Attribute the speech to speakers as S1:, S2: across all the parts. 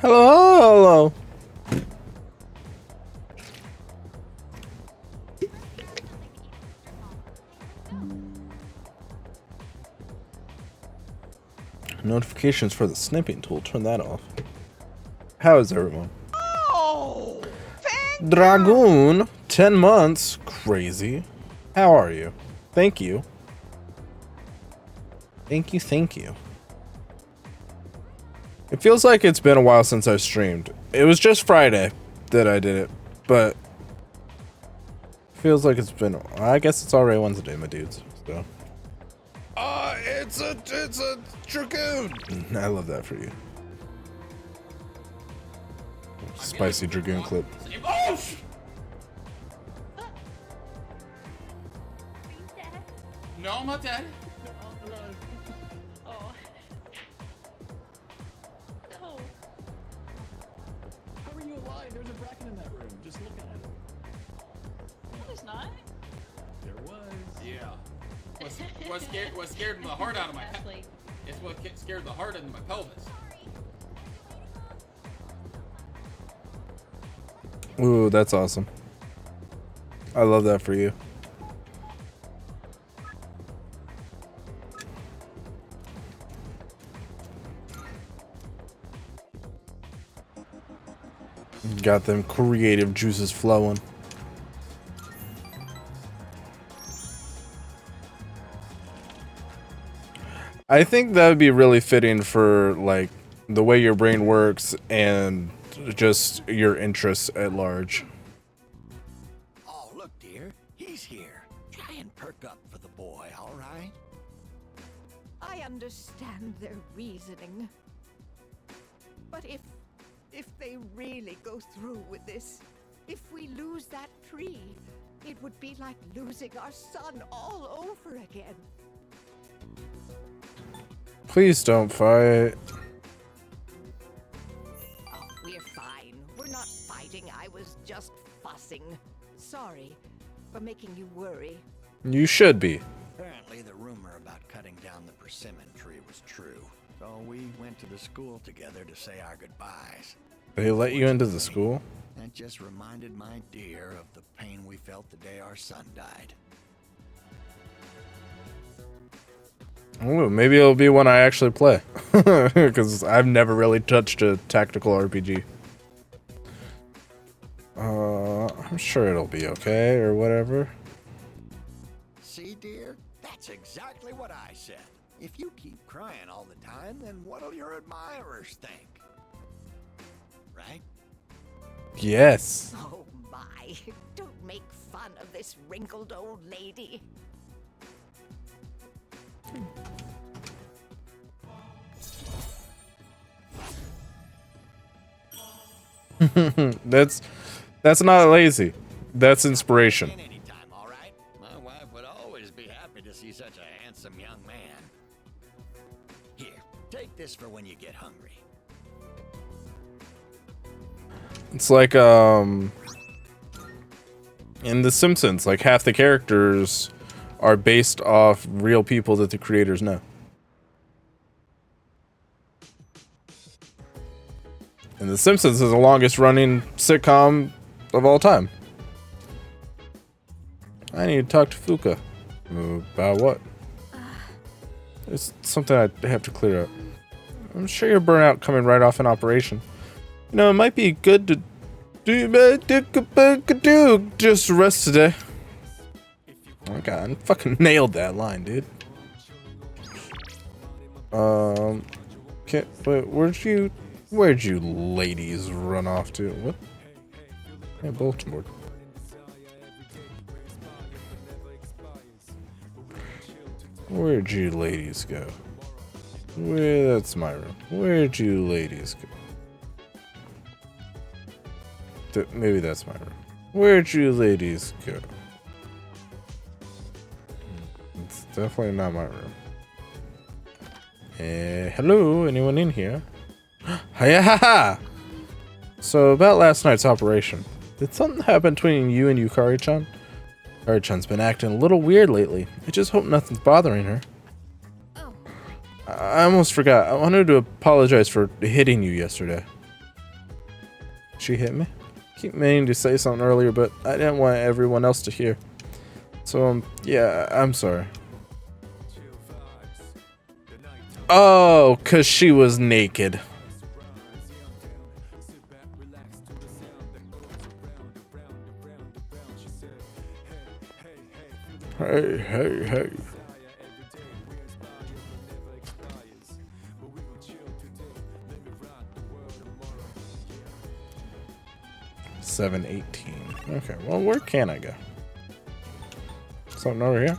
S1: Hello. Notifications for the snipping tool. Turn that off. How is everyone?
S2: Oh, thank
S1: Dragoon, 10 months. Crazy. How are you? Thank you. Thank you. It feels like it's been a while since I streamed. It was just Friday that I did it, but feels like it's been. I guess it's already Wednesday, my dudes. So. It's a dragoon. I love that for you. Spicy dragoon clip.
S2: Oh! No, I'm not dead.
S3: Oh. No.
S4: How are you alive? There's a bracket in that room. Just look at it.
S3: No, there's not.
S4: There was.
S2: Yeah. What scared the heart out of my
S3: Ashley.
S2: It's what scared the heart into my pelvis.
S1: Ooh, that's awesome. I love that for you. Got them creative juices flowing. I think that would be really fitting for like the way your brain works and just your interests at large.
S5: Oh, look, dear. He's here. Try and perk up for the boy, all right?
S6: I understand their reasoning. But if they really go through with this, if we lose that tree, it would be like losing our son all over again.
S1: Please don't fight.
S6: Oh, we're fine. We're not fighting. I was just fussing. Sorry for making you worry.
S1: You should be.
S5: Apparently, the rumor about cutting down the persimmon tree was true. So we went to the school together to say our goodbyes.
S1: They let you into the school?
S5: That just reminded my dear of the pain we felt the day our son died.
S1: Ooh, maybe it'll be when I actually play. Because I've never really touched a tactical RPG. I'm sure it'll be okay or whatever.
S5: See, dear? That's exactly what I said. If you keep crying all the time, then what'll your admirers think? Right?
S1: Yes.
S6: Oh my, don't make fun of this wrinkled old lady.
S1: That's not lazy. That's inspiration.
S5: Anytime, all right? My wife would always be happy to see such a handsome young man. Here, take this for when you get hungry.
S1: It's like in The Simpsons, like half the characters are based off real people that the creators know. And The Simpsons is the longest running sitcom of all time. I need to talk to Fuka. About what? It's something I have to clear up. I'm sure you're burnt out coming right off an operation. You know, it might be good to do just rest today. Oh god, I fucking nailed that line, dude. Wait, where'd you ladies run off to? What? Yeah, bulletin board. Where'd you ladies go? That's my room. Where'd you ladies go? Maybe that's my room. Where'd you ladies go? It's definitely not my room. Hello, anyone in here? Hiya! So about last night's operation, did something happen between you and Yukari-chan? Yukari-chan's been acting a little weird lately. I just hope nothing's bothering her.
S6: Oh,
S1: I almost forgot. I wanted to apologize for hitting you yesterday. She hit me. Keep meaning to say something earlier, but I didn't want everyone else to hear. So, yeah, I'm sorry. Oh, 'cause she was naked. Hey, hey, hey. $7.18. Okay, well, where can I go? Something over here?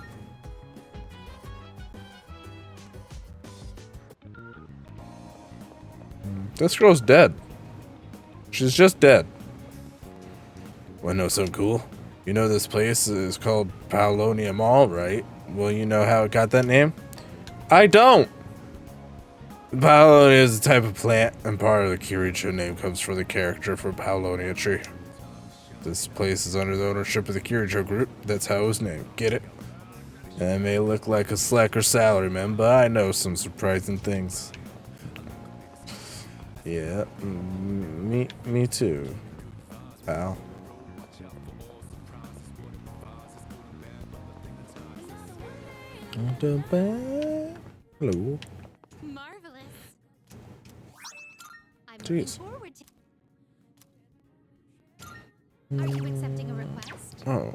S1: This girl's dead. She's just dead. Wanna know something cool? You know this place is called Paulonia Mall, right? Well, you know how it got that name? I don't! Paulonia is a type of plant, and part of the Kirito name comes from the character from Paulonia tree. This place is under the ownership of the Kirito group. That's how it was named. Get it? And I may look like a slacker salaryman, but I know some surprising things. Yeah, me too, pal. Hello.
S7: Marvelous. I'm
S1: Jeez.
S7: looking forward to. Are you accepting a request?
S1: Oh,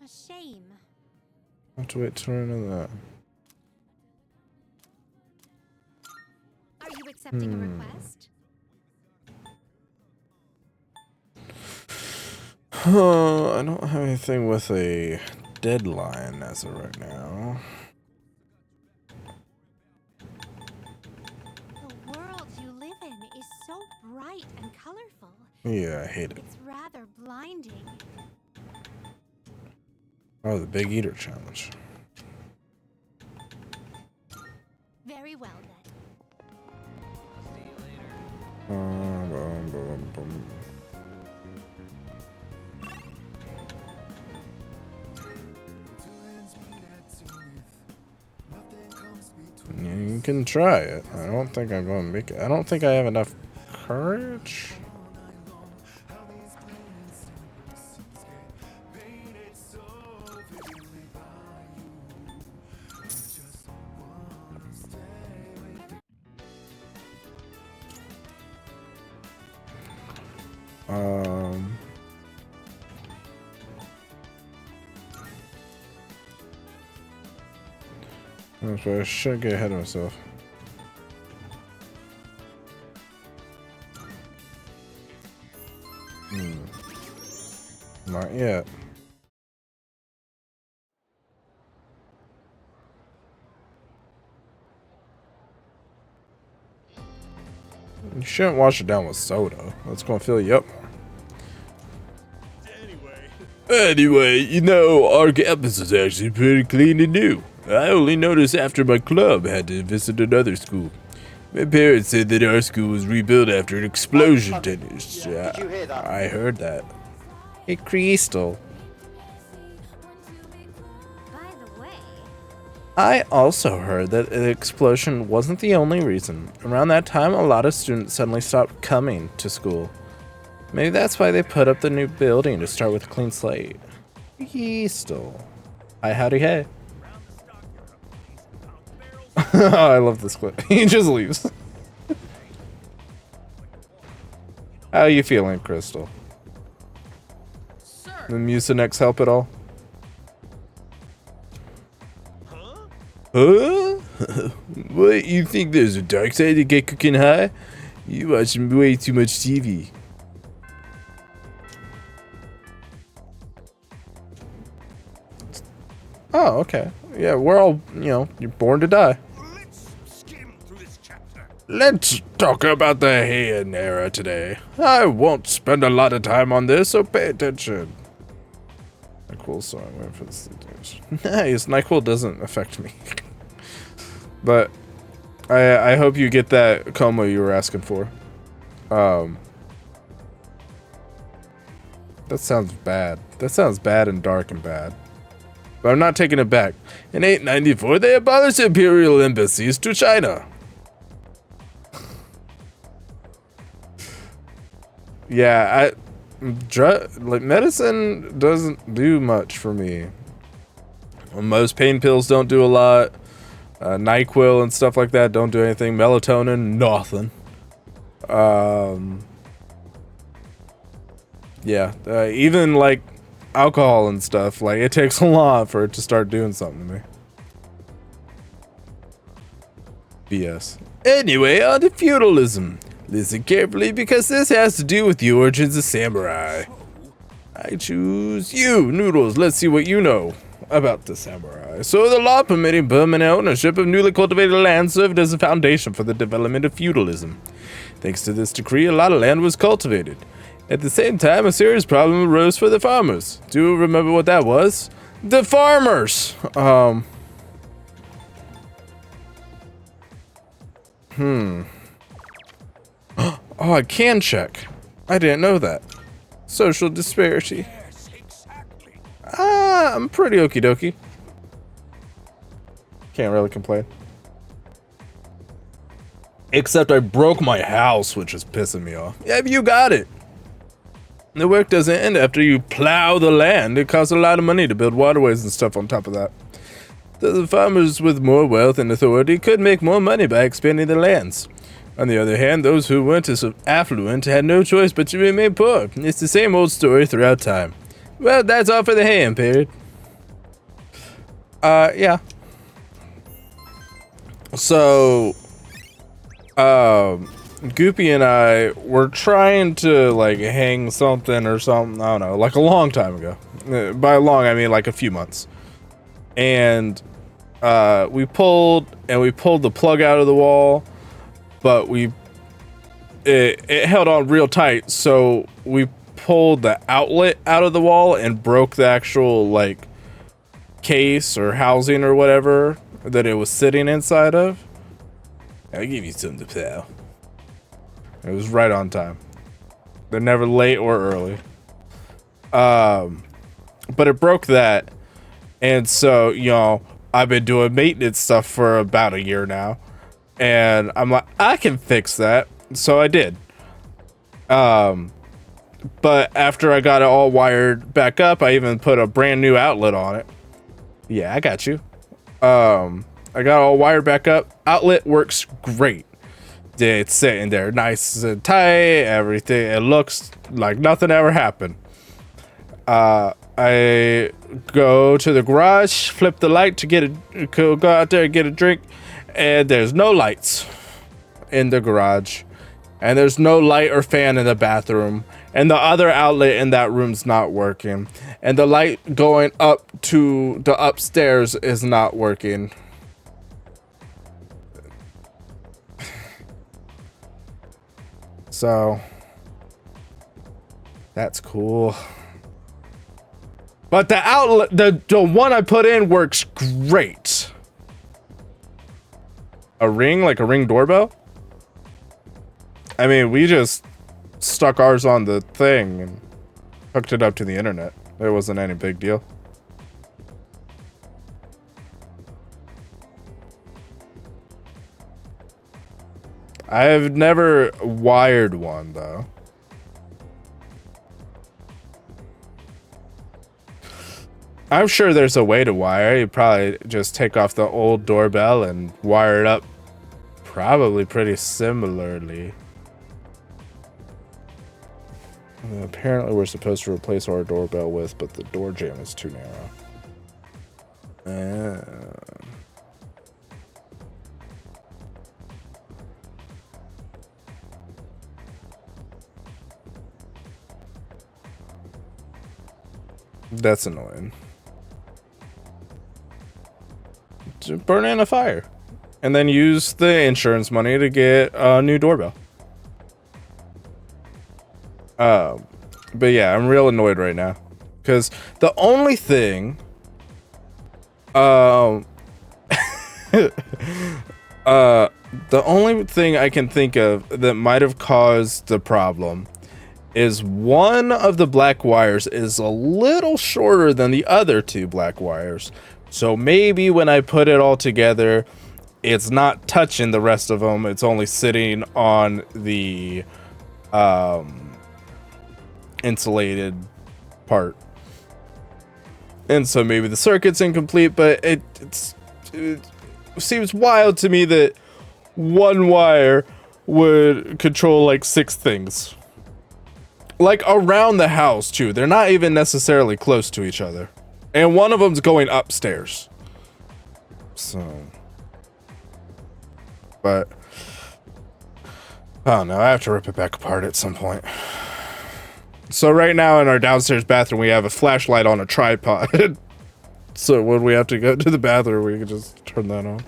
S7: A shame.
S1: I have to wait to run into that.
S7: Are you accepting a request?
S1: I don't have anything with a deadline as of right now.
S7: The world you live in is so bright and colorful.
S1: Yeah, I hate it.
S7: It's rather blinding.
S1: Oh, the Big Eater Challenge.
S7: Very well then.
S1: Boom, boom, boom. You can try it. I don't think I'm going to make it. I don't think I have enough courage. So I should get ahead of myself. Not yet. You shouldn't wash it down with soda. That's gonna fill you up more. Anyway, you know, our campus is actually pretty clean and new. I only noticed after my club had to visit another school. My parents said that our school was rebuilt after an explosion finished.
S8: Did you hear that?
S1: I heard that. Hey, Crystal.
S7: By the way,
S1: I also heard that the explosion wasn't the only reason. Around that time, a lot of students suddenly stopped coming to school. Maybe that's why they put up the new building to start with a clean slate. Crystal. Hi, howdy, hey. Oh, I love this clip. He just leaves. How are you feeling, Crystal?
S2: Sir.
S1: The Mucinex help at all? Huh? What, you think there's a dark side to CHCKEN high? You watch way too much TV. Oh, okay. Yeah, we're all, you know, you're born to die.
S5: Let's skim through this chapter.
S1: Let's talk about the Heian era today. I won't spend a lot of time on this, so pay attention. Nyquil song, wait for this. Nice, Nyquil doesn't affect me. But I hope you get that coma you were asking for. That sounds bad. That sounds bad and dark and bad. But I'm not taking it back. In 894, they abolished imperial embassies to China. Yeah, like medicine doesn't do much for me. Most pain pills don't do a lot. NyQuil and stuff like that don't do anything. Melatonin, nothing. Yeah, even like alcohol and stuff, like it takes a lot for it to start doing something to me. BS. Anyway, on to feudalism. Listen carefully because this has to do with the origins of samurai. I choose you, Noodles. Let's see what you know about the samurai. So the law permitting permanent ownership of newly cultivated land served as a foundation for the development of feudalism. Thanks to this decree, a lot of land was cultivated. At the same time, a serious problem arose for the farmers. Do you remember what that was? The farmers! Oh, I can check. I didn't know that. Social disparity.
S5: Yes, exactly.
S1: I'm pretty okie dokie. Can't really complain. Except I broke my house, which is pissing me off. Yeah, you got it. The work doesn't end after you plow the land. It costs a lot of money to build waterways and stuff on top of that. The farmers with more wealth and authority could make more money by expanding their lands. On the other hand, those who weren't as affluent had no choice but to remain poor. It's the same old story throughout time. Well, that's all for the ham period. Yeah. So, Goopy and I were trying to, like, hang something or something, I don't know, like a long time ago. By long, I mean like a few months. And, we pulled the plug out of the wall, but it held on real tight, so we pulled the outlet out of the wall and broke the actual, like, case or housing or whatever that it was sitting inside of. I'll give you something to plow. It was right on time. They're never late or early. But it broke that. And so, you know, I've been doing maintenance stuff for about a year now. And I'm like, I can fix that. So I did. But after I got it all wired back up, I even put a brand new outlet on it. Yeah, I got you. I got it all wired back up. Outlet works great. It's sitting there nice and tight, everything. It looks like nothing ever happened. I go to the garage, flip the light to go out there and get a drink, and there's no lights in the garage. And there's no light or fan in the bathroom. And the other outlet in that room's not working. And the light going up to the upstairs is not working. So that's cool. But the outlet, the one I put in works great. A ring, like a Ring doorbell? I mean, we just stuck ours on the thing and hooked it up to the internet. It wasn't any big deal. I've never wired one, though. I'm sure there's a way to wire. You probably just take off the old doorbell and wire it up probably pretty similarly. Apparently we're supposed to replace our doorbell with, but the door jamb is too narrow. That's annoying. Just burn it in a fire. And then use the insurance money to get a new doorbell. But yeah, I'm real annoyed right now. Because the only thing... the only thing I can think of that might have caused the problem is one of the black wires is a little shorter than the other two black wires. So maybe when I put it all together, it's not touching the rest of them. It's only sitting on the insulated part. And so maybe the circuit's incomplete, but it seems wild to me that one wire would control like 6 things. Like around the house too. They're not even necessarily close to each other. And one of them's going upstairs. So. But I don't know. I have to rip it back apart at some point. So right now in our downstairs bathroom, we have a flashlight on a tripod. So when we have to go to the bathroom, we can just turn that on.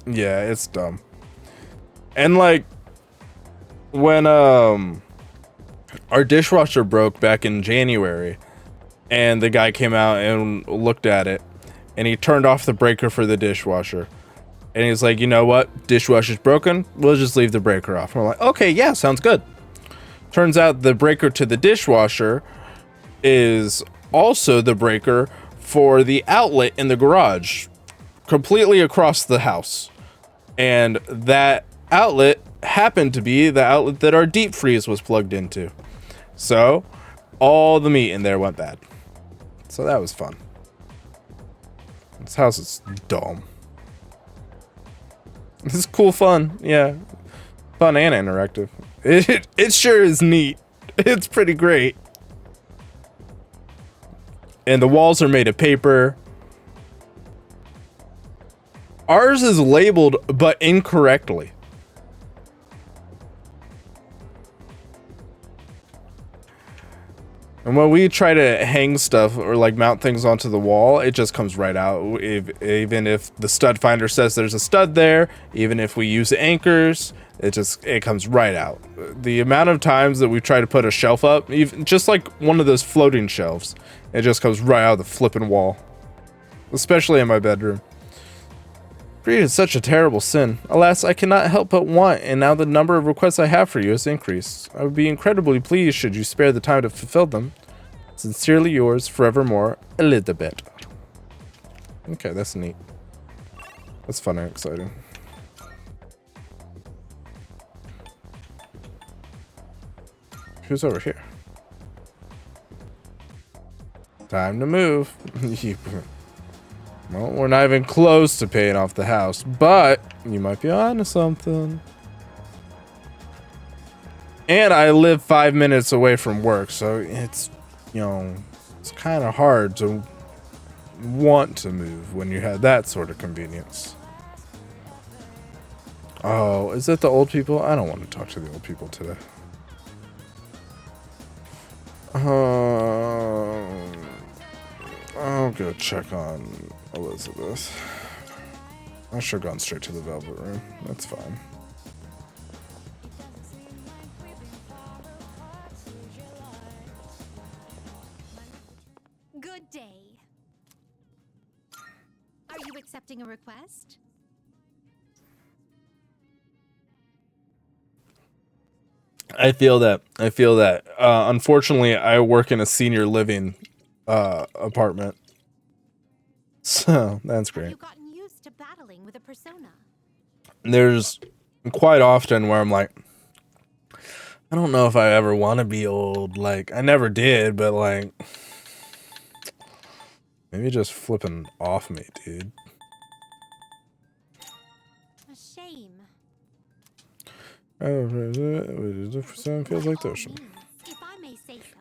S1: Yeah, it's dumb. And like when our dishwasher broke back in January, and the guy came out and looked at it, and he turned off the breaker for the dishwasher. And he's like, you know what? Dishwasher's broken. We'll just leave the breaker off. And we're like, okay, yeah, sounds good. Turns out the breaker to the dishwasher is also the breaker for the outlet in the garage, completely across the house. And that outlet happened to be the outlet that our deep freeze was plugged into. So all the meat in there went bad. So that was fun. This house is dumb. This is cool fun. Yeah. Fun and interactive. It sure is neat. It's pretty great. And the walls are made of paper. Ours is labeled, but incorrectly. And when we try to hang stuff or like mount things onto the wall, it just comes right out. Even if the stud finder says there's a stud there, even if we use anchors, it comes right out. The amount of times that we try to put a shelf up, even just like one of those floating shelves, it just comes right out of the flipping wall. Especially in my bedroom. Greed is such a terrible sin. Alas, I cannot help but want, and now the number of requests I have for you has increased. I would be incredibly pleased should you spare the time to fulfill them. Sincerely yours, forevermore, Elizabeth. Okay, that's neat. That's fun and exciting. Who's over here? Time to move. Well, we're not even close to paying off the house, but you might be onto something. And I live 5 minutes away from work, so it's, you know, it's kind of hard to want to move when you have that sort of convenience. Oh, is it the old people? I don't want to talk to the old people today. I'll go check on Elizabeth. I should have gone straight to the Velvet Room. That's fine.
S7: Good day. Are you accepting a request?
S1: I feel that. Unfortunately, I work in a senior living apartment. So that's great.
S7: Have you gotten used to battling with a persona?
S1: There's quite often where I'm like, I don't know if I ever want to be old. Like, I never did, but like, maybe just flipping off me, dude.
S7: A shame.
S1: Oh, feels like the ocean.
S7: If I may say so.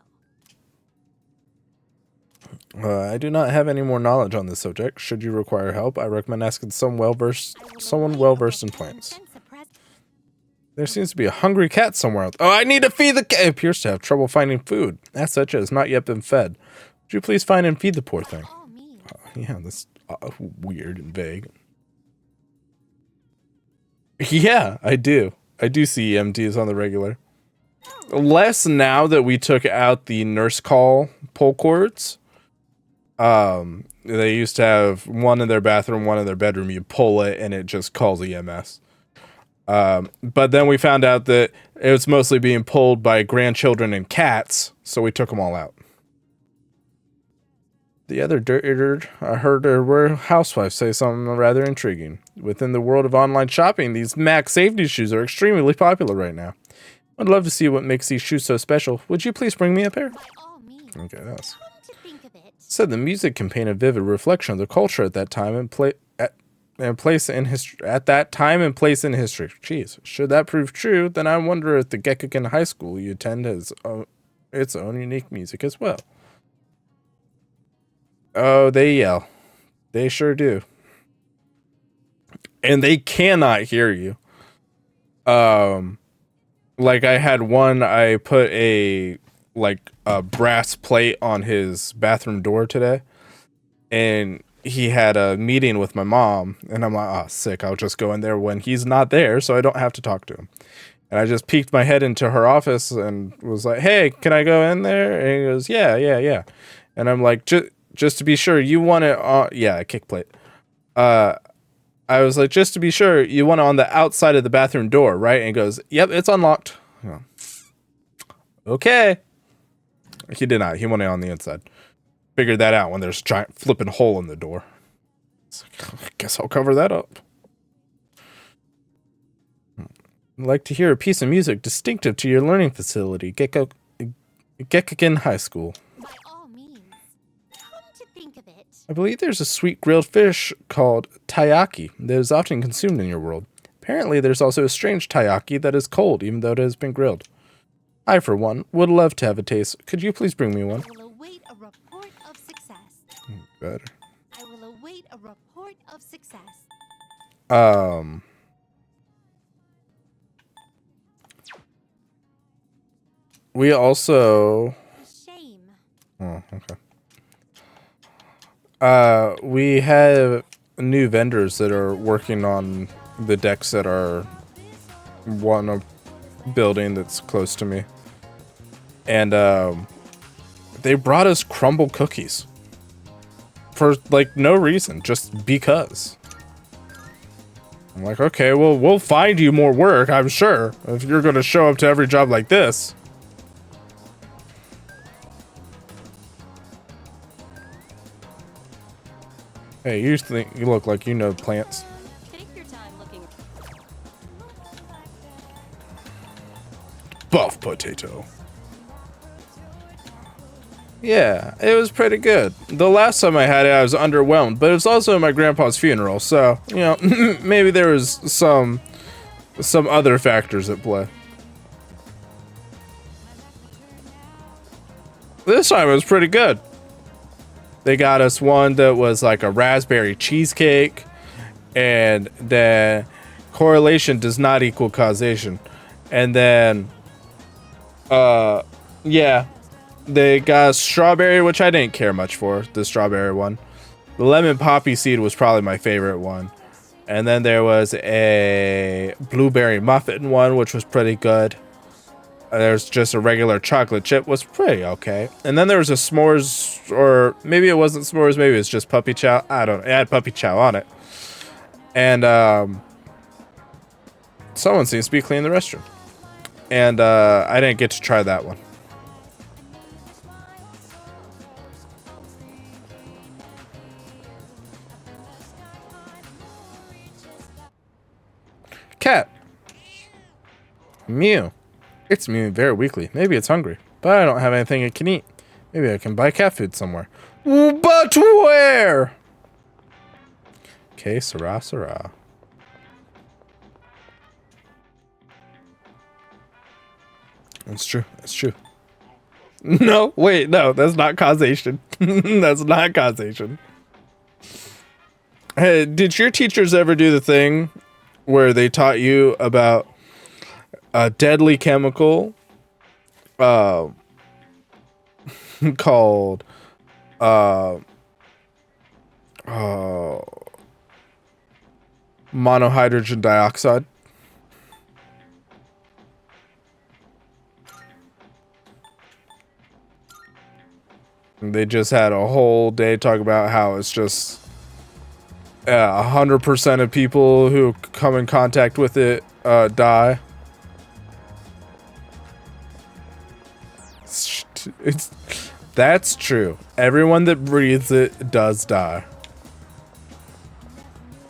S1: I do not have any more knowledge on this subject. Should you require help, I recommend asking someone well-versed in plants. There seems to be a hungry cat somewhere else. Oh, I need to feed the cat. It appears to have trouble finding food. As such, it has not yet been fed. Would you please find and feed the poor thing? Yeah, that's weird and vague. Yeah, I do. I do see EMTs on the regular. Less now that we took out the nurse call pull cords. They used to have one in their bathroom, one in their bedroom. You pull it and it just calls EMS. But then we found out that it was mostly being pulled by grandchildren and cats, so we took them all out. The other dirt, I heard there were housewives say something rather intriguing. Within the world of online shopping, these Mac safety shoes are extremely popular right now. I'd love to see what makes these shoes so special. Would you please bring me a pair?
S7: By all means.
S1: Okay, that's...
S7: Come to think of it,
S1: Said the music can paint a vivid reflection of the culture at that time and place in history. At that time and place in history. Jeez, should that prove true, then I wonder if the CHCKEN High School you attend has its own unique music as well. Oh, they yell. They sure do. And they cannot hear you. Like I had one, I put a brass plate on his bathroom door today, and he had a meeting with my mom, and I'm like, oh, sick, I'll just go in there when he's not there so I don't have to talk to him. And I just peeked my head into her office and was like, hey, can I go in there? And he goes, yeah. And I'm like, just to be sure, you want it on... Yeah, a kick plate. I was like, just to be sure, you want it on the outside of the bathroom door, right? And he goes, yep, it's unlocked. Oh. Okay. He did not. He wanted it on the inside. Figured that out when there's a giant flipping hole in the door. I guess I'll cover that up. I'd like to hear a piece of music distinctive to your learning facility, CHCKEN High School.
S7: by all means. Come to think of it,
S1: I believe there's a sweet grilled fish called taiyaki that is often consumed in your world. Apparently, there's also a strange taiyaki that is cold, even though it has been grilled. I, for one, would love to have a taste. Could you please bring me one?
S7: I will await a report of success.
S1: Better.
S7: I will await a report of success.
S1: We also...
S7: Shame.
S1: Oh, okay. We have new vendors that are working on the decks that are one building that's close to me. And they brought us crumble cookies. For, like, no reason. Just because. I'm like, okay, well, we'll find you more work, I'm sure. If you're going to show up to every job like this. Hey, you look like you know plants.
S3: Take your time looking.
S1: Buff potato. Yeah, it was pretty good. The last time I had it, I was underwhelmed, but it was also my grandpa's funeral, so, you know, maybe there was some other factors at play. This time it was pretty good. They got us one that was like a raspberry cheesecake, and then correlation does not equal causation. And then, yeah, they got strawberry, which I didn't care much for, the strawberry one. The lemon poppy seed was probably my favorite one. And then there was a blueberry muffin one, which was pretty good. There's just a regular chocolate chip, was pretty okay. And then there was a s'mores, or maybe it wasn't s'mores, maybe it's just puppy chow. I don't know. It had puppy chow on it. And someone seems to be cleaning the restroom. And I didn't get to try that one. Cat. Mew. It's mewing very weakly. Maybe it's hungry, but I don't have anything it can eat. Maybe I can buy cat food somewhere. But where? Okay, Sarah. It's true. It's true. No, wait, no, that's not causation. That's not causation. Hey, did your teachers ever do the thing where they taught you about a deadly chemical called monohydrogen dioxide? They just had a whole day talk about how it's just 100% of people who come in contact with it die. That's true. Everyone that breathes it does die.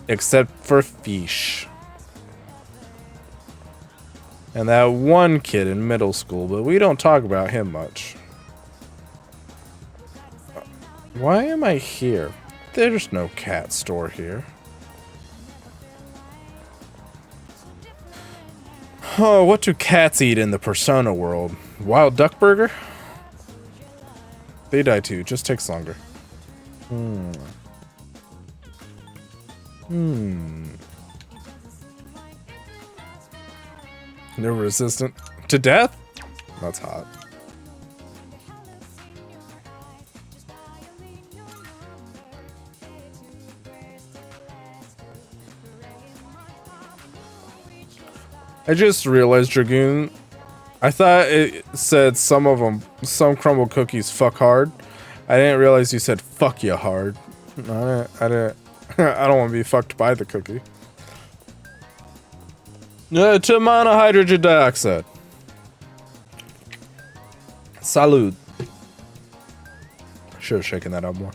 S1: Except for Fish. And that one kid in middle school, but we don't talk about him much. Why am I here? There's no cat store here. Oh, what do cats eat in the Persona world? Wild duck burger? They die too, just takes longer. They're resistant to death? That's hot. I just realized, Dragoon, I thought it said some crumble cookies fuck hard. I didn't realize you said fuck you hard. I didn't I don't want to be fucked by the cookie. To monohydrogen dioxide. Salud. Should have shaken that up more.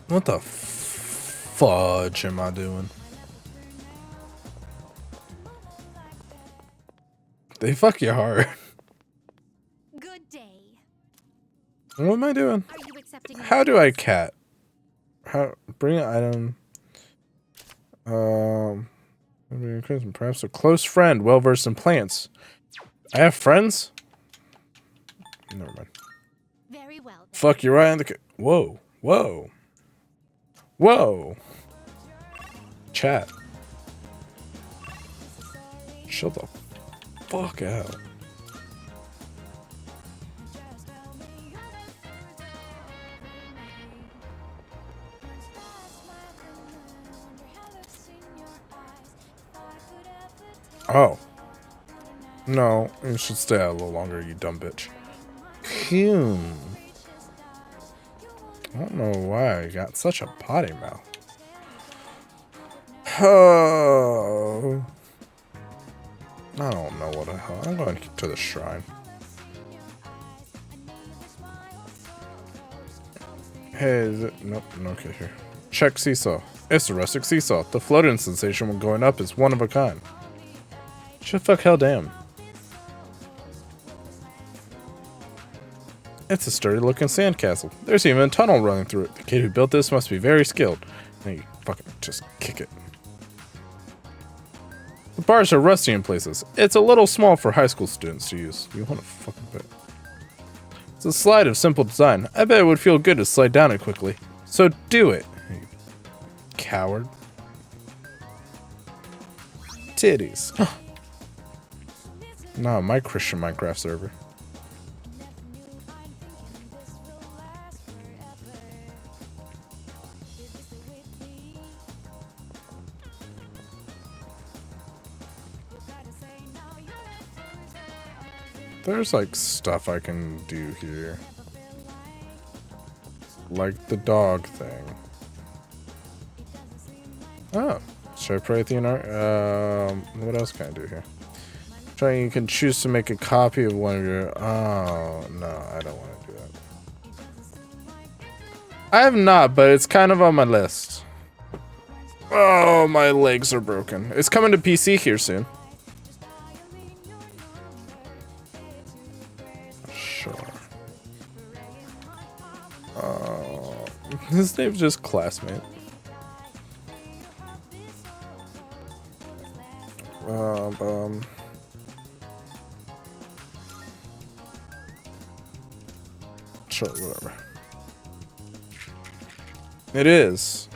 S1: What the fudge am I doing? They fuck you hard.
S7: Good day.
S1: What am I doing?
S7: Are you accepting?
S1: How do I cat? How bring an item? Perhaps a close friend, well versed in plants. I have friends. Never mind.
S7: Very well. Then.
S1: Fuck you right in the. Whoa, whoa, whoa. Chat. Chill the fuck out. Oh. No, you should stay out a little longer, you dumb bitch. Phew. I don't know why I got such a potty mouth. Oh. I don't know what the hell. I'm going to the shrine. Hey, is it? Nope, okay, here. Check seesaw. It's a rustic seesaw. The floating sensation when going up is one of a kind. Shit, fuck, hell damn. It's a sturdy looking sandcastle. There's even a tunnel running through it. The kid who built this must be very skilled. And you fucking just kick it. The bars are rusty in places. It's a little small for high school students to use. You want to fucking bet. It's a slide of simple design. I bet it would feel good to slide down it quickly. So do it. You coward. Titties. No, my Christian Minecraft server. There's like stuff I can do here. Like the dog thing. Oh. Should I pray the art? What else can I do here? You can choose to make a copy of one of your... Oh, no, I don't want to do that. I have not, but it's kind of on my list. Oh, my legs are broken. It's coming to PC here soon. Sure. His name's just Classmate. Sure, whatever. It is.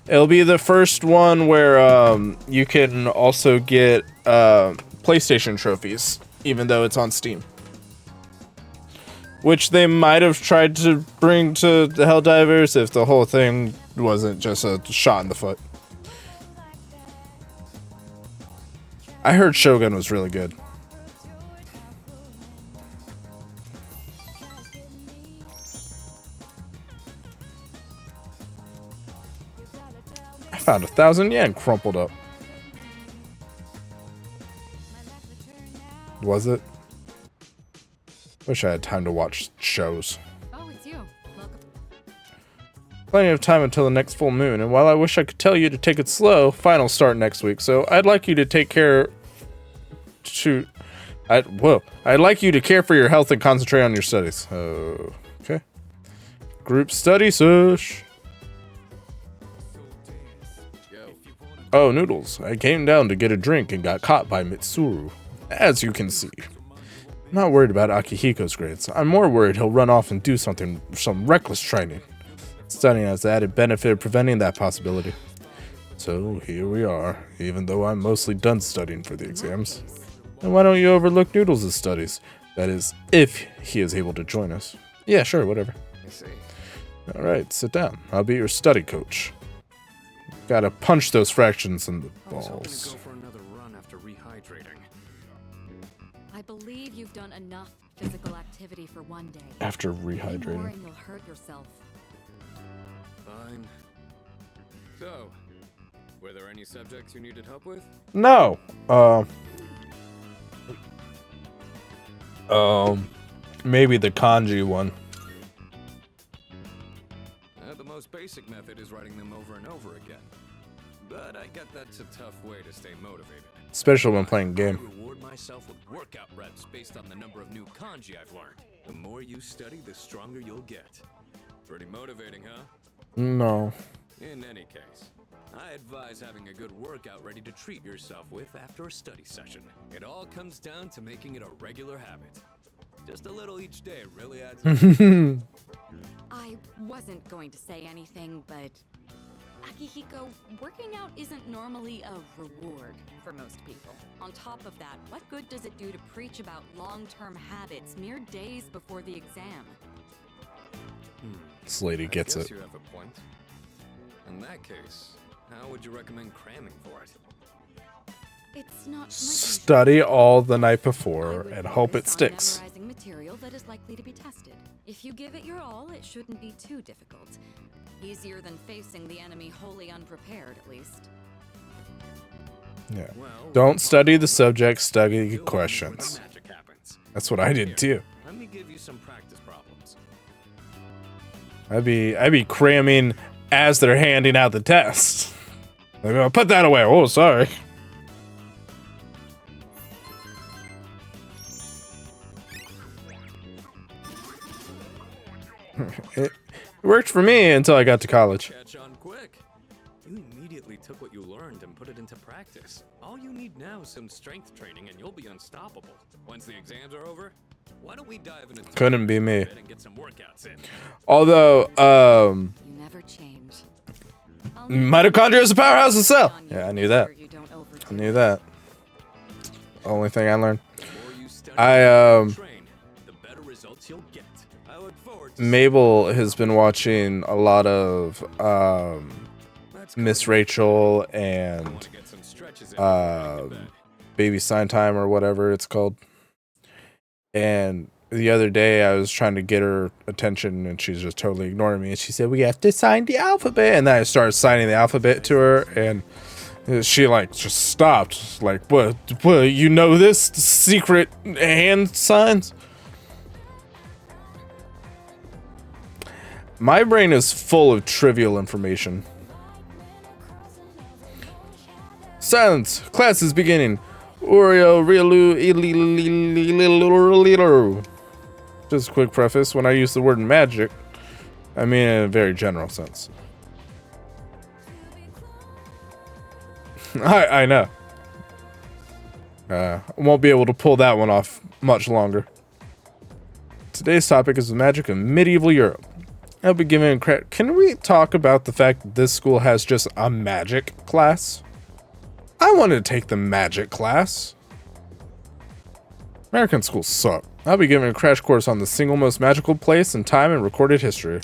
S1: It'll be the first one where you can also get PlayStation trophies, even though it's on Steam. Which they might have tried to bring to the Helldivers if the whole thing wasn't just a shot in the foot. I heard Shogun was really good. I found 1,000 yen crumpled up. Was it? Wish I had time to watch shows.
S8: Oh, it's you. Welcome.
S1: Plenty of time until the next full moon, and while I wish I could tell you to take it slow, finals start next week, so I'd like you to take care I'd like you to care for your health and concentrate on your studies. Okay. Group study sesh. Oh, Noodles. I came down to get a drink and got caught by Mitsuru. As you can see. I'm not worried about Akihiko's grades. I'm more worried he'll run off and do some reckless training. Studying has the added benefit of preventing that possibility. So, here we are, even though I'm mostly done studying for the exams. Then why don't you overlook Noodles' studies? That is, if he is able to join us. Yeah, sure, whatever.
S9: I see.
S1: Alright, sit down. I'll be your study coach. Gotta punch those fractions in the balls.
S9: I was hoping to go for another run after rehydrating.
S8: I believe you've done enough physical activity for one day.
S1: After
S8: Any more
S1: rehydrating.
S8: and you'll hurt yourself.
S9: Fine. So, were there any subjects you needed help with?
S1: No! Maybe the kanji one.
S9: The most basic method is writing them over and over again. But I get that's a tough way to stay motivated.
S1: Especially when playing a game.
S9: I reward myself with workout reps based on the number of new kanji I've learned. The more you study, the stronger you'll get. Pretty motivating, huh?
S1: No.
S9: In any case, I advise having a good workout ready to treat yourself with after a study session. It all comes down to making it a regular habit. Just a little each day really adds up.
S8: I wasn't going to say anything, but Akihiko, working out isn't normally a reward for most people. On top of that, what good does it do to preach about long-term habits mere days before the exam?
S1: This lady gets
S9: I guess
S1: it.
S9: you have a point. In that case, how would you recommend cramming for it?
S8: It's not my
S1: Study all the night
S8: I
S1: before
S8: would
S1: and hope it
S8: focus on
S1: sticks.
S8: memorizing material that is likely to be tested. If you give it your all, it shouldn't be too difficult. Easier than facing the enemy wholly unprepared, at least.
S1: Yeah.
S9: Well,
S1: Don't study the subject, study
S9: you'll know when
S1: questions.
S9: the magic happens.
S1: That's what I did too.
S9: Let me give you some practice problems.
S1: I'd be cramming as they're handing out the test. Like, oh, put that away. Oh, sorry. It worked for me until I got to college.
S9: Catch on quick. You immediately took what you learned and put it into practice. All you need now is some strength training and you'll be unstoppable. Once the exams are over, why don't we dive into
S1: Couldn't be me.
S9: and get some workouts in?
S1: Although,
S8: You never change. I'll need
S1: mitochondria is a powerhouse of cell.
S8: on you
S1: Yeah, I
S8: to
S1: knew
S8: make
S1: that.
S8: sure you don't overdo
S1: I
S8: it.
S1: knew that. Only thing I learned.
S9: The more you study
S1: I,
S9: and train, the better results you'll get. I look forward to
S1: Mabel has been watching a lot of
S9: Let's
S1: Miss
S9: go.
S1: Rachel
S9: I
S1: and
S9: wanna get some stretches in before I get to bed.
S1: Baby Sign Time or whatever it's called. And the other day I was trying to get her attention and she's just totally ignoring me. And she said, "We have to sign the alphabet." And then I started signing the alphabet to her and she like just stopped. Like, what, you know this secret hand signs? My brain is full of trivial information. Silence! Class is beginning. Oreo, Riolu, Just a quick preface, when I use the word magic, I mean in a very general sense. I know. Won't be able to pull that one off much longer. Today's topic is the magic of medieval Europe. I'll be giving credit. Can we talk about the fact that this school has just a magic class? I wanted to take the magic class. American schools suck. I'll be giving a crash course on the single most magical place in time in recorded history.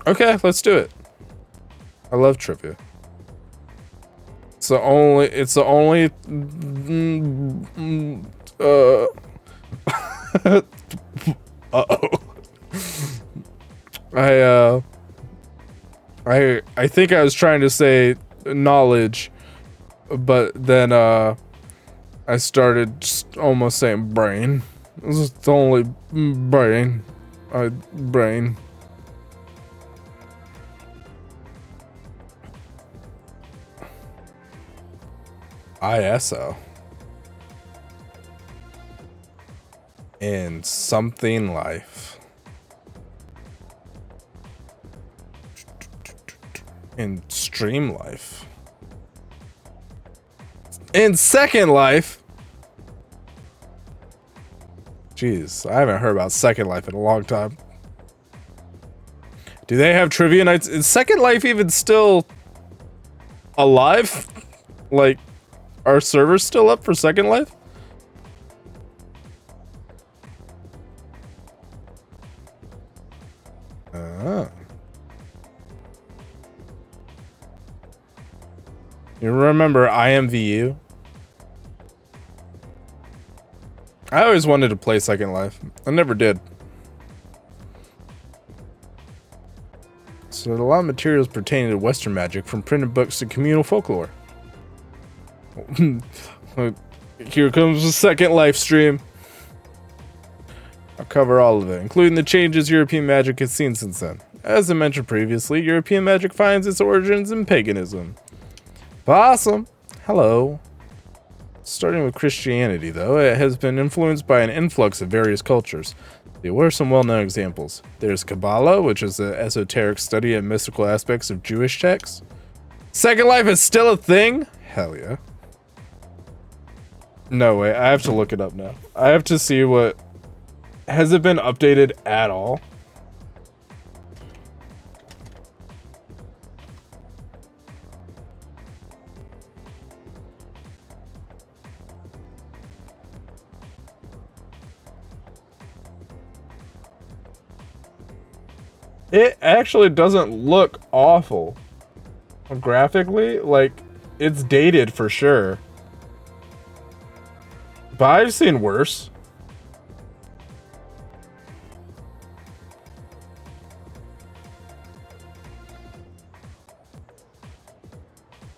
S1: Okay, let's do it. I love trivia. It's the only uh-oh. I think I was trying to say knowledge, but then I I started just almost saying brain. This is the only brain. Brain. ISO. In something life. In stream life. In Second Life. Jeez, I haven't heard about Second Life in a long time. Do they have trivia nights? Is Second Life even still alive? Like, are servers still up for Second Life? You remember IMVU? I always wanted to play Second Life. I never did. So a lot of materials pertaining to Western magic, from printed books to communal folklore. Here comes the Second Life stream. I'll cover all of it, including the changes European magic has seen since then. As I mentioned previously, European magic finds its origins in paganism. Awesome. Hello. Starting with Christianity, though, it has been influenced by an influx of various cultures. There were some well-known examples. There's Kabbalah, which is an esoteric study of mystical aspects of Jewish texts. Second Life is still a thing? Hell yeah. No way, I have to look it up now. I have to see what... Has it been updated at all? It actually doesn't look awful. Graphically, like, it's dated for sure. But I've seen worse.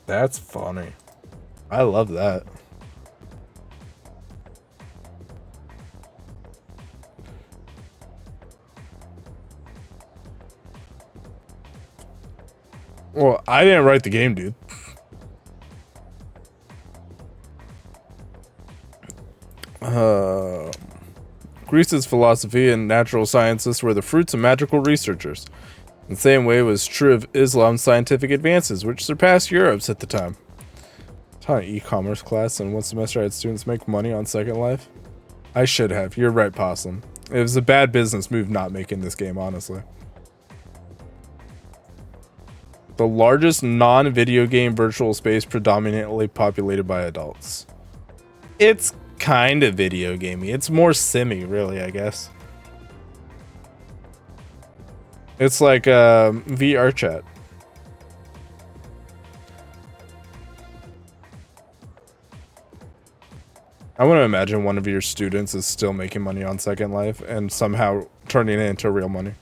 S1: That's funny. I love that. Well, I didn't write the game, dude. Greece's philosophy and natural sciences were the fruits of magical researchers. In the same way was true of Islam's scientific advances, which surpassed Europe's at the time. I taught an e-commerce class, and one semester I had students make money on Second Life. I should have. You're right, Possum. It was a bad business move not making this game, honestly. The largest non-video game virtual space predominantly populated by adults. It's kind of video gamey. It's more simmy, really, I guess. It's like VR chat. I want to imagine one of your students is still making money on Second Life and somehow turning it into real money.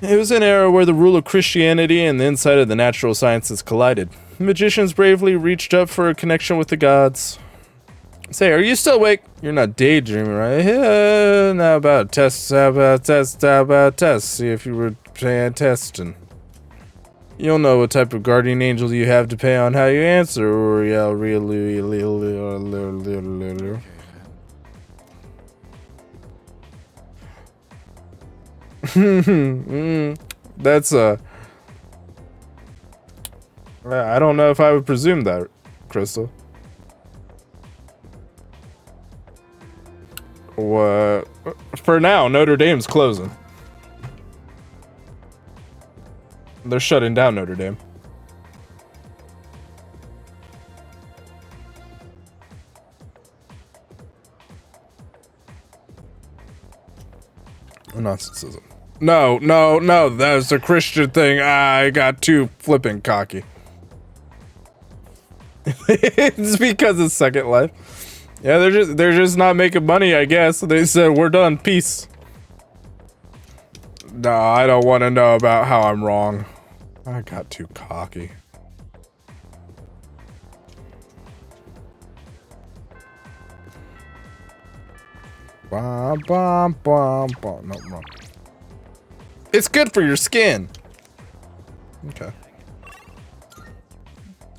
S1: It was an era where the rule of Christianity and the insight of the natural sciences collided. Magicians bravely reached up for a connection with the gods. Say, are you still awake? You're not daydreaming, right? Yeah, now about tests, how about tests. See if you were paying testing. You'll know what type of guardian angel you have to pay on how you answer, or yeah, really. That's I don't know if I would presume that, Crystal. What? For now, Notre Dame's closing. They're shutting down Notre Dame. Gnosticism. No, that's a Christian thing. I got too flipping cocky. It's because of Second Life. Yeah, they're just not making money, I guess. They said we're done. Peace. No, I don't want to know about how I'm wrong. I got too cocky. Bum, bum, bum, bum. No, wrong. It's good for your skin. Okay.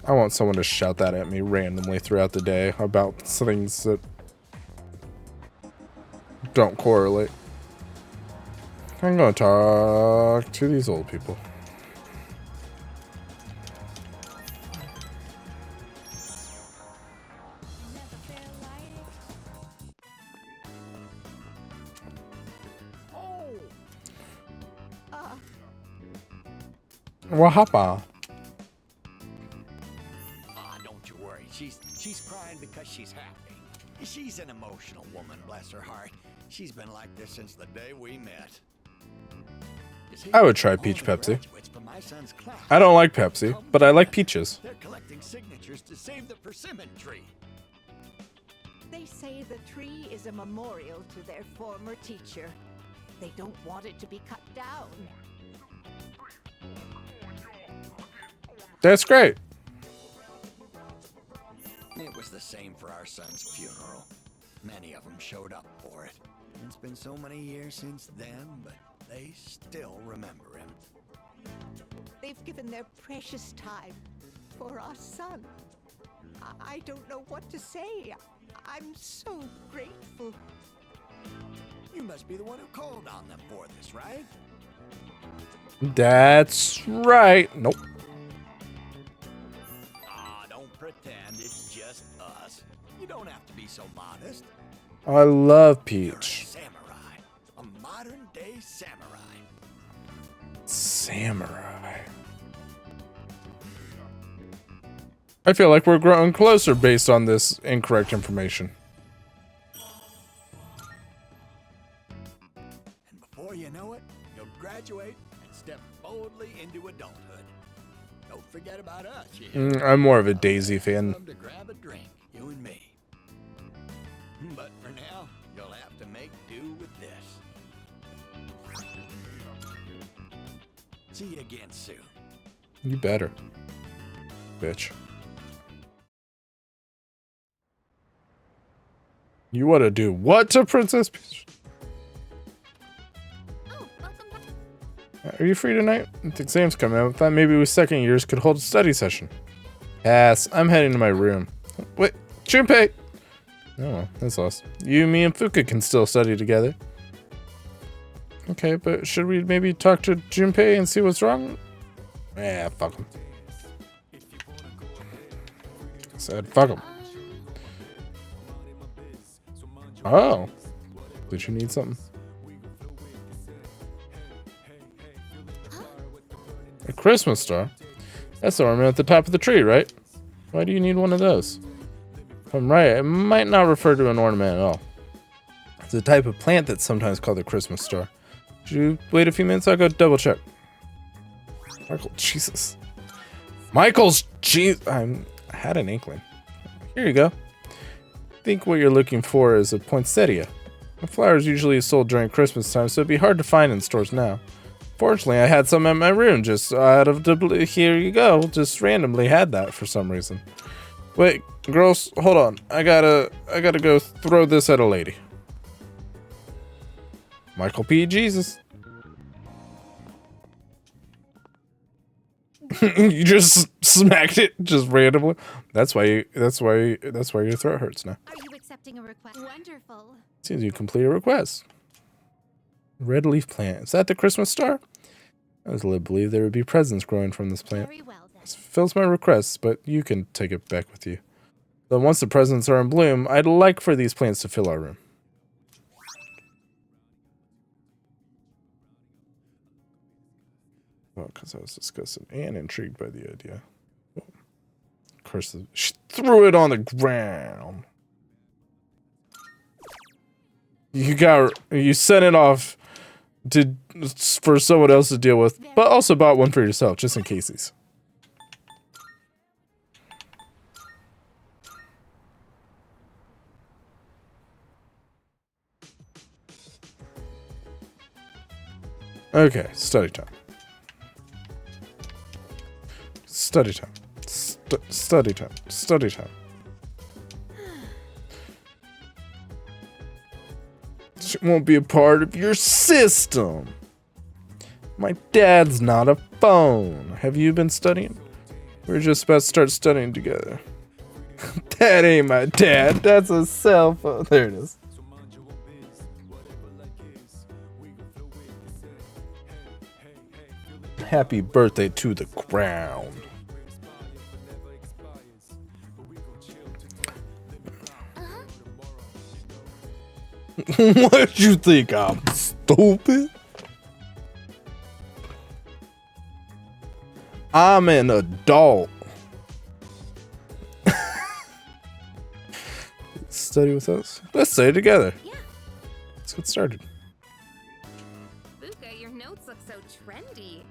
S1: I want someone to shout that at me randomly throughout the day about things that don't correlate. I'm gonna talk to these old people. Wahapa.
S5: Ah, don't you worry. She's crying because she's happy. She's an emotional woman, bless her heart. She's been like this since the day we met. You see,
S1: I would try
S5: all
S1: peach
S5: the
S1: Pepsi.
S5: graduates from my son's class
S1: I don't like Pepsi, but I like peaches.
S5: They're collecting signatures to save the persimmon tree.
S6: They say the tree is a memorial to their former teacher. They don't want it to be cut down.
S1: That's great.
S5: It was the same for our son's funeral. Many of them showed up for it. It's been so many years since then, but they still remember him.
S6: They've given their precious time for our son. I don't know what to say. I'm so grateful.
S5: You must be the one who called on them for this, right?
S1: That's right. Nope.
S5: Ah, don't pretend it's just us. You don't have to be so modest.
S1: I love
S5: You're a
S1: peach.
S5: samurai. A modern-day samurai.
S1: Samurai. I feel like we're growing closer based on this incorrect information.
S5: And before you know it, you'll graduate and step boldly into adulthood. Don't forget about us, you hear?
S1: I'm more of a Daisy fan.
S5: Come to grab a drink, you and me. But for now, you'll have to make do with this. See you again soon.
S1: You better. Bitch. You want to do what to Princess Peach?
S7: Oh, welcome back.
S1: Are you free tonight? The exam's coming up. I thought maybe we second years could hold a study session. Pass. I'm heading to my room. Wait, Junpei! Oh well, that's lost. You, me, and Fuka can still study together. Okay, but should we maybe talk to Junpei and see what's wrong? Yeah, fuck him. Said fuck him. Oh. Did you need something? A Christmas star? That's the ornament at the top of the tree, right? Why do you need one of those? If I'm right, it might not refer to an ornament at all. It's a type of plant that's sometimes called the Christmas star. Could you wait a few minutes? I'll go double check. Michael, Jesus. Michael's jeez. I had an inkling. Here you go. I think what you're looking for is a poinsettia. The flower is usually sold during Christmas time, so it'd be hard to find in stores now. Fortunately, I had some in my room just out of the blue. Here you go. Just randomly had that for some reason. Wait, girls, hold on. I gotta go throw this at a lady. Michael P. Jesus. You just smacked it just randomly. That's why your throat hurts now.
S7: Are you accepting a request? Wonderful.
S1: Seems you complete a request. Red leaf plant. Is that the Christmas star? I was led to believe there would be presents growing from this plant.
S7: Very well then.
S1: This fills my request, but you can take it back with you. Though once the presents are in bloom, I'd like for these plants to fill our room. Well, because I was disgusted and intrigued by the idea. Oh. Of course, she threw it on the ground. You sent it off for someone else to deal with, but also bought one for yourself, just in cases. Okay, study time. Study time. Study time. Study time. won't be a part of your system. My dad's not a phone. Have you been studying? We're just about to start studying together. That ain't my dad. That's a cell phone. There it is. Happy birthday to the crown. What you think? I'm stupid? I'm an adult. Study with us? Let's study together.
S8: Yeah.
S1: Let's get started.
S8: Buka, your notes look so trendy.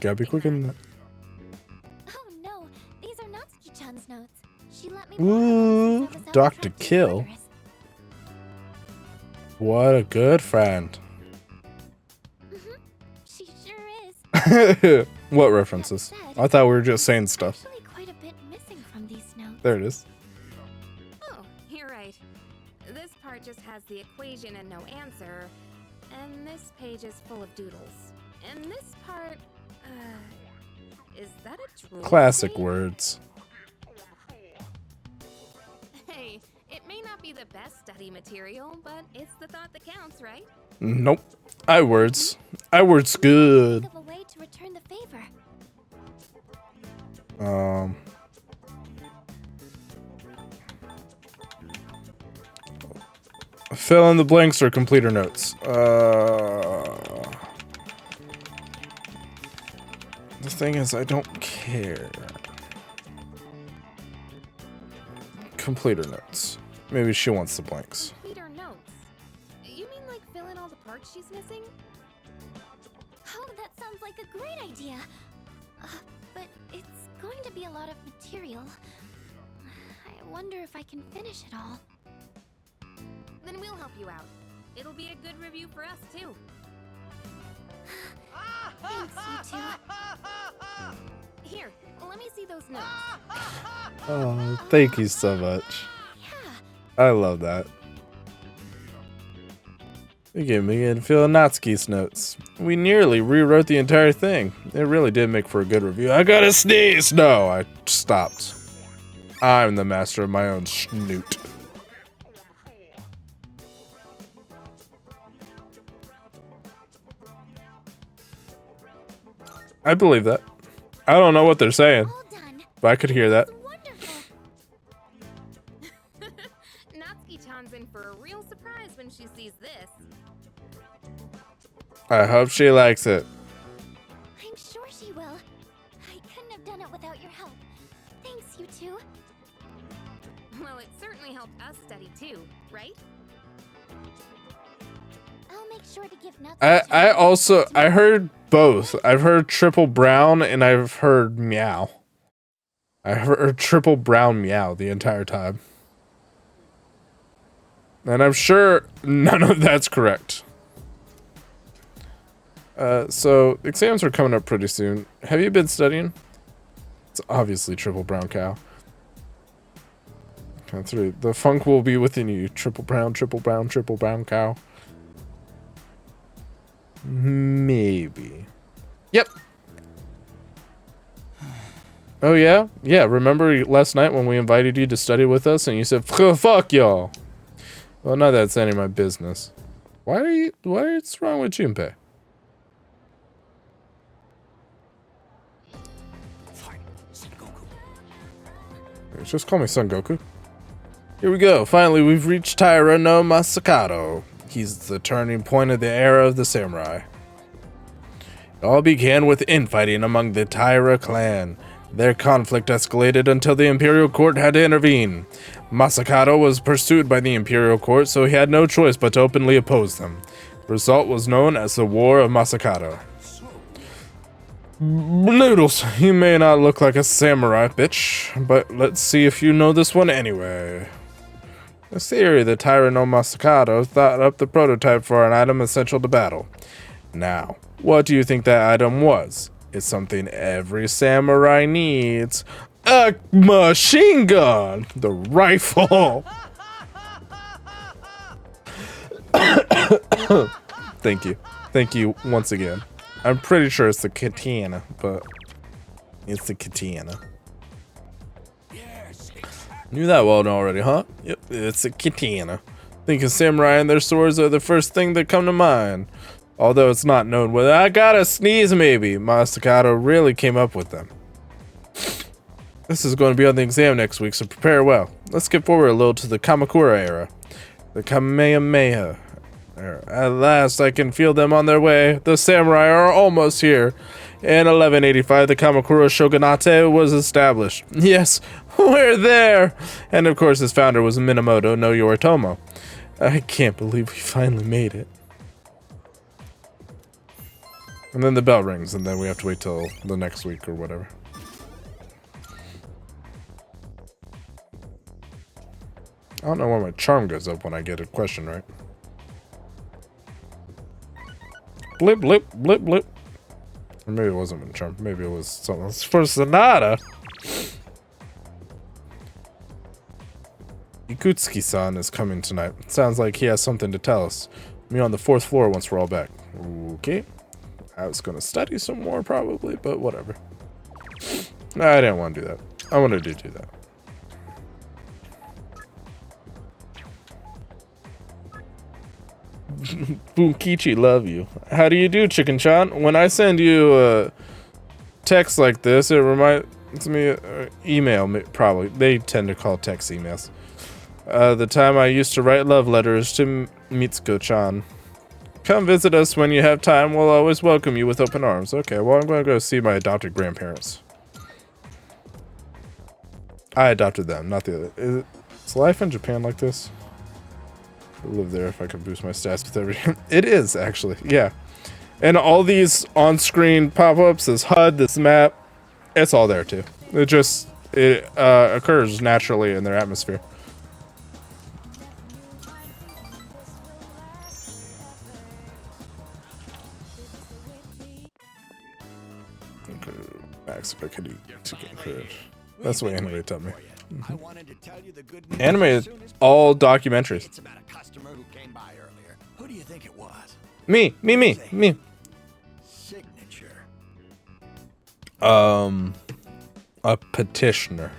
S1: Gotta be quick in that.
S7: Oh no, these are Natsuki-chan's notes. She let me
S1: Ooh,
S7: borrow them since I was out
S1: Dr.
S7: attracting
S1: Kill.
S7: murderers.
S1: What a good friend.
S7: She sure is.
S1: What references? I thought we were just saying stuff.
S7: Actually, quite a bit missing from these notes.
S1: There it is.
S8: Oh, you're right. This part just has the equation and no answer. And this page is full of doodles. And this part, is that a drool
S1: Classic
S8: stain?
S1: words.
S8: Hey, it may not be the best study material, but it's the thought that counts, right?
S1: Nope. I words good.
S7: Think of a way to return the favor.
S1: Fill in the blanks or complete her notes. The thing is, I don't care. Complete her notes. Maybe she wants the blanks.
S8: Complete our notes. You mean like fill in all the parts she's missing?
S7: Oh, that sounds like a great idea. But it's going to be a lot of material. I wonder if I can finish it all.
S8: Then we'll help you out. It'll be a good review for us, too.
S7: Thanks, you two.
S8: Here, let me see those notes.
S1: Oh, thank you so much.
S7: Yeah,
S1: I love that. You gave me and Phil Natsuki's notes. We nearly rewrote the entire thing. It really did make for a good review. I gotta sneeze! No, I stopped. I'm the master of my own snoot. I believe that. I don't know what they're saying,
S7: all done.
S1: but I could hear that.
S7: Wonderful.
S8: Natsuki-chan's in for a real surprise when she sees this.
S1: I hope she likes it.
S7: I'm sure she will. I couldn't have done it without your help. Thanks, you two.
S8: Well, it certainly helped us study, too, right?
S7: I'll make sure to give Natsuki.
S1: I heard both. I've heard triple brown and I've heard meow. I heard triple brown meow the entire time. And I'm sure none of that's correct. So exams are coming up pretty soon. Have you been studying? It's obviously triple brown cow. Count three. The funk will be within you. Triple brown, triple brown, triple brown cow. Maybe. Yep. Oh yeah? Yeah, remember last night when we invited you to study with us and you said, fuck y'all. Well, now that's any of my business. What's wrong with Junpei? Just call me Son Goku. Here we go. Finally, we've reached Taira no Masakado. He's the turning point of the era of the samurai. It all began with infighting among the Taira clan. Their conflict escalated until the Imperial Court had to intervene. Masakado was pursued by the Imperial Court, so he had no choice but to openly oppose them. The result was known as the War of Masakado. Noodles, you may not look like a samurai, bitch, but let's see if you know this one anyway. The theory that Taira no Masakado thought up the prototype for an item essential to battle. Now, what do you think that item was? It's something every samurai needs. A machine gun! The rifle! Thank you. Thank you once again. I'm pretty sure it's the katana, but it's the katana. Knew that one already, huh? Yep, it's a katana. Think of samurai and their swords are the first thing that come to mind. Although it's not known whether I gotta sneeze maybe. Masakato really came up with them. This is going to be on the exam next week, so prepare well. Let's skip forward a little to the Kamakura era. The Kamehameha era. At last, I can feel them on their way. The samurai are almost here. In 1185, the Kamakura shogunate was established. Yes, we're there! And of course, its founder was Minamoto no Yoritomo. I can't believe we finally made it. And then the bell rings, and then we have to wait till the next week or whatever. I don't know why my charm goes up when I get a question right. Blip, blip, blip, blip. Or maybe it wasn't my charm. Maybe it was something else. For Sonata! Ikutsuki-san is coming tonight. Sounds like he has something to tell us. Me on the 4th floor once we're all back. Okay. I was gonna study some more probably, but whatever. No, I didn't want to do that. I wanted to do that. Bunkichi, love you. How do you do, Chicken-chan? When I send you a text like this, it reminds me email, probably. They tend to call text emails. The time I used to write love letters to Mitsuko-chan. Come visit us when you have time. We'll always welcome you with open arms. Okay, well, I'm going to go see my adopted grandparents. I adopted them, not the other. Is life in Japan like this? I live there if I could boost my stats with everything. It is, actually, yeah. And all these on-screen pop-ups, this HUD, this map, it's all there, too. It occurs naturally in their atmosphere. Max, if I could get credit. That's what anime taught me. Anime is all documentaries.
S5: It's about a customer who came by earlier. Who do you think it was?
S1: Me.
S5: Signature.
S1: A petitioner.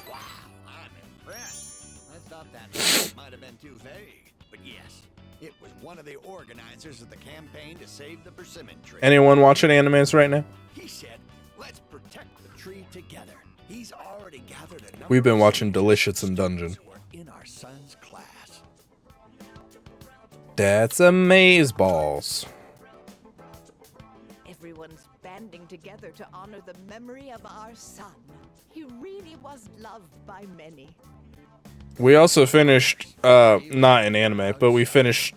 S5: Wow, I'm impressed. I thought that might have been too vague, but yes, it was one of the organizers of the campaign to save the persimmon tree.
S1: Anyone watching animes right now?
S5: He said, "Let's protect the tree together." He's already gathered a number.
S1: We've been
S5: of
S1: watching
S5: signatures
S1: Delicious in Dungeon.
S5: who were in our son's class.
S1: That's amazeballs.
S6: Everyone's banding together to honor the memory of our son. He really was loved by many.
S1: We also finished, not an anime, but we finished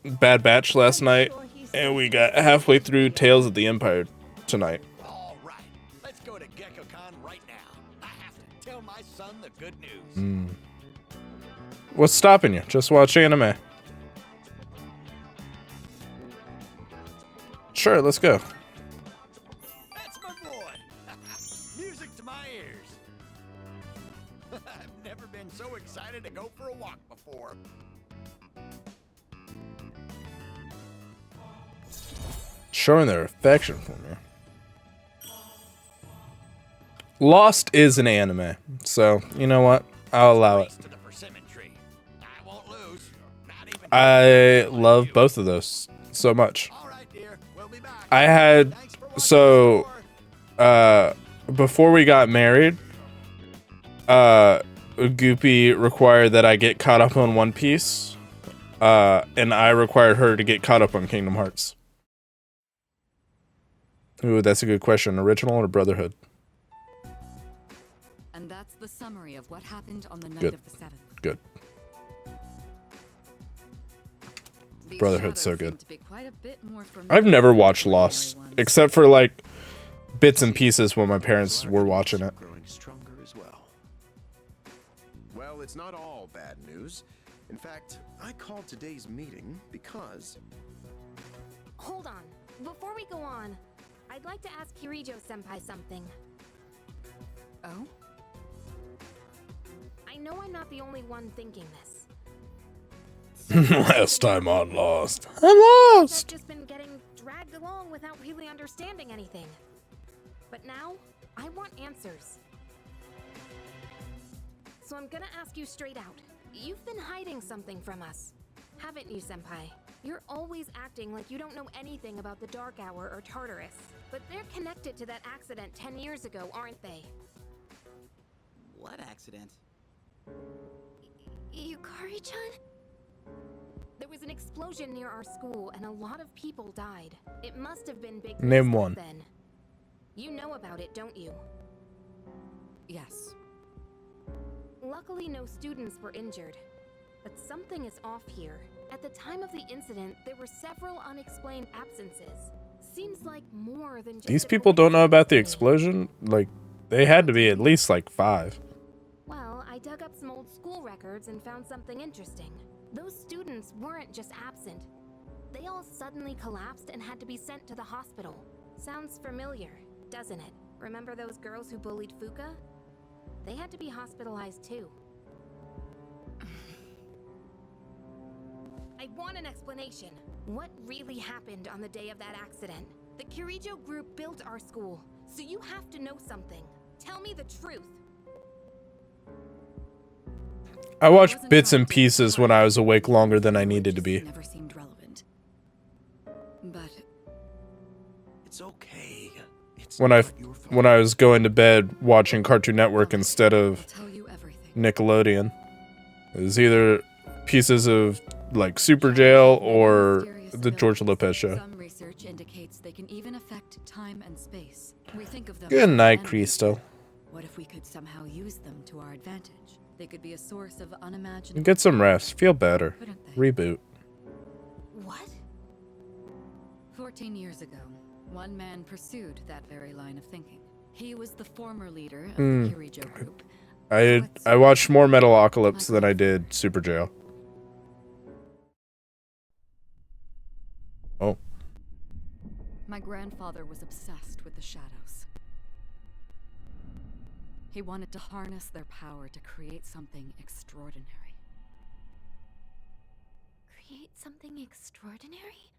S1: Bad Batch last night, and we got halfway through Tales of the Empire tonight.
S5: All right, let's go to GeckoCon right now. I have to tell my son the good news.
S1: What's stopping you? Just watch anime. Sure, let's go.
S5: That's my boy. Music to my ears. I've never been so excited to go for a walk before.
S1: Showing their affection for me. Lost is an anime, so you know what? I'll allow it.
S5: Race to the persimmon tree. I won't lose. Not even.
S1: I love both of those so much.
S5: All right, dear. We'll be back.
S1: I had
S5: Thanks for watching the store.
S1: before we got married, Goopy required that I get caught up on One Piece, and I required her to get caught up on Kingdom Hearts. Ooh, that's a good question. Original or Brotherhood?
S8: And that's the summary of what happened on the night
S1: Good.
S8: of the 7th.
S1: Good.
S8: These
S1: Brotherhood's so
S8: shadows
S1: good.
S8: seem to be quite a bit more
S1: I've
S8: familiar
S1: never
S8: than the
S1: watched
S8: ordinary
S1: Lost,
S8: ones.
S1: except for like bits and pieces when my parents were watching it.
S10: Growing stronger as well. Well, it's not all bad news. In fact, I called today's meeting because
S7: Hold on. Before we go on, I'd like to ask Kirijo-senpai something.
S8: Oh?
S7: I know I'm not the only one thinking this,
S1: Last time on Lost. I'm
S8: I've
S1: lost!
S8: just been getting dragged along without really understanding anything. But now, I want answers. So I'm gonna ask you straight out. You've been hiding something from us, haven't you, Senpai? You're always acting like you don't know anything about the Dark Hour or Tartarus. But they're connected to that accident 10 years ago, aren't they?
S11: What accident?
S7: Yukari-chan?
S8: There was an explosion near our school and a lot of people died. It must have been big
S1: Name
S8: news back
S1: one.
S8: then. You know about it, don't you?
S12: Yes.
S8: Luckily, no students were injured. But something is off here. At the time of the incident, there were several unexplained absences. Seems like more than just
S1: These
S8: a
S1: people don't know about the
S8: coincidence to me.
S1: explosion? Like, they had to be at least like 5.
S8: Well, I dug up some old school records and found something interesting. Those students weren't just absent. They all suddenly collapsed and had to be sent to the hospital. Sounds familiar, doesn't it? Remember those girls who bullied Fuka? They had to be hospitalized too. I want an explanation. What really happened on the day of that accident? The Kirijo group built our school, so you have to know something. Tell me the truth.
S1: I watched bits and pieces when I was awake longer than I needed to be.
S12: Never seemed relevant. But
S10: It's okay. It's
S1: When
S10: not your fault.
S1: when I was going to bed watching Cartoon Network instead
S12: I'll
S1: of
S12: tell you everything.
S1: Nickelodeon. It was either pieces of like Super Jail or the George Lopez show.
S12: Some research indicates they can even affect time and space. We think of them
S1: Good
S12: as
S1: night,
S12: enemies.
S1: Crystal.
S12: What if we could somehow use them to our advantage? They could be a source of unimaginable.
S1: Get some rest. Feel better.
S12: Couldn't they?
S1: Reboot.
S8: What?
S12: 14 years ago, one man pursued that very line of thinking. He was the former leader of the Kirijo group.
S1: I watched more Metalocalypse than I did Super Jail. Oh.
S12: My grandfather was obsessed with the shadows. He wanted to harness their power to create something extraordinary.
S7: Create something extraordinary?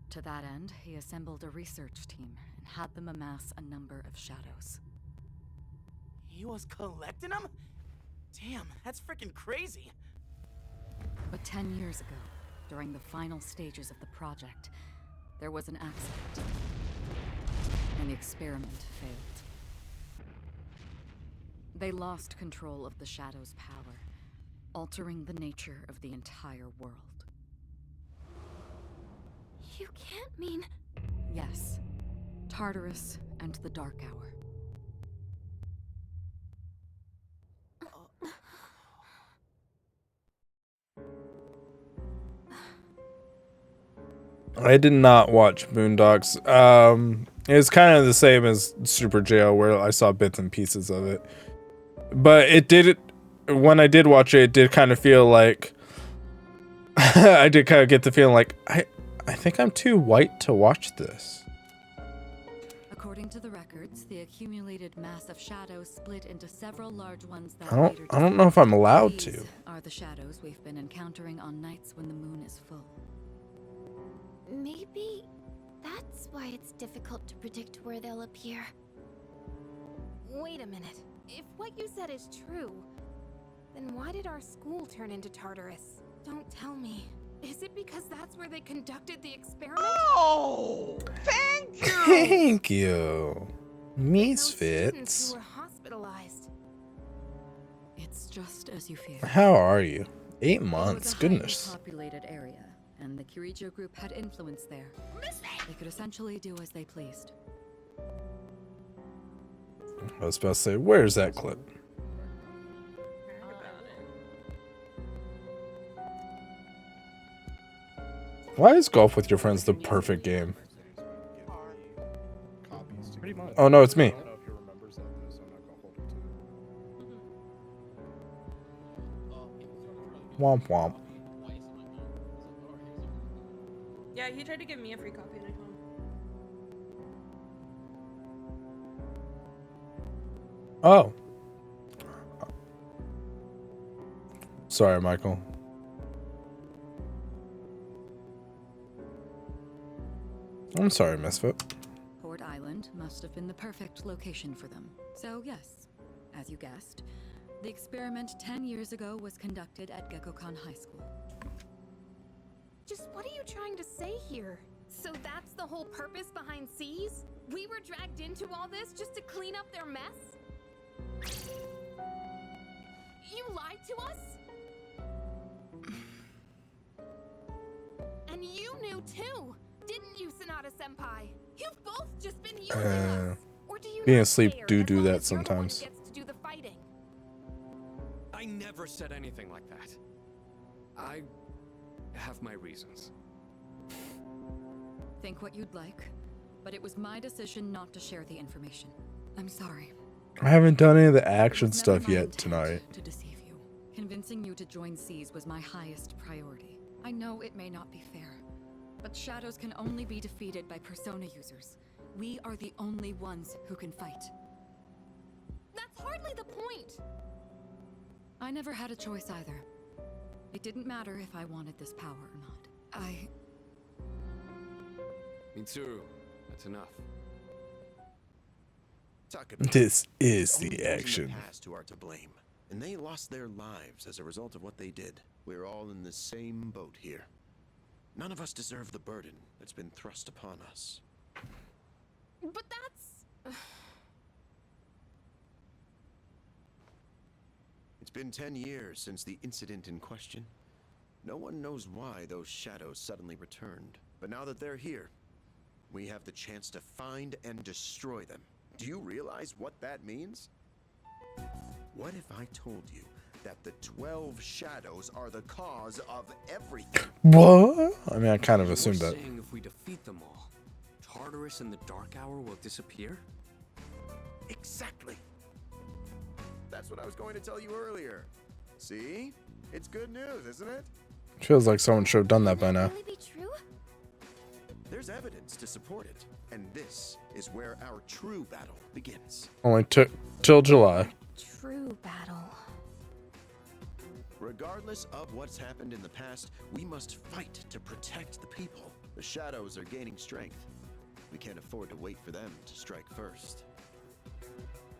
S12: To that end, he assembled a research team and had them amass a number of shadows.
S11: He was collecting them? Damn, that's freaking crazy.
S12: But 10 years ago, during the final stages of the project, there was an accident, and the experiment failed. They lost control of the Shadow's power, altering the nature of the entire world.
S7: You can't mean...
S12: Yes, Tartarus and the Dark Hour.
S1: I did not watch Boondocks. It was kind of the same as Super Jail, where I saw bits and pieces of it. But it did, when I did watch it, it did kind of feel like, I did kind of get the feeling like, I think I'm too white to watch this.
S12: According to the records, the accumulated mass of shadows split into several large ones that
S1: I don't know if I'm allowed to.
S12: These are the shadows we've been encountering on nights when the moon is full.
S7: Maybe that's why it's difficult to predict where they'll appear.
S8: Wait a minute. If what you said is true, then why did our school turn into Tartarus? Don't tell me. Is it because that's where they conducted the experiment?
S11: Oh! Thank you!
S1: Thank you.
S8: Those students
S1: Misfits.
S8: who were hospitalized.
S12: It's just as you fear.
S1: How are you? 8
S12: It was
S1: months,
S12: a highly
S1: goodness.
S12: populated area, and the Kirijo group had influence there. They could essentially do as they pleased.
S1: I was about to say, where's that clip? Why is golf with your friends the perfect game?
S4: Pretty much.
S1: Oh no, it's me.
S4: I don't know if he remembers that though, so I'm not gonna hold him to it.
S1: Womp womp.
S3: Yeah, he tried to give me a free copy and I told him.
S1: Oh. Sorry, Michael. I'm sorry, Misfit.
S12: Port Island must have been the perfect location for them. So yes, as you guessed, the experiment 10 years ago was conducted at Gekkoukan High School.
S13: Just what are you trying to say here? So that's the whole purpose behind C's? We were dragged into all this just to clean up their mess? You lied to us? And you knew too, didn't you, Sonata-senpai? You've both just been using us. Or do you
S1: Being
S13: not
S1: asleep
S13: care
S1: do
S13: as
S1: do
S13: long
S1: that
S13: as you're the one who
S1: sometimes.
S13: gets to do the fighting?
S9: I never said anything like that. I have my reasons.
S12: Think what you'd like, but it was my decision not to share the information. I'm sorry.
S1: I haven't done any of the action
S12: It was
S1: stuff
S12: never my
S1: yet
S12: intent
S1: tonight.
S12: to deceive you. Convincing you to join C's was my highest priority. I know it may not be fair, but shadows can only be defeated by persona users. We are the only ones who can fight.
S13: That's hardly the point.
S12: I never had a choice either. It didn't matter if I wanted this power or not.
S9: Mitsuru, that's enough.
S1: This is
S10: Only
S1: the
S10: those in
S1: action.
S10: the past who are to blame, and they lost their lives as a result of what they did. We're all in the same boat here. None of us deserve the burden that's been thrust upon us.
S13: But that's...
S10: It's been 10 years since the incident in question. No one knows why those shadows suddenly returned. But now that they're here, we have the chance to find and destroy them. Do you realize what that means? What if I told you that the 12 shadows are the cause of everything?
S1: What? I mean, I kind of
S9: You're
S1: assumed that.
S9: saying if we defeat them all, Tartarus and the Dark Hour will disappear?
S10: Exactly. That's what I was going to tell you earlier. See? It's good news, isn't it?
S1: Feels like someone should have done that by now.
S13: Really be true?
S10: There's evidence to support it. And this is where our true battle begins.
S1: Only took till July.
S13: True battle.
S10: Regardless of what's happened in the past, we must fight to protect the people. The shadows are gaining strength. We can't afford to wait for them to strike first.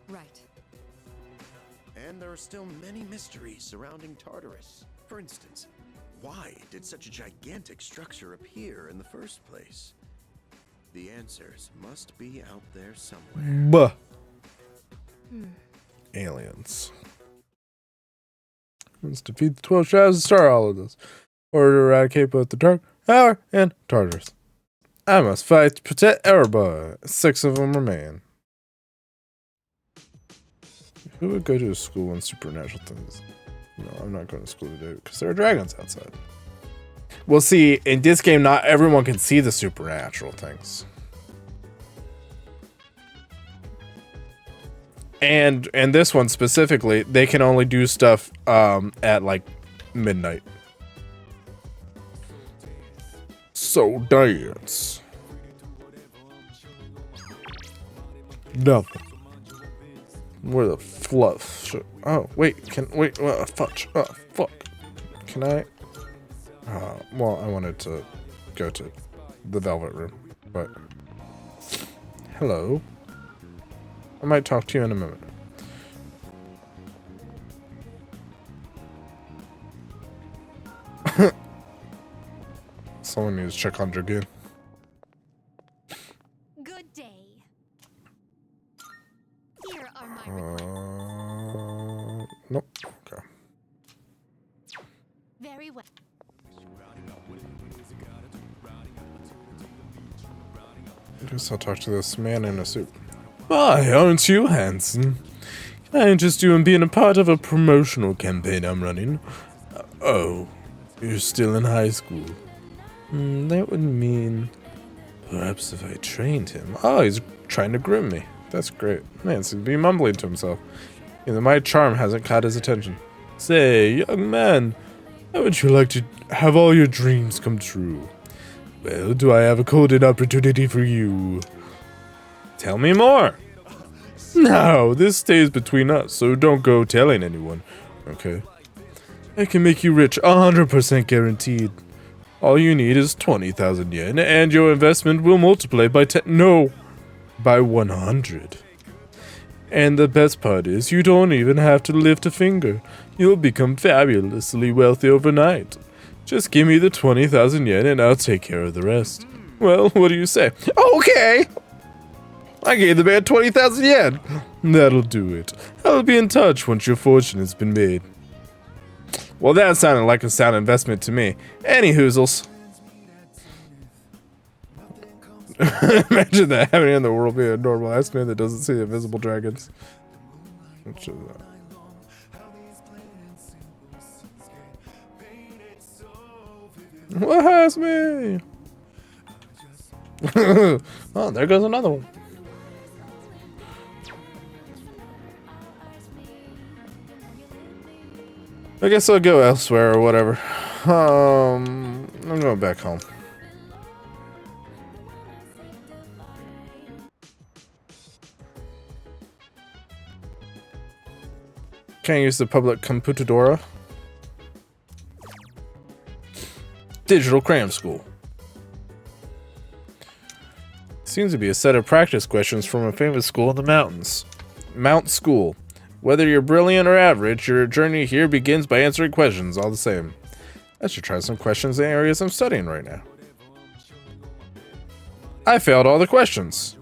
S12: Right.
S10: And there are still many mysteries surrounding Tartarus. For instance, why did such a gigantic structure appear in the first place? The answers must be out there somewhere.
S1: Buh. Aliens. Let's defeat the 12 shadows and start all of this. Or to eradicate both the Dark Hour and Tartarus. I must fight to protect everybody. 6 of them remain. Who would go to a school when supernatural things? No, I'm not going to school today because there are dragons outside. Well, see, in this game, not everyone can see the supernatural things. And in this one specifically, they can only do stuff at like midnight. So dance. Nothing. Where the fluff? Oh wait, fudge. Oh fuck. Can I? Well, I wanted to go to the Velvet Room, but hello. I might talk to you in a minute. Someone needs to check on Dragoon.
S13: Good day. Here are my
S1: Nope. Okay.
S13: Very well.
S1: I guess I'll talk to this man in a suit. Why, aren't you handsome? Can I interest you in being a part of a promotional campaign I'm running? Oh, you're still in high school. That would mean perhaps if I trained him. Oh, he's trying to groom me. That's great. Man, seems to be mumbling to himself. Either my charm hasn't caught his attention. Say, young man, how would you like to have all your dreams come true? Well, do I have a coded opportunity for you? Tell me more. No, this stays between us, so don't go telling anyone. Okay. I can make you rich, 100% guaranteed. All you need is 20,000 yen, and your investment will multiply by 10. No, by 100. And the best part is, you don't even have to lift a finger. You'll become fabulously wealthy overnight. Just give me the 20,000 yen and I'll take care of the rest. Well, what do you say? Okay! I gave the man 20,000 yen. That'll do it. I'll be in touch once your fortune has been made. Well, that sounded like a sound investment to me. Any hoozles. Imagine that happening in the world being a normal ass man that doesn't see the invisible dragons. Which is what has me? Oh, there goes another one. I guess I'll go elsewhere or whatever. I'm going back home. Can't use the public computadora. Digital cram school. Seems to be a set of practice questions from a famous school in the mountains. Mount School. Whether you're brilliant or average, your journey here begins by answering questions all the same. I should try some questions in areas I'm studying right now. I failed all the questions.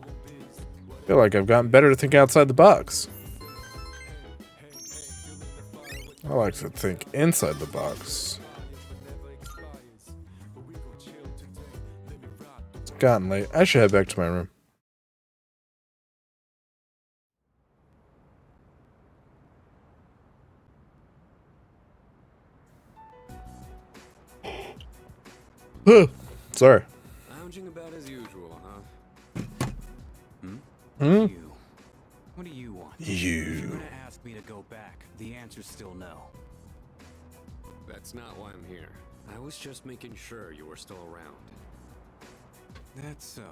S1: I feel like I've gotten better to think outside the box. I like to think inside the box. It's gotten late. I should head back to my room. Sorry.
S9: Lounging about as usual, huh?
S14: What do you want?
S1: You.
S14: You're gonna ask me to go back. The answer's still no.
S9: That's not why I'm here. I was just making sure you were still around.
S14: That's so.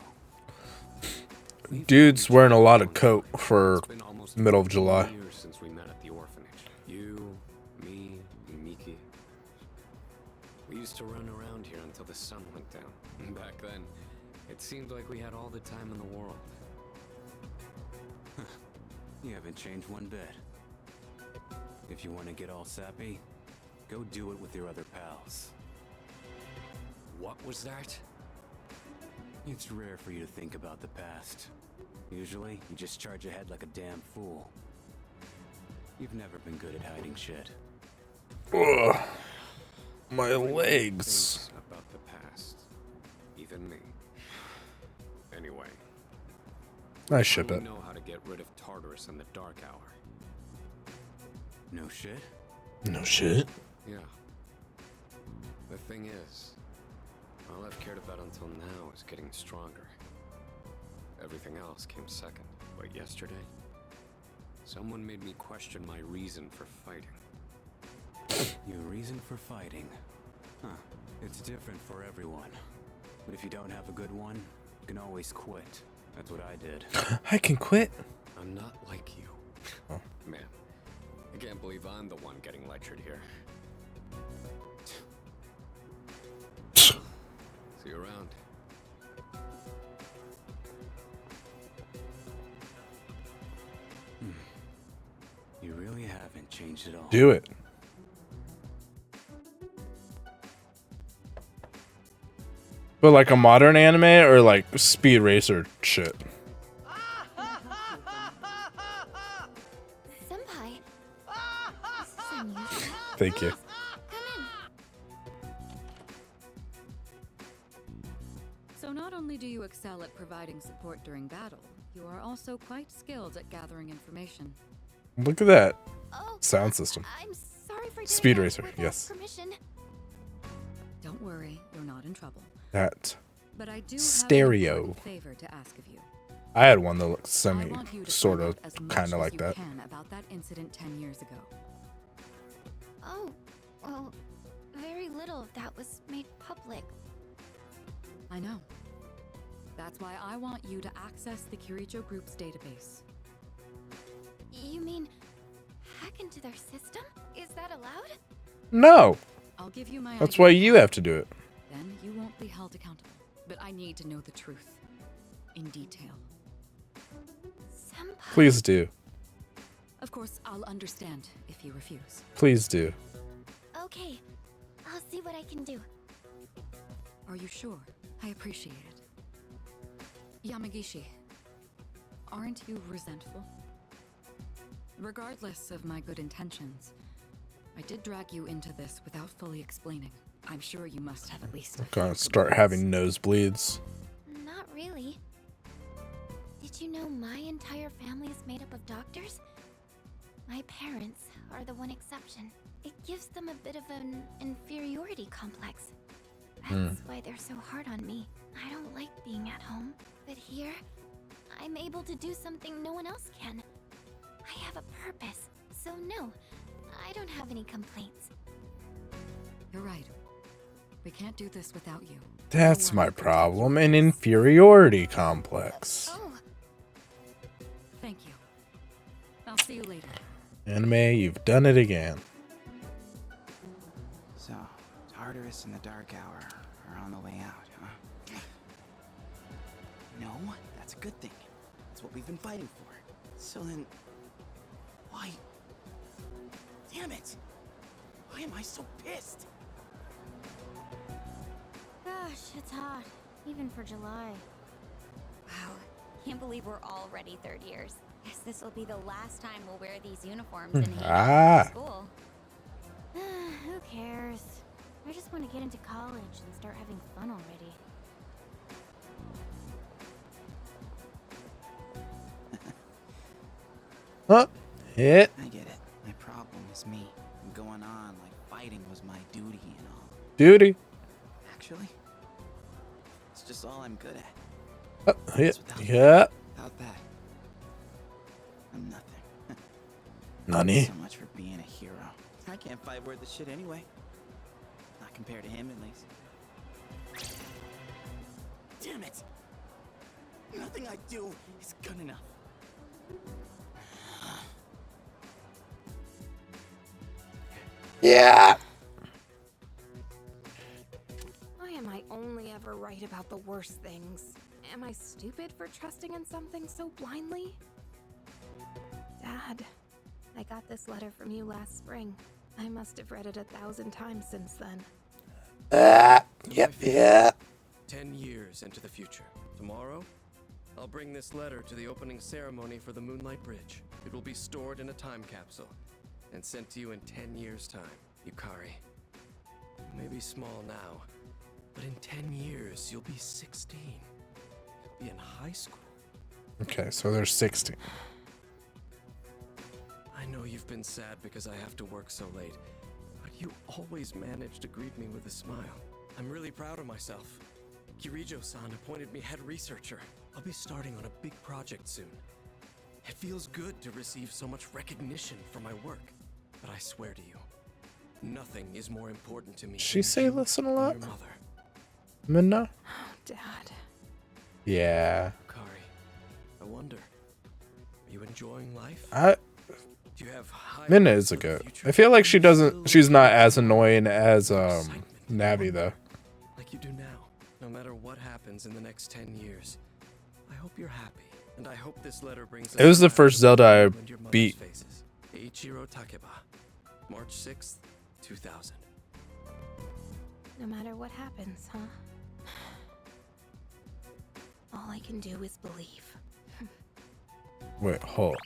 S1: Dude's wearing a lot of coat for middle of July.
S9: Years since we met at the orphanage. You, me, and Miki. We used to run around here until the sun went down. Back then, it seemed like we had all the time in the world.
S14: You haven't changed one bit. If you want to get all sappy, go do it with your other pals.
S9: What was that?
S14: It's rare for you to think about the past. Usually, you just charge ahead like a damn fool. You've never been good at hiding shit.
S1: Ugh. My legs.
S9: About the past. Even me. Anyway.
S1: I ship it.
S9: You know how to get rid of Tartarus in the dark hour.
S14: No shit?
S1: No shit?
S9: Yeah. The thing is, all I've cared about until now is getting stronger. Everything else came second. But yesterday, someone made me question my reason for fighting.
S14: Your reason for fighting? Huh. It's different for everyone. But if you don't have a good one, you can always quit. That's what I did.
S1: I can quit?
S9: I'm not like you.
S1: Oh.
S9: Man, I can't believe I'm the one getting lectured here. See you around.
S14: You really haven't changed at all.
S1: Do it. But like a modern anime or like Speed Racer shit?
S7: Senpai. This is unusual.
S1: Thank you.
S12: So not only do you excel at providing support during battle, you are also quite skilled at gathering information.
S1: Look at that
S7: Oh,
S1: sound system.
S7: I'm sorry for
S1: Speed
S7: doing
S1: Racer,
S7: that without
S1: yes.
S7: permission.
S12: Don't worry, you're not in trouble.
S1: That
S12: But I do
S1: stereo.
S12: have an important favor to ask of you.
S1: I had one that looked
S12: I
S1: semi,
S12: want you to
S1: sort
S12: find
S1: of,
S12: out as much
S1: kind of
S12: as
S1: like
S12: you
S1: that.
S12: can about that incident 10 years ago.
S7: Oh, well, very little of that was made public.
S12: I know. That's why I want you to access the Kiricho Group's database.
S7: You mean hack into their system? Is that allowed?
S1: No.
S12: I'll give you my
S1: That's
S12: ID.
S1: why you have to do it.
S12: Then held accountable, but I need to know the truth. In detail.
S7: Senpai.
S1: Please do.
S12: Of course, I'll understand if you refuse.
S1: Please do.
S7: Okay, I'll see what I can do.
S12: Are you sure? I appreciate it. Yamagishi, aren't you resentful? Regardless of my good intentions, I did drag you into this without fully explaining. I'm sure you must have at least.
S1: I'm gonna start having nosebleeds.
S7: Not really. Did you know my entire family is made up of doctors? My parents are the one exception. It gives them a bit of an inferiority complex. That's why they're so hard on me. I don't like being at home, but here, I'm able to do something no one else can. I have a purpose, so no, I don't have any complaints.
S12: You're right. We can't do this without you.
S1: That's my problem, an inferiority complex.
S7: Oh,
S12: thank you. I'll see you later.
S1: Anime, you've done it again.
S11: So, Tartarus and the Dark Hour are on the way out, huh? No, that's a good thing. That's what we've been fighting for. So then, why? Damn it! Why am I so pissed?
S7: gosh, it's hot, even for July.
S15: Wow, can't believe we're already third years. Guess this will be the last time we'll wear these uniforms and hang out in school.
S7: Who cares? I just want to get into college and start having fun already.
S1: Huh? Hit.
S11: I get it. My problem is me. I'm going on like fighting was my duty and all.
S1: Duty.
S11: Actually, it's just all I'm good at.
S1: Hit. Yeah.
S11: Without that, I'm nothing.
S1: Nani?
S11: So much for being a hero. I can't fight worth the shit anyway. Not compared to him, at least. Damn it! Nothing I do is good enough.
S1: Yeah.
S13: Why am I only ever right about the worst things? Am I stupid for trusting in something so blindly? Dad, I got this letter from you last spring. I must have read it 1,000 times since then.
S1: Yeah.
S9: 10 years into the future. Tomorrow, I'll bring this letter to the opening ceremony for the Moonlight Bridge. It will be stored in a time capsule and sent to you in 10 years' time. Yukari, you may be small now, but in 10 years, you'll be 16. You'll be in high school.
S1: Okay, so there's 60.
S9: I know you've been sad because I have to work so late, but you always manage to greet me with a smile. I'm really proud of myself. Kirijo-san appointed me head researcher. I'll be starting on a big project soon. It feels good to receive so much recognition for my work, but I swear to you, nothing is more important to me.
S1: She say listen a lot?
S9: Your mother.
S1: Minna?
S13: Oh, Dad.
S1: Yeah.
S9: Kari, I wonder, are you enjoying life? Do you have high
S1: Minna is a goat. I feel like she's not as annoying as Navi though.
S9: like you do now? No matter what happens in the next 10 years, I hope you're happy, and I hope this letter brings us
S1: It was the
S9: back
S1: first Zelda I
S9: you and your mother's
S1: beat.
S9: faces. Eiichiro Takeba, March 6th, 2000.
S13: No matter what happens, huh? All I can do is believe.
S1: Wait, hold.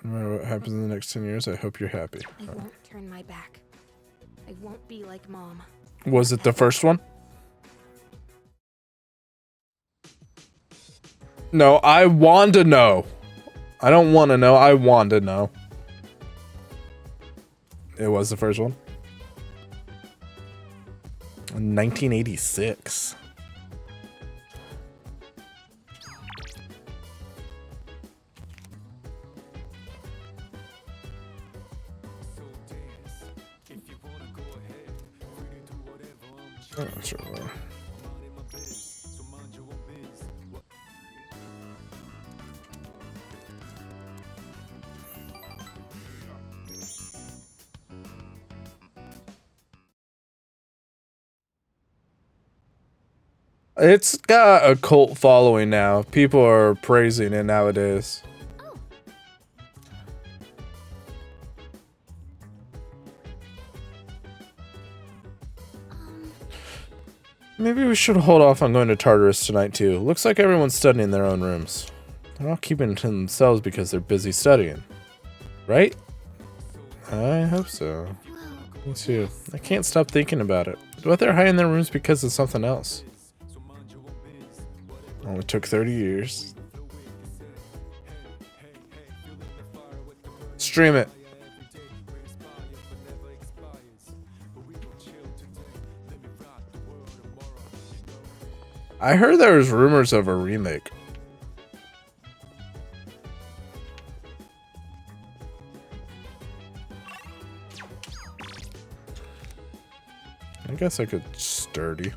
S1: No matter what happens in the next 10 years, I hope you're happy.
S13: I won't turn my back. I won't be like Mom.
S1: Was it the first one? No, I want to know. I don't want to know. I want to know. It was the first one. 1986. Oh, sure. It's got a cult following now. People are praising it nowadays. Maybe we should hold off on going to Tartarus tonight too. Looks like everyone's studying in their own rooms. They're not keeping it to themselves because they're busy studying. Right? I hope so. Me too. I can't stop thinking about it. But they're hiding in their rooms because of something else. Only took 30 years. Stream it. I heard there was rumors of a remake. I guess I could sturdy.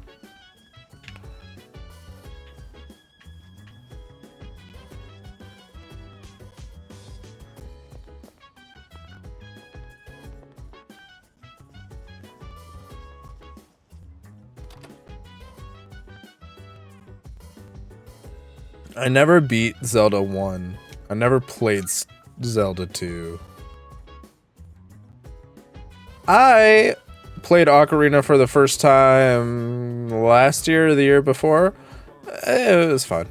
S1: I never beat Zelda 1. I never played Zelda 2. I played Ocarina for the first time last year or the year before. It was fun.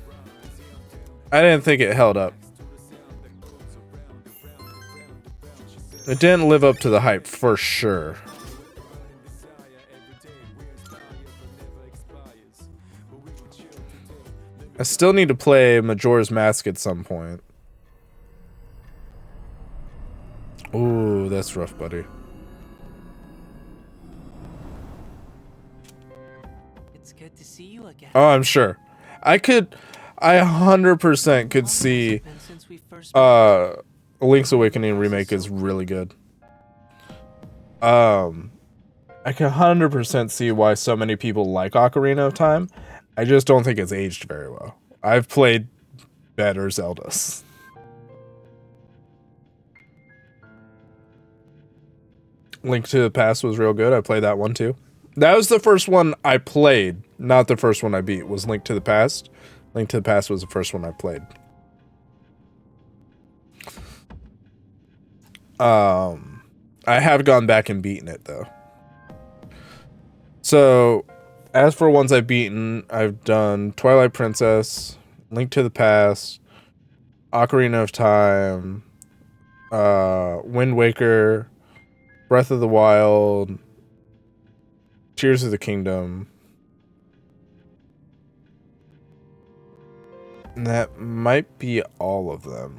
S1: I didn't think it held up. It didn't live up to the hype for sure. I still need to play Majora's Mask at some point. Ooh, that's rough, buddy.
S11: It's good to see you again.
S1: Oh, I'm sure. I 100% could see Link's Awakening remake is really good. I can 100% see why so many people like Ocarina of Time. I just don't think it's aged very well. I've played better Zeldas. Link to the Past was real good. I played that one too. That was the first one I played, not the first one I beat. Was Link to the Past. Link to the Past was the first one I played. I have gone back and beaten it though. So, as for ones I've beaten, I've done Twilight Princess, Link to the Past, Ocarina of Time, Wind Waker, Breath of the Wild, Tears of the Kingdom. And that might be all of them.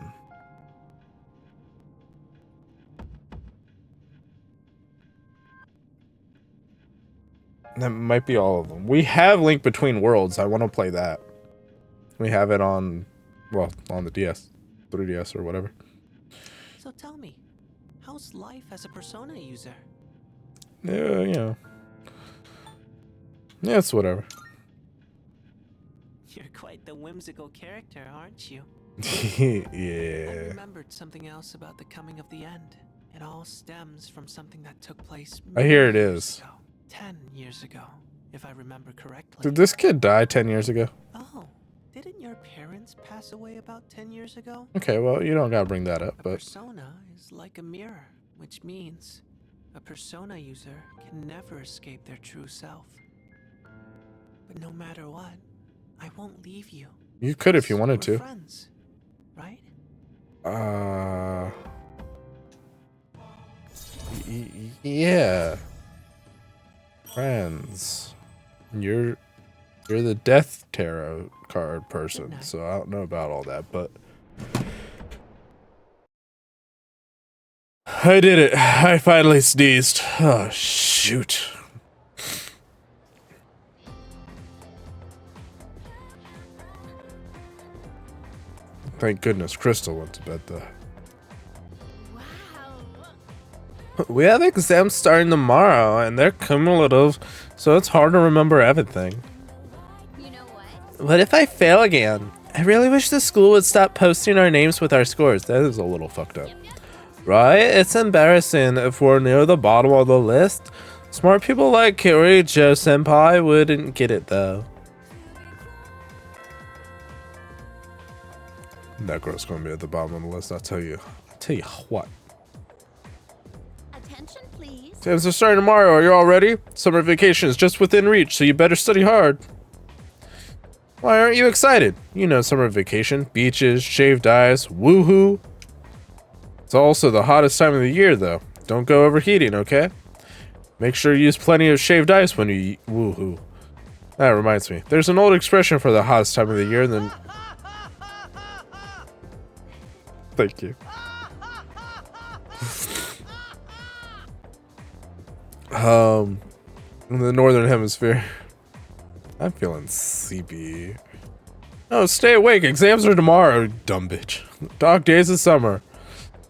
S1: That might be all of them. We have Link Between Worlds. I want to play that. We have it on, well, on the DS, 3DS or whatever.
S11: So tell me, how's life as a Persona user?
S1: Yeah, you know. Yeah, it's whatever.
S11: You're quite the whimsical character, aren't you?
S1: Yeah.
S11: I remembered something else about the coming of the end. It all stems from something that took place.
S1: I hear it is.
S11: 10 years ago, if I remember correctly.
S1: Did this kid die 10 years ago?
S11: Oh, didn't your parents pass away about 10 years ago?
S1: Okay, well, you don't gotta bring that up,
S11: A
S1: but...
S11: persona is like a mirror, which means a persona user can never escape their true self. But no matter what, I won't leave you.
S1: You could if you wanted
S11: We're
S1: to.
S11: friends, right?
S1: Yeah. Friends. You're the death tarot card person, so I don't know about all that, but I did it. I finally sneezed. Oh, shoot. Thank goodness Crystal went to bed though. We have exams starting tomorrow, and they're cumulative, so it's hard to remember everything. What if I fail again? I really wish the school would stop posting our names with our scores. That is a little fucked up. Right? It's embarrassing if we're near the bottom of the list. Smart people like Kiri Joe Senpai wouldn't get it, though. Necro's gonna be at the bottom of the list. I'll tell you what.
S7: Attention, please.
S1: Exams are starting tomorrow. Are you all ready? Summer vacation is just within reach, so you better study hard. Why aren't you excited? You know summer vacation, beaches, shaved ice, woohoo. It's also the hottest time of the year, though. Don't go overheating, okay? Make sure you use plenty of shaved ice when you woohoo. That reminds me. There's an old expression for the hottest time of the year, then... Thank you. In the northern hemisphere. I'm feeling sleepy. Oh, stay awake. Exams are tomorrow, dumb bitch. Dog days of summer.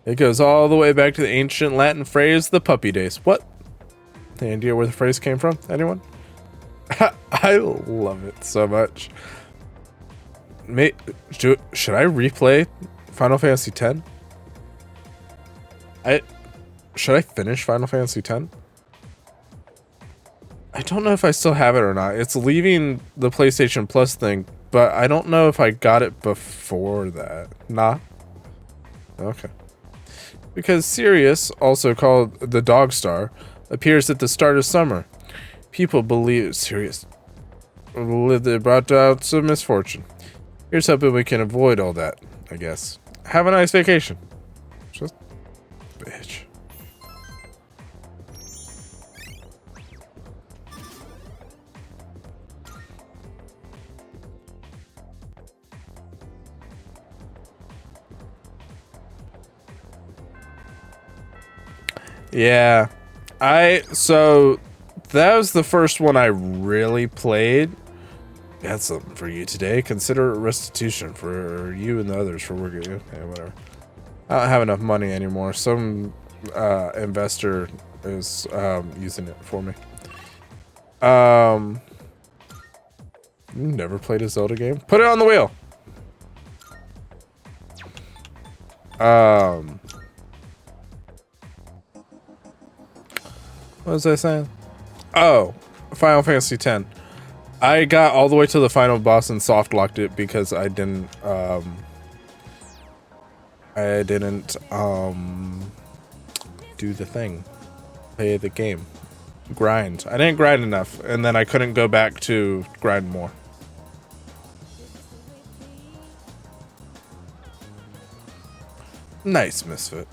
S1: It goes all the way back to the ancient Latin phrase, the puppy days. What? Any idea where the phrase came from? Anyone? I love it so much. Should I replay Final Fantasy X? Should I finish Final Fantasy X? I don't know if I still have it or not. It's leaving the PlayStation Plus thing, but I don't know if I got it before that. Nah. Okay. Because Sirius, also called the Dog Star, appears at the start of summer. People believe Sirius brought out some misfortune. Here's hoping we can avoid all that, I guess. Have a nice vacation. Just bitch. Yeah, so that was the first one I really played. Got something for you today. Consider restitution for you and the others for working. Okay, whatever. I don't have enough money anymore. Some investor is using it for me. You never played a Zelda game? Put it on the wheel. What was I saying? Oh, Final Fantasy X. I got all the way to the final boss and soft locked it because I didn't do the thing. Play the game. Grind. I didn't grind enough, and then I couldn't go back to grind more. Nice, Misfit.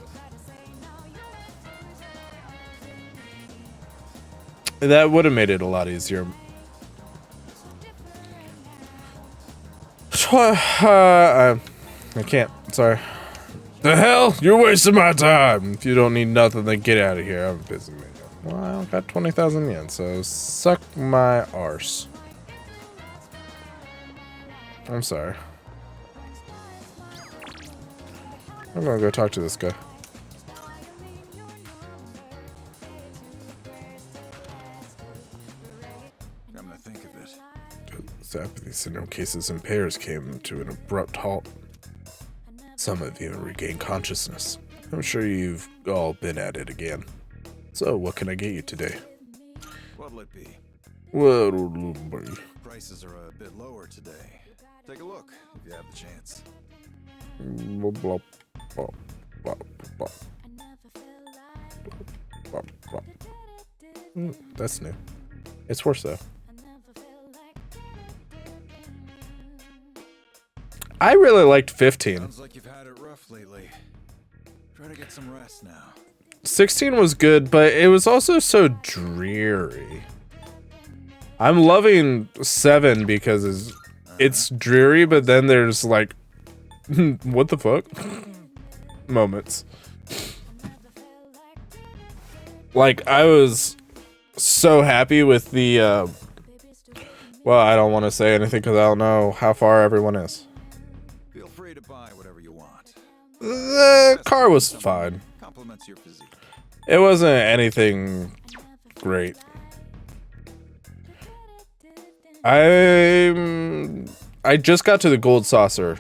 S1: That would have made it a lot easier. I can't. Sorry. The hell? You're wasting my time. If you don't need nothing, then get out of here. I'm busy, man. Well, I got 20,000 yen, so suck my arse. I'm sorry. I'm gonna go talk to this guy.
S16: Come to think of it.
S1: The apathy syndrome cases in pairs came to an abrupt halt. Some have even regained consciousness. I'm sure you've all been at it again. So, what can I get you today?
S16: What'll it be?
S1: What'll it be?
S16: Prices are a bit lower today. Take a look if you have the chance.
S1: Blah, blah, blah, blah, blah. Blah, blah. That's new. It's worse though. I really liked 15.
S16: Sounds like you've had it rough lately. Try to get some rest now.
S1: 16 was good, but it was also so dreary. I'm loving 7 because it's dreary, but then there's like, what the fuck? Moments. Like, I was so happy with the, well, I don't want to say anything because I don't know how far everyone is.
S16: Feel free to buy whatever you want.
S1: The car was fine.
S16: Compliments your physique.
S1: It wasn't anything great. I just got to the gold saucer.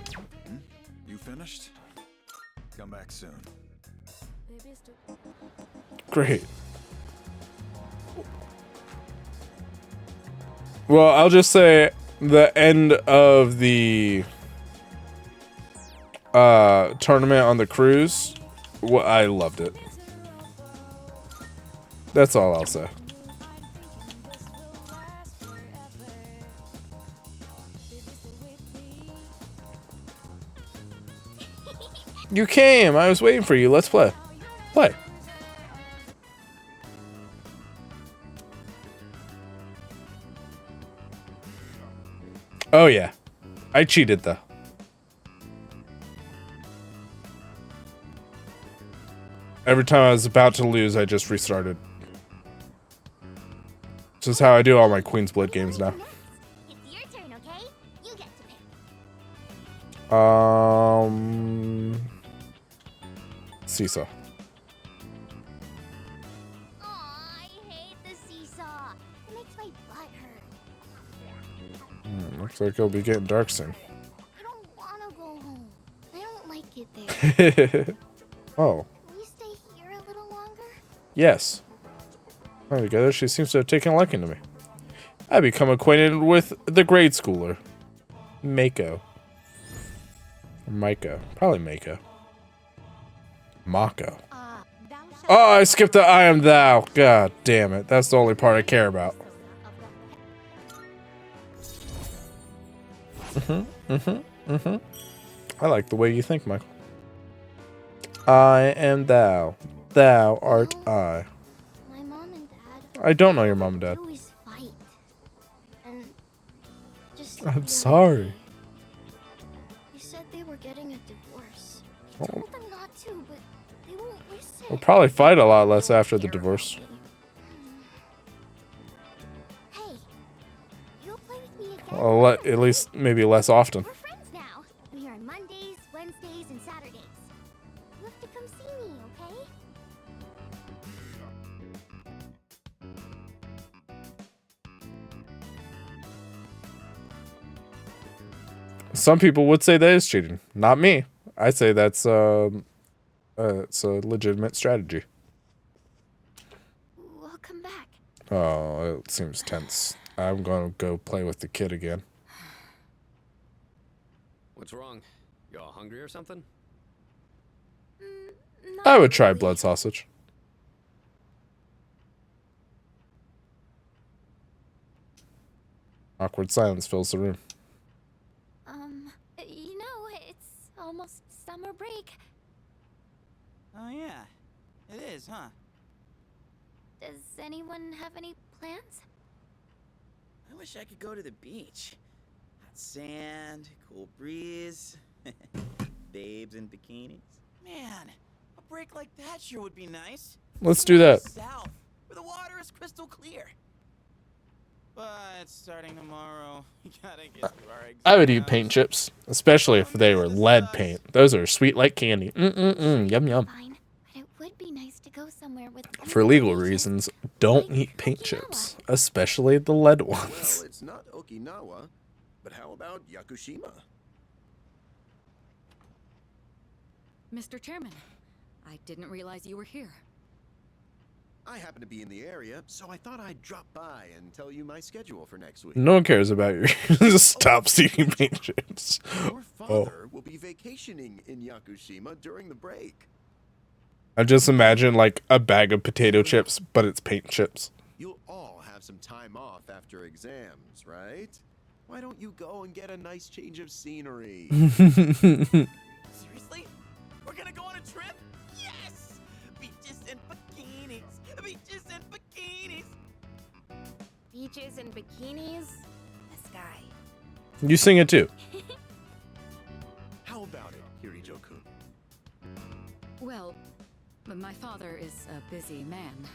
S16: You finished? Come back soon.
S1: Great. Well, I'll just say the end of the tournament on the cruise, well, I loved it. That's all I'll say. You came! I was waiting for you. Let's play. Play. Oh yeah. I cheated though. Every time I was about to lose, I just restarted. This is how I do all my Queen's Blood games now.
S15: It's your turn, okay? You get to pick.
S1: Seesaw.
S15: Aw, I hate the seesaw. It makes my butt hurt.
S1: Looks like it'll be getting dark soon.
S15: I don't want to go home. I don't like it there.
S1: Oh.
S15: Will you stay here a little longer?
S1: Yes. There we go. She seems to have taken a liking to me. I become acquainted with the grade schooler. Mako. Miko. Probably Mako. Mako. Oh, I skipped the I am thou. God damn it. That's the only part I care about. I like the way you think, Michael. I am thou. Thou art I.
S15: My mom and dad.
S1: I don't know your mom and dad.
S15: Always fight. And just
S1: I'm sorry.
S15: They said they were getting a divorce.
S1: Oh.
S15: I told them not to, but they won't listen.
S1: We'll probably fight a lot less after the divorce.
S15: Hey, you'll play with me again.
S1: Well, at least maybe less often.
S15: We're friends now. I'm here on Mondays, Wednesdays, and Saturdays. You have to come see me, okay?
S1: Some people would say that is cheating. Not me. I say that's it's a legitimate strategy.
S15: We'll come back.
S1: Oh, it seems tense. I'm gonna go play with the kid again.
S9: What's wrong? You all hungry or something?
S1: I would try blood sausage. Awkward silence fills the room.
S7: You know, it's almost summer break.
S11: Oh yeah, it is, huh?
S7: Does anyone have any plans?
S11: I wish I could go to the beach. Hot sand, cool breeze, babes in bikinis. Man, a break like that sure would be nice.
S1: Let's do that.
S11: South, where the water is crystal clear. But starting tomorrow, we gotta get through our
S1: I would eat paint chips, especially if they were lead paint. Those are sweet like candy. Yum yum.
S7: Fine, but it would be nice to go somewhere with.
S1: For legal reasons, don't eat paint chips, especially the lead ones.
S10: Well, it's not Okinawa, but how about Yakushima?
S12: Mr. Chairman, I didn't realize you were here.
S10: I happen to be in the area, so I thought I'd drop by and tell you my schedule for next week.
S1: No one cares about your stop eating paint chips.
S10: Your father will be vacationing in Yakushima during the break.
S1: I just imagine like a bag of potato chips, but it's paint chips.
S10: You'll all have some time off after exams, right? Why don't you go and get a nice change of scenery?
S11: Seriously? We're gonna go on a trip? Yes! Beaches and bikinis! Beaches and bikinis!
S13: Beaches and bikinis? The sky.
S1: You sing it too.
S10: How about it, Hirijo-kun?
S12: Well, my father is a busy man.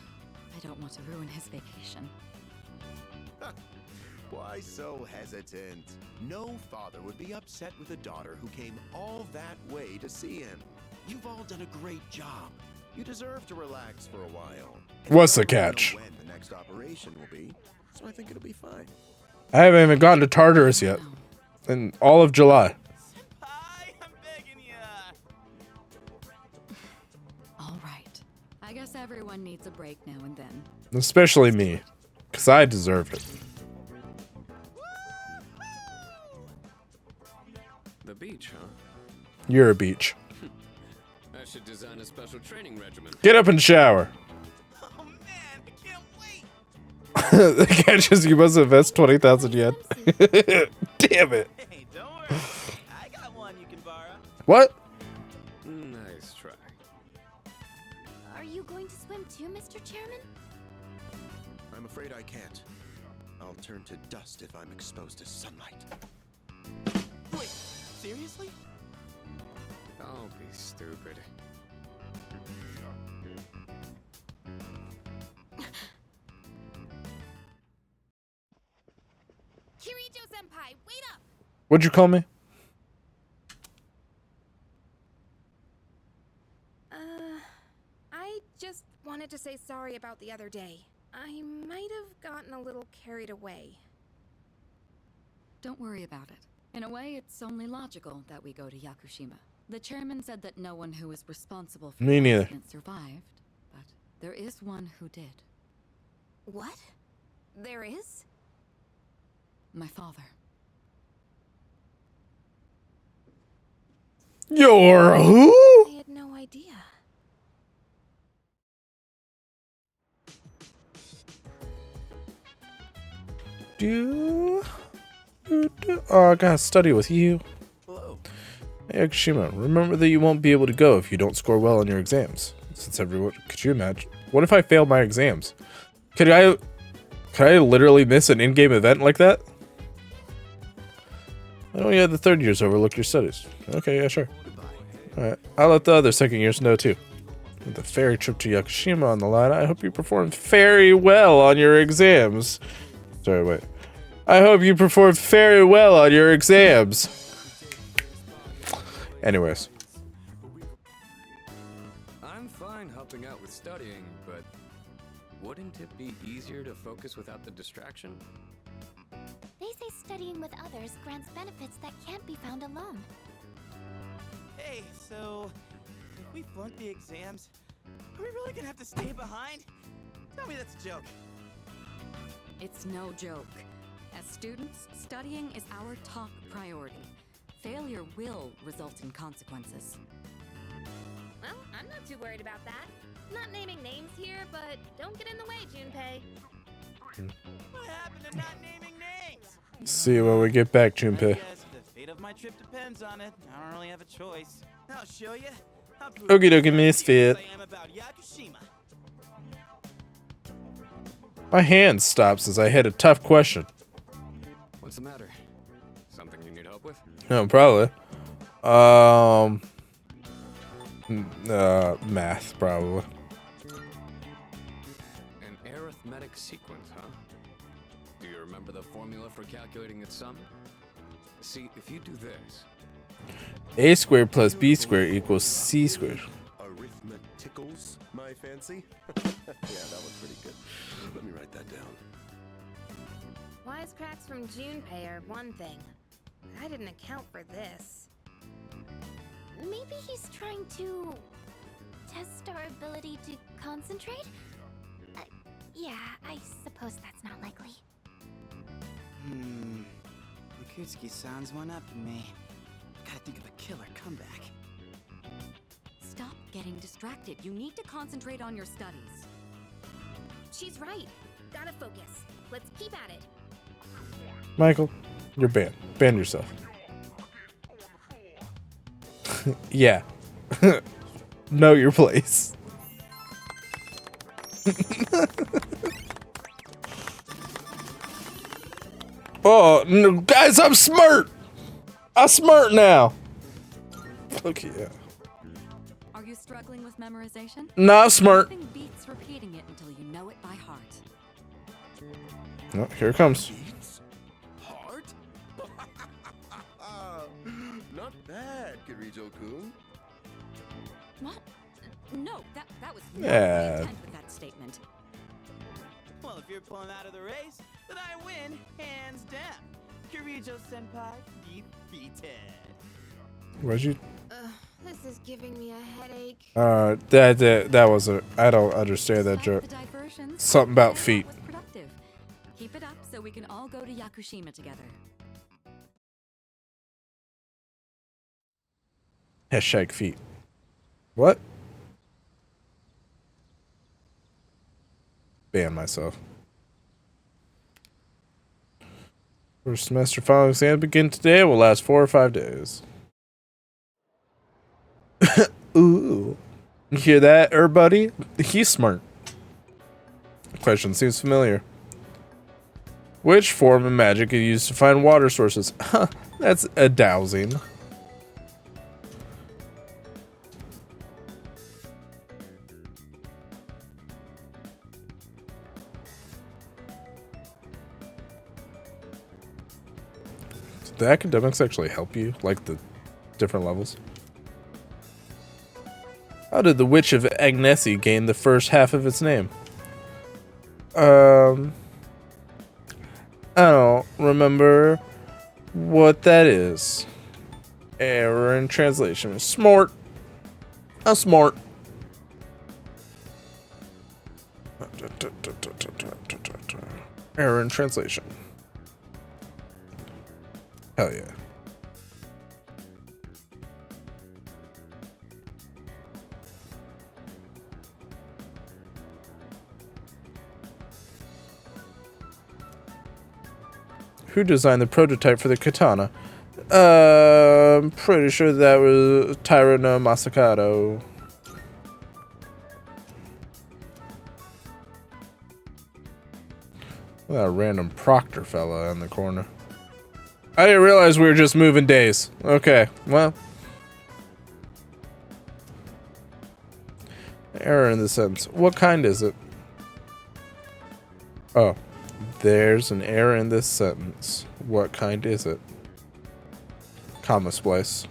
S12: I don't want to ruin his vacation.
S10: Why so hesitant? No father would be upset with a daughter who came all that way to see him. You've all done a great job. You deserve to relax for a while.
S1: What's the
S10: I don't know
S1: catch?
S10: when the next operation will be, so I think it'll be fine.
S1: I haven't even gotten to Tartarus yet. In all of July.
S12: All right. I guess everyone needs a break now and then.
S1: Especially me. Because I deserve it.
S9: The beach, huh?
S1: You're a beach.
S9: I should design a special training regimen.
S1: Get up and shower.
S11: Oh man, I can't wait.
S1: The catch is you must invest 20,000 yen. Damn it.
S11: Hey, don't worry. I got one you can borrow.
S1: What?
S9: Nice try.
S7: Are you going to swim too, Mr. Chairman?
S10: I'm afraid I can't. I'll turn to dust if I'm exposed to sunlight.
S11: Wait, seriously?
S9: Don't be stupid.
S13: Kirito-senpai, wait up!
S1: What'd you call me?
S13: I just wanted to say sorry about the other day. I might have gotten a little carried away.
S12: Don't worry about it. In a way, it's only logical that we go to Yakushima. The chairman said that no one who was responsible for
S1: Me
S12: the
S1: neither.
S12: accident survived, but there is one who did.
S13: What? There is?
S12: My father.
S1: You're who?
S13: I had no idea.
S1: Oh, I gotta study with you.
S11: Hello.
S1: Hey, Yakushima, remember that you won't be able to go if you don't score well on your exams. Since everyone, could you imagine? What if I failed my exams? Could I literally miss an in-game event like that? Oh yeah, the third years overlook your studies. Okay, yeah, sure. Alright, I'll let the other second years know too. With the ferry trip to Yakushima on the line, I hope you perform very well on your exams. Sorry, wait. I hope you perform very well on your exams. Anyways.
S9: I'm fine helping out with studying, but wouldn't it be easier to focus without the distraction?
S7: They say studying with others grants benefits that can't be found alone.
S11: Hey, so if we flunk the exams, are we really gonna have to stay behind? Tell me that's a joke.
S12: It's no joke. As students, studying is our top priority. Failure will result in consequences.
S13: Well, I'm not too worried about that. Not naming names here, but don't get in the way, Junpei.
S11: What happened to not naming names?
S1: See you when we get back,
S11: I
S1: Junpei.
S11: guess the fate of my trip depends on it. I don't really have a choice. I'll show you.
S1: Okie dokie, misfit.
S11: I am about Yakushima.
S1: My hand stops as I hit a tough question.
S9: What's the matter? Something you need help with?
S1: No, probably. Math, probably.
S9: An arithmetic sequence, huh? Do you remember the formula for calculating its sum? See, if you do this...
S1: A squared plus B squared equals C squared.
S10: Arithmeticals, my fancy. Yeah, that was pretty good. Let me write that down.
S13: Wisecracks from Junpei are one thing. I didn't account for this.
S7: Maybe he's trying to test our ability to concentrate? Yeah, I suppose that's not likely.
S11: Mikutsuki sounds one up to me. Gotta think of a killer comeback.
S12: Stop getting distracted. You need to concentrate on your studies.
S13: She's right. Gotta focus. Let's keep at it.
S1: Michael, you're banned. Ban yourself. Yeah. Know your place. Oh, no, guys, I'm smart. I'm smart now. Okay, yeah.
S12: Are you struggling with memorization?
S1: No, I'm smart.
S12: Nothing beats repeating it until you know it by heart.
S1: Oh, here it comes.
S10: Heart? Not bad, Kirito-kun.
S12: What? No, that was not
S1: Yeah.
S12: the intent with that statement.
S11: Well, if you're pulling out of the race, then I win, hands down. Kirito-senpai defeated.
S1: Where'd you?
S13: This is giving me a headache.
S1: That was a. I don't understand that joke.
S12: The diversions,
S1: Something about
S12: that
S1: feet.
S12: was productive. Keep it up so we can all go to Yakushima together.
S1: Hashtag feet. What? Ban myself. First semester final exam begin today. Will last 4 or 5 days. Ooh. You hear that, buddy? He's smart. Question seems familiar. Which form of magic is used to find water sources? Huh, that's a dowsing. Did the academics actually help you? Like the different levels? How did the Witch of Agnessi gain the first half of its name? I don't remember what that is. Error in translation. Smart. I'm smart. Error in translation. Hell yeah. Who designed the prototype for the katana? I'm pretty sure that was Tyro no Masakado. That random proctor fella in the corner. I didn't realize we were just moving days. Okay, well. Error in the sentence. What kind is it? Oh. There's an error in this sentence. What kind is it? Comma splice.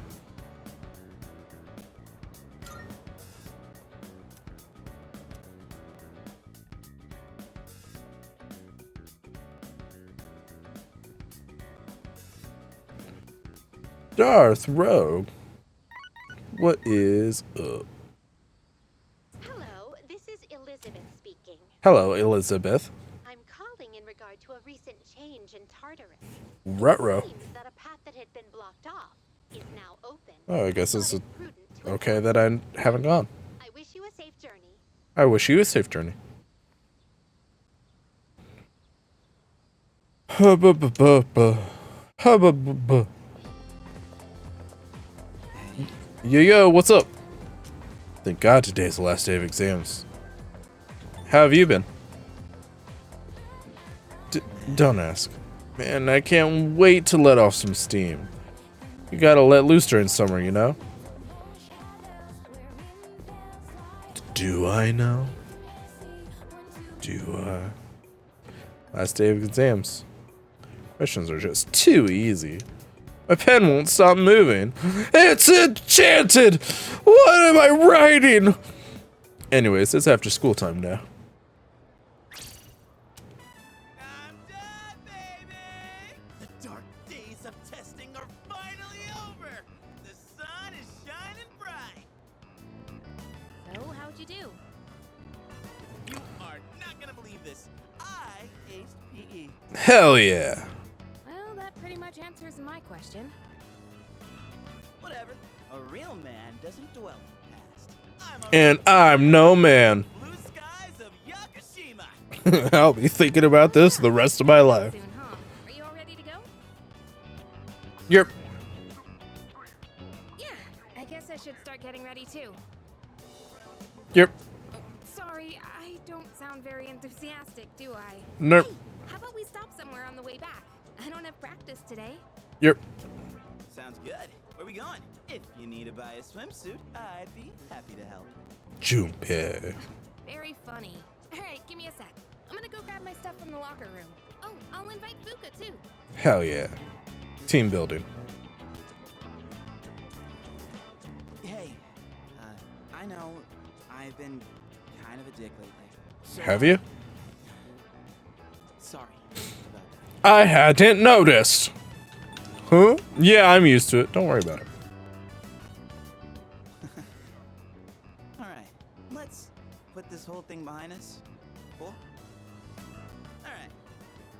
S1: Darth Rogue. What is up?
S17: Hello, this is Elizabeth speaking.
S1: Hello, Elizabeth.
S17: I'm calling in regard to a recent change in Tartarus.
S1: Ruh-roh.
S17: It seems that a path that had been blocked off is now open.
S1: Oh, I guess it's okay that I haven't gone.
S17: I wish you a safe journey.
S1: I wish you a safe journey. Hubba-ba-ba-ba. Hubba-ba-ba. Yo, what's up? Thank God today's the last day of exams. How have you been? Don't ask. Man, I can't wait to let off some steam. You gotta let loose during summer, you know? Do I know? Do I? Last day of exams. Questions are just too easy. My pen won't stop moving. It's enchanted! What am I writing? Anyways, it's after school time now.
S18: The dark days of testing are finally over. The sun is shining bright.
S13: So, how'd you do?
S18: You are not gonna believe this. I aced PE.
S1: Hell yeah.
S13: Well, that pretty much answers my question.
S18: Whatever. A real man doesn't dwell in the past.
S1: And I'm no man.
S18: Blue skies of Yakushima.
S1: I'll be thinking about this the rest of my life.
S13: Soon, huh? Are you all ready to go?
S1: Yep.
S13: Yeah, I guess I should start getting ready too.
S1: Yep.
S13: Sorry, I don't sound very enthusiastic, do I?
S1: Nope.
S13: Hey, how about we stop somewhere on the way back? I don't have practice today.
S1: Yep.
S18: Sounds good. Where we going? If you need to buy a swimsuit, I'd be happy to help.
S1: Junpei.
S13: Very funny. All right, give me a sec. I'm gonna go grab my stuff from the locker room. Oh, I'll invite Fuka too.
S1: Hell yeah. Team building.
S11: Hey, I know I've been kind of a dick lately. So,
S1: Have you?
S11: Sorry.
S1: I hadn't noticed. Huh? Yeah, I'm used to it. Don't worry about it.
S11: Alright, let's put this whole thing behind us. Cool? Alright,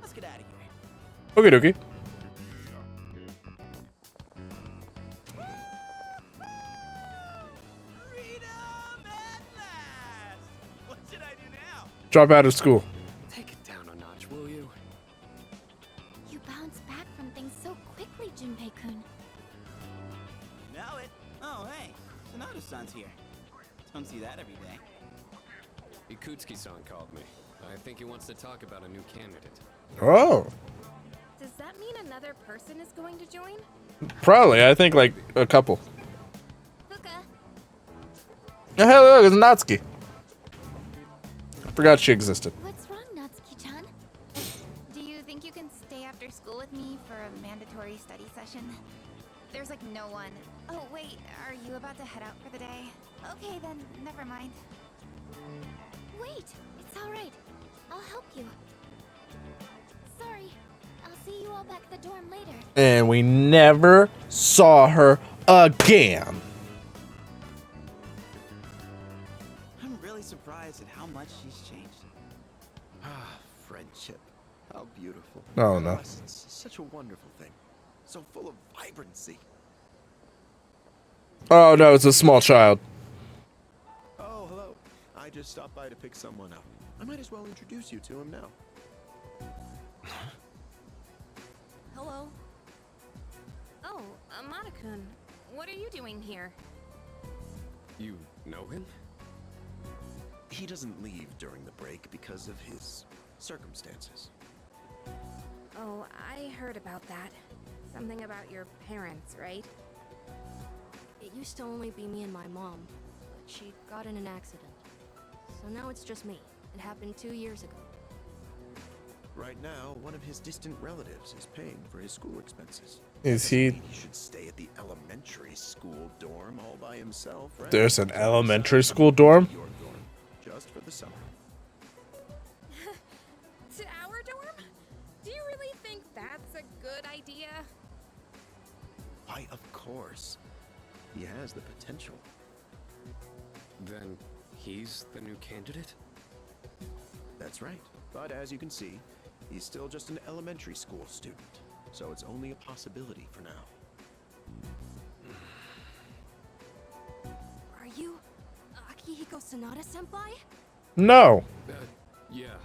S11: let's get out of here.
S1: Okie dokie. Drop out of school.
S9: Take it down a notch, will you?
S7: You bounce back from things so quickly, Junpei-kun.
S11: Know it? Oh, hey, Sonata-san's here. Don't see that every day.
S9: Ikutsuki-san called me. I think he wants to talk about a new candidate.
S1: Oh.
S13: Does that mean another person is going to join?
S1: Probably. I think like a couple.
S7: Fuka.
S1: Oh, hey, look, it's Natsuki. I forgot she existed.
S7: What's wrong, Natsuki-chan?
S15: Do you think you can stay after school with me for a mandatory study session? There's like no one. Oh, wait, are you about to head out for the day? Okay, then, never mind.
S7: Wait, it's alright. I'll help you. Sorry. I'll see you all back at the dorm later.
S1: And we never saw her again.
S11: I'm really surprised at how much she's changed.
S10: Ah, friendship. How beautiful.
S1: Oh, no.
S10: Adolescence is such a wonderful thing. So full of vibrancy.
S1: Oh, no, it's a small child.
S10: Oh, hello. I just stopped by to pick someone up. I might as well introduce you to him now.
S13: Hello. Oh, Amada-kun. What are you doing here?
S9: You know him?
S10: He doesn't leave during the break because of his circumstances.
S13: Oh, I heard about that. Something about your parents, right?
S19: It used to only be me and my mom, but she got in an accident. So now it's just me. It happened 2 years ago.
S10: Right now, one of his distant relatives is paying for his school expenses.
S1: Is he?
S10: He should stay at the elementary school dorm all by himself, right?
S1: There's an elementary school dorm?
S10: Your dorm, just for the summer.
S13: To our dorm? Do you really think that's a good idea?
S10: Why, of course. He has the potential.
S9: Then he's the new candidate?
S10: That's right. But as you can see, he's still just an elementary school student. So it's only a possibility for now.
S19: Are you Akihiko Sonata-senpai?
S1: No.
S9: Yeah.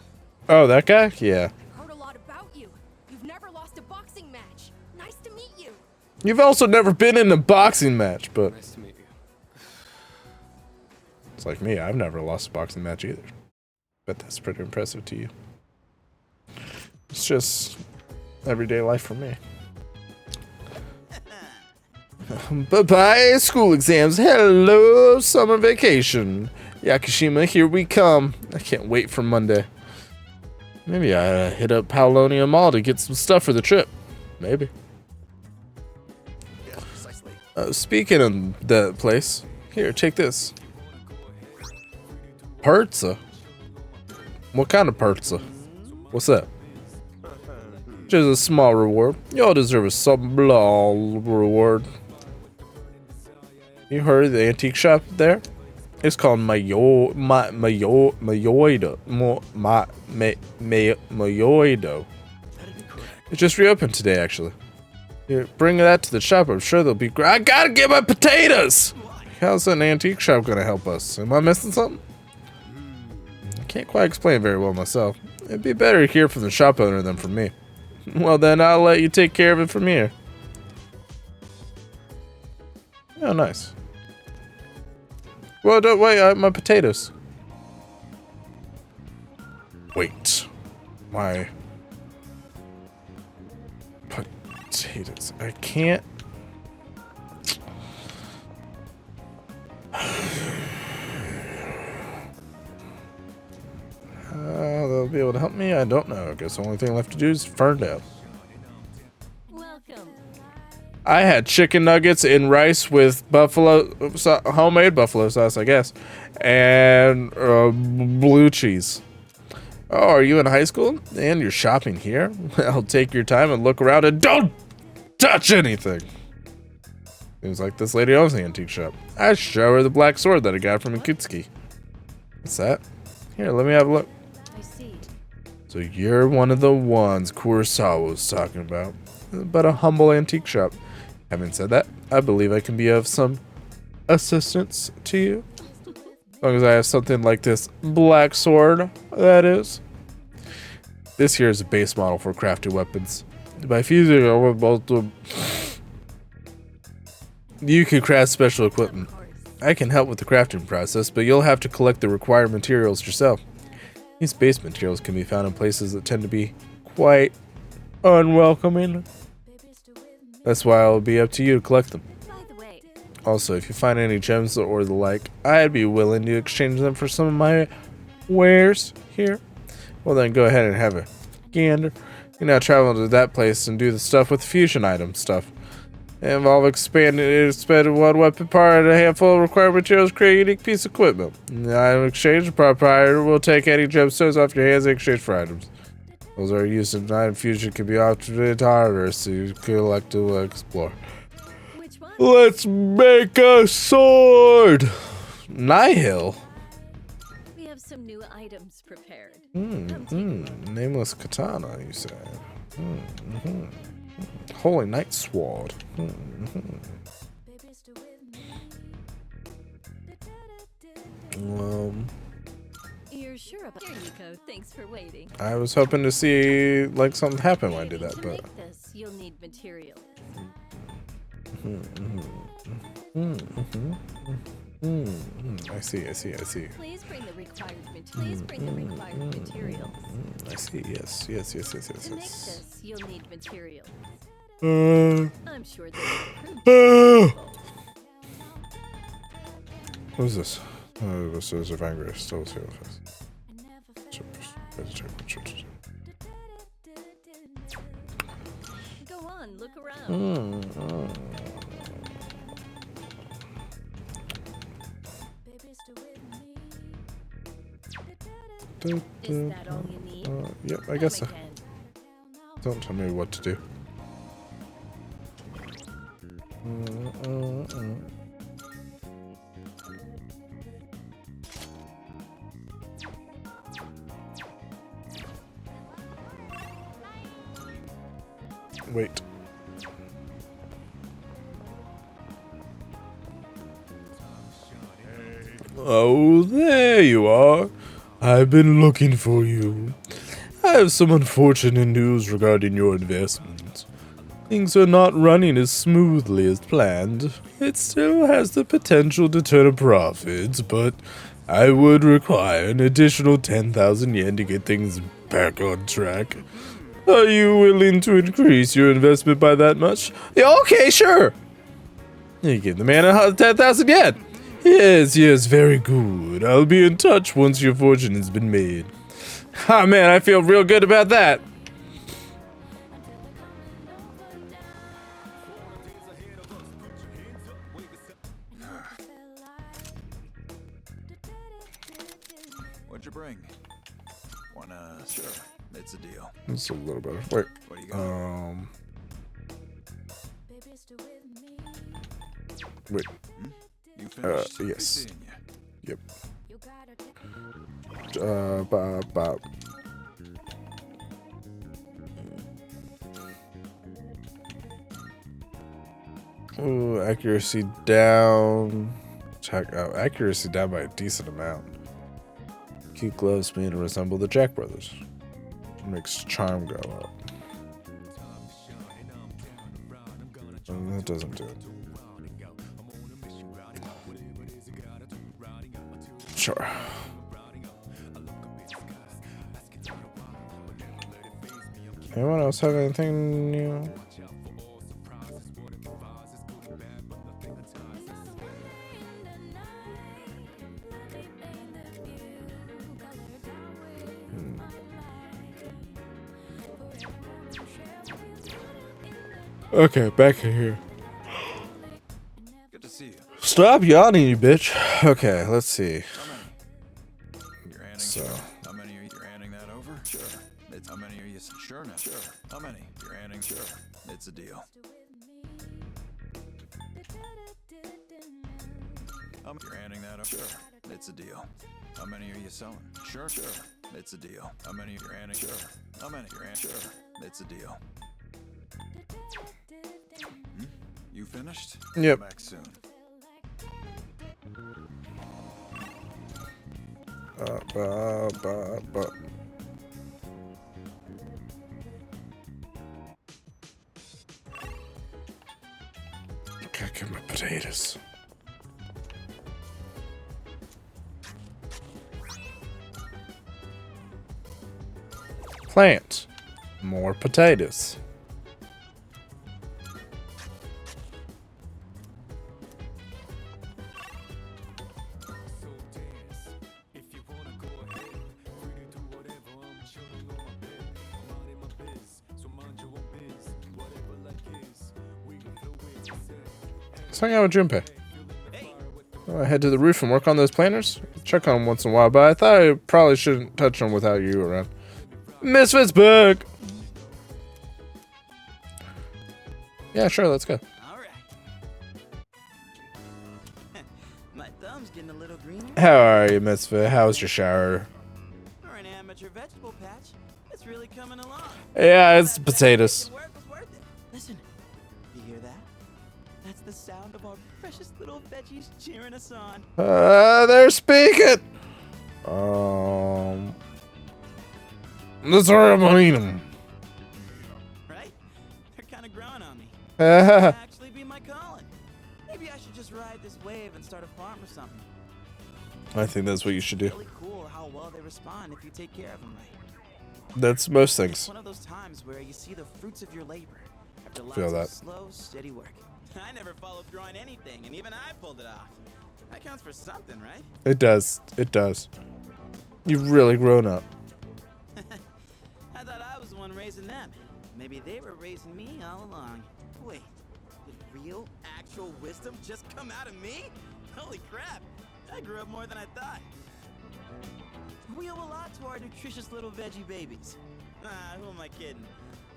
S1: Oh, that guy? Yeah.
S19: Heard a lot about you. You've never lost a boxing match. Nice to meet you.
S1: You've also never been in a boxing match, but
S9: Nice to meet you.
S1: it's like me. I've never lost a boxing match either. Bet that's pretty impressive to you. It's just everyday life for me. Bye-bye, school exams. Hello, summer vacation. Yakushima, here we come. I can't wait for Monday. Maybe I hit up Paulonia Mall to get some stuff for the trip. Maybe.
S10: Yeah, precisely.
S1: Speaking of that place, here, take this. Pizza? What kind of pizza? What's that? Just a small reward. Y'all deserve a small reward. You heard of the antique shop there? It's called Mayoido. It just reopened today, actually. Here, bring that to the shop. I'm sure they'll be great. I gotta get my potatoes! How's an antique shop gonna help us? Am I missing something? I can't quite explain very well myself. It'd be better to hear from the shop owner than from me. Well, then I'll let you take care of it from here. Oh, nice. Well, don't wait. My potatoes. Wait. My potatoes. I can't. They'll be able to help me? I don't know. I guess the only thing left to do is find out.
S19: Welcome.
S1: I had chicken nuggets and rice with homemade buffalo sauce, I guess, and blue cheese. Oh, are you in high school? And you're shopping here? Well, take your time and look around and don't touch anything. Seems like this lady owns the antique shop. I show her the black sword that I got from Ikutsuki. What's that? Here, let me have a look.
S19: I see.
S1: So you're one of the ones Kurosawa was talking about. But a humble antique shop. Having said that, I believe I can be of some assistance to you. As long as I have something like this black sword, that is. This here is a base model for crafted weapons. By fusing it with multiple, you can craft special equipment. I can help with the crafting process, but you'll have to collect the required materials yourself. These base materials can be found in places that tend to be quite unwelcoming. That's why it'll be up to you to collect them. Also, if you find any gems or the like, I'd be willing to exchange them for some of my wares here. Well then, go ahead and have a gander. You now travel to that place and do the stuff with the fusion item stuff. Involve expanded one weapon part and a handful of required materials, create a unique piece of equipment. In the item exchange, the proprietor will take any gemstones off your hands in exchange for items. Those are used in item fusion can be opted harder, so you collect to explore. Let's make a sword! Nihil.
S20: We have some new items prepared.
S1: Nameless katana, you said. Holy Knight Sword.
S20: You're sure about Here you go. Thanks for waiting.
S1: I was hoping to see like something happen when I do that,
S20: To
S1: but
S20: make this, you'll need materials.
S1: I see.
S20: Please bring the required materials.
S1: I see. Yes.
S20: To make this, you'll need materials. I'm sure
S1: Who's this? This is Evangria. Still see the face.
S20: Go on, look around. Is that all you need?
S1: Yep, I guess so. Don't tell me what to do. Wait. Oh, there you are. I've been looking for you. I have some unfortunate news regarding your investments. Things are not running as smoothly as planned. It still has the potential to turn a profit, but I would require an additional 10,000 yen to get things back on track. Are you willing to increase your investment by that much? Yeah, okay, sure. You give the man 10,000 yen. Yes, very good. I'll be in touch once your fortune has been made. Ah, man, I feel real good about that.
S16: What'd you bring? Wanna? Sure, it's a deal.
S1: It's a little better. Wait.
S16: What do you got?
S1: Wait.
S16: You finished?
S1: Yes.
S16: Seeing ya.
S1: Yep. Bob. Ooh, accuracy down. Check out accuracy down by a decent amount. Cute gloves made to resemble the Jack Brothers. Makes charm go up. That doesn't do it. Sure. Anyone else have anything new? Okay, back in here.
S16: Good to see you.
S1: Stop yawning, you bitch. Okay, let's see.
S16: You're handing.
S1: So.
S16: How many are you handing that over? Sure. It's how many are you? Sure now. Sure. How many? You're handing. Sure. It's a deal. You're handing that over. Sure. It's a deal. How many are you selling? Sure. It's a deal. How many you're handing? Sure. How many you're handing? Sure. It's a deal. You finished?
S1: Yep.
S16: Come back soon.
S1: Gotta get my potatoes. Plant. More potatoes. Let's hang out with Junpei. I head to the roof and work on those planters. Check on them once in a while, but I thought I probably shouldn't touch them without you around. Misfits book! Yeah, sure, let's go.
S11: My thumb's getting a little greener.
S1: How are you, Misfit? How's your shower?
S11: For an amateur vegetable patch, it's really coming along.
S1: Yeah, it's potatoes.
S11: Listen, you hear that? That's the sound of our precious little veggies cheering us on.
S1: They're speaking! Let's hurry up and eat them.
S11: Right? They're kind of growing on me.
S1: Might
S11: Actually be my calling. Maybe I should just ride this wave and start a farm or something.
S1: I think that's what you should do.
S11: Really cool how well they respond if you take care of them right.
S1: That's most things.
S11: It's one of those times where you see the fruits of your labor after lots
S1: Feel
S11: of
S1: that.
S11: slow, steady work. I never followed growing anything, and even I pulled it off. That counts for something, right?
S1: It does. It does. You've really grown up.
S11: I thought I was the one raising them. Maybe they were raising me all along. Wait, did real, actual wisdom just come out of me? Holy crap! I grew up more than I thought. We owe a lot to our nutritious little veggie babies. Who am I kidding?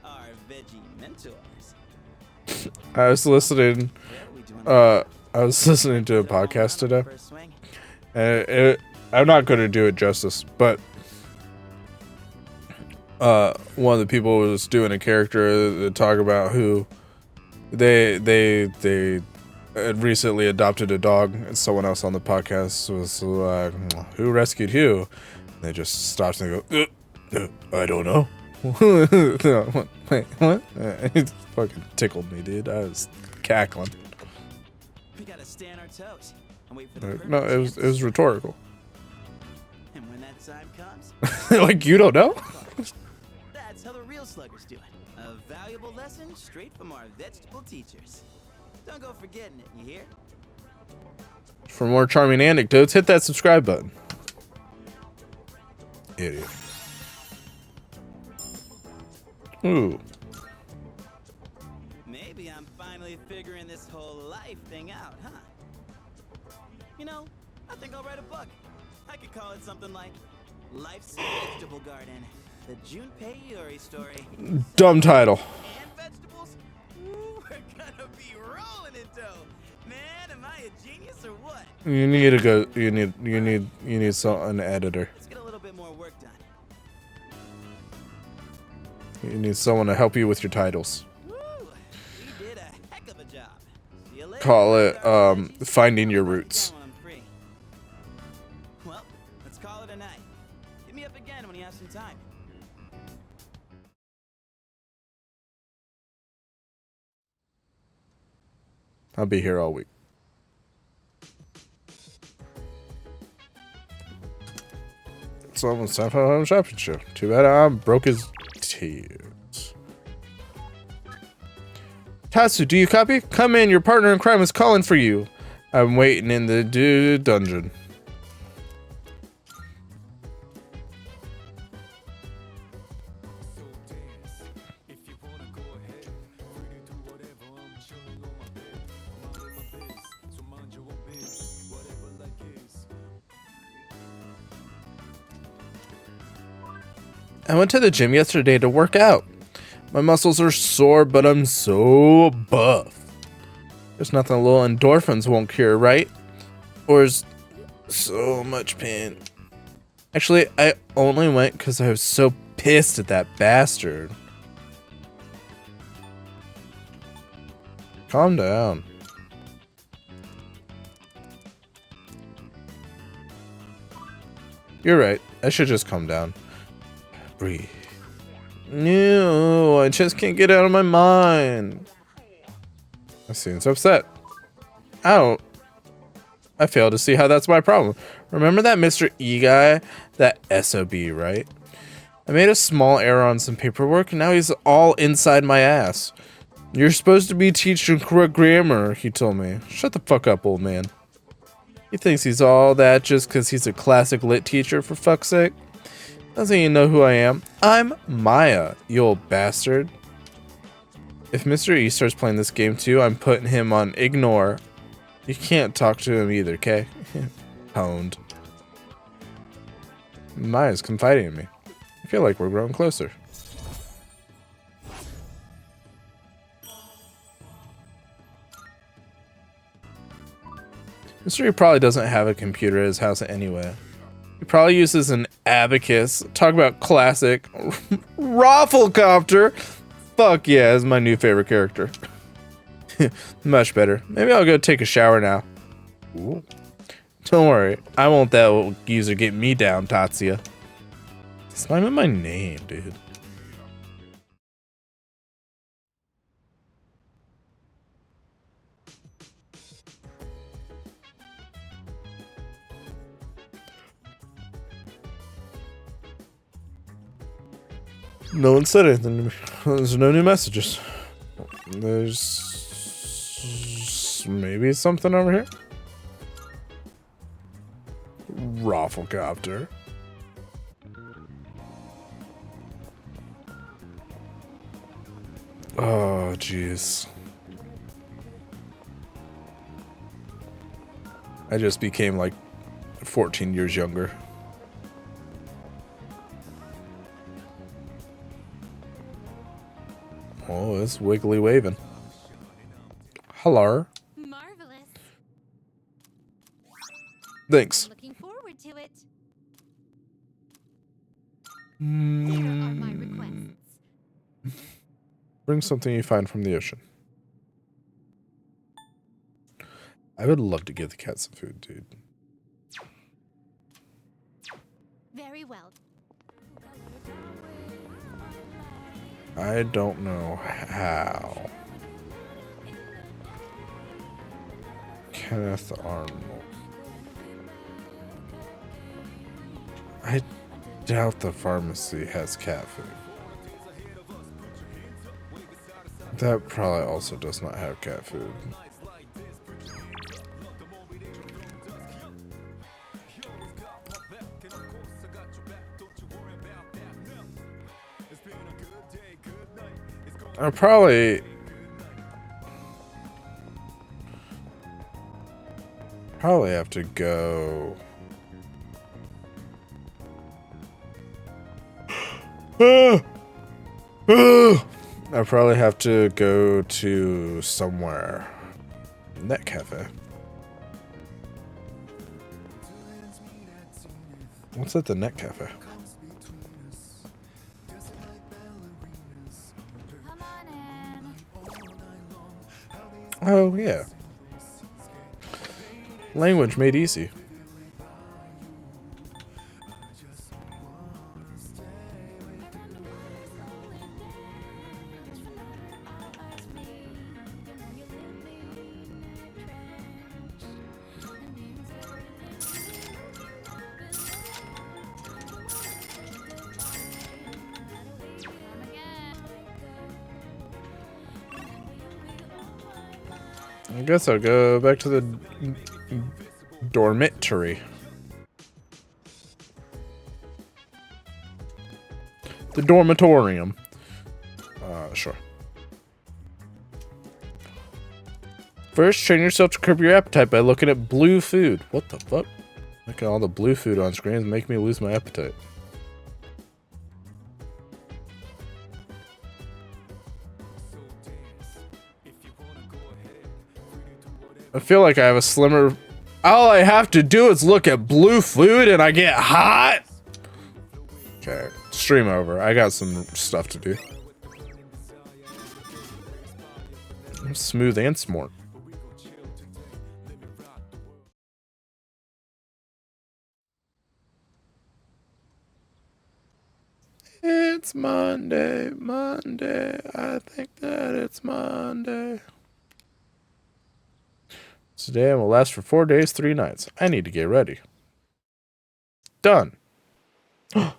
S11: Our veggie mentors.
S1: I was listening to a podcast today. And I'm not going to do it justice, but one of the people was doing a character to talk about who they had recently adopted a dog, and someone else on the podcast was like, "Who rescued who?" And they just stopped and they go, "I don't know." Wait, what? It fucking tickled me, dude. I was cackling.
S11: We gotta stay on our toes and wait for the
S1: No, it was rhetorical.
S11: And when that time comes,
S1: Like, you don't know?
S11: that's how the real sluggers do it. A valuable lesson straight from our vegetable teachers. Don't go forgetting it, you hear?
S1: For more charming anecdotes, hit that subscribe button. Idiot. Ooh.
S11: Maybe I'm finally figuring this whole life thing out, huh? You know, I think I'll write a book. I could call it something like Life's Vegetable Garden, the Junpei Iori story.
S1: Dumb title.
S11: And vegetables? Ooh, we're gonna be rolling in dough. Man, am I a genius or what?
S1: You need to go. You need an editor.
S11: Let's get a little bit more work done.
S1: You need someone to help you with your titles.
S11: Woo! We did a heck of a job. See you later.
S1: Call it Finding Your Roots.
S11: When I'm free. Well, let's call it a night. Hit me up again when you have some time.
S1: I'll be here all week. It's almost time for a home shopping show. Too bad I'm broke as tears. Tatsu, do you copy? Come in, your partner in crime is calling for you. I'm waiting in the dungeon. I went to the gym yesterday to work out. My muscles are sore, but I'm so buff. There's nothing a little endorphins won't cure, right? Or is so much pain. Actually, I only went because I was so pissed at that bastard. Calm down. You're right. I should just calm down. Breathe. No, I just can't get out of my mind. I seems upset. I fail to see how that's my problem. Remember that Mr. E guy? That SOB, right? I made a small error on some paperwork, and now he's all inside my ass. You're supposed to be teaching correct grammar, he told me. Shut the fuck up, old man. He thinks he's all that just because he's a classic lit teacher, for fuck's sake. Doesn't even know who I am. I'm Maya, you old bastard. If Mr. E starts playing this game too, I'm putting him on ignore. You can't talk to him either, okay? Pwned. Maya's confiding in me. I feel like we're growing closer. Mr. E probably doesn't have a computer at his house anyway. He probably uses an abacus. Talk about classic. Rafflecopter! Fuck yeah, is my new favorite character. Much better. Maybe I'll go take a shower now. Ooh. Don't worry, I won't that old user get me down, Tatsuya. It's not even my name, dude. No one said anything to me. There's no new messages. There's maybe something over here. Rafflecopter. Oh, jeez. I just became like 14 years younger. Oh, it's wiggly waving. Hello.
S15: Marvelous.
S1: Thanks.
S15: Looking forward to it.
S1: Bring something you find from the ocean. I would love to give the cat some food, dude.
S15: Very well.
S1: I don't know how. Kenneth Arnold. I doubt the pharmacy has cat food. That probably also does not have cat food. I probably have to go. I probably have to go to somewhere. Net cafe. What's at the net cafe? Oh, yeah. Language made easy. I guess I'll go back to the dormitory. The dormitorium. Sure. First, train yourself to curb your appetite by looking at blue food. What the fuck? Look at all the blue food on screen and make me lose my appetite. I feel like I have a slimmer. All I have to do is look at blue food and I get hot. Okay, stream over. I got some stuff to do. I'm smooth and smart. it's Monday. Monday. I think that it's Monday. Today will last for 4 days, 3 nights. I need to get ready. Done.
S18: Whoa!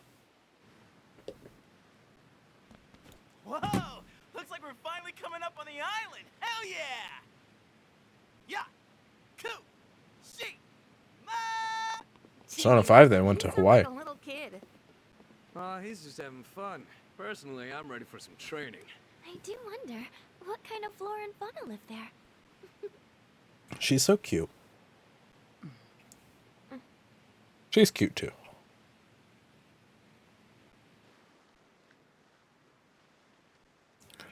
S18: Looks like we're finally coming up on the island. Hell yeah! Yeah. Cool. She. Ma.
S1: Persona 5 then went to Hawaii.
S15: Little kid.
S9: Aw, he's just having fun. Personally, I'm ready for some training.
S7: I do wonder what kind of flora and fauna live there.
S1: She's so cute. She's cute too.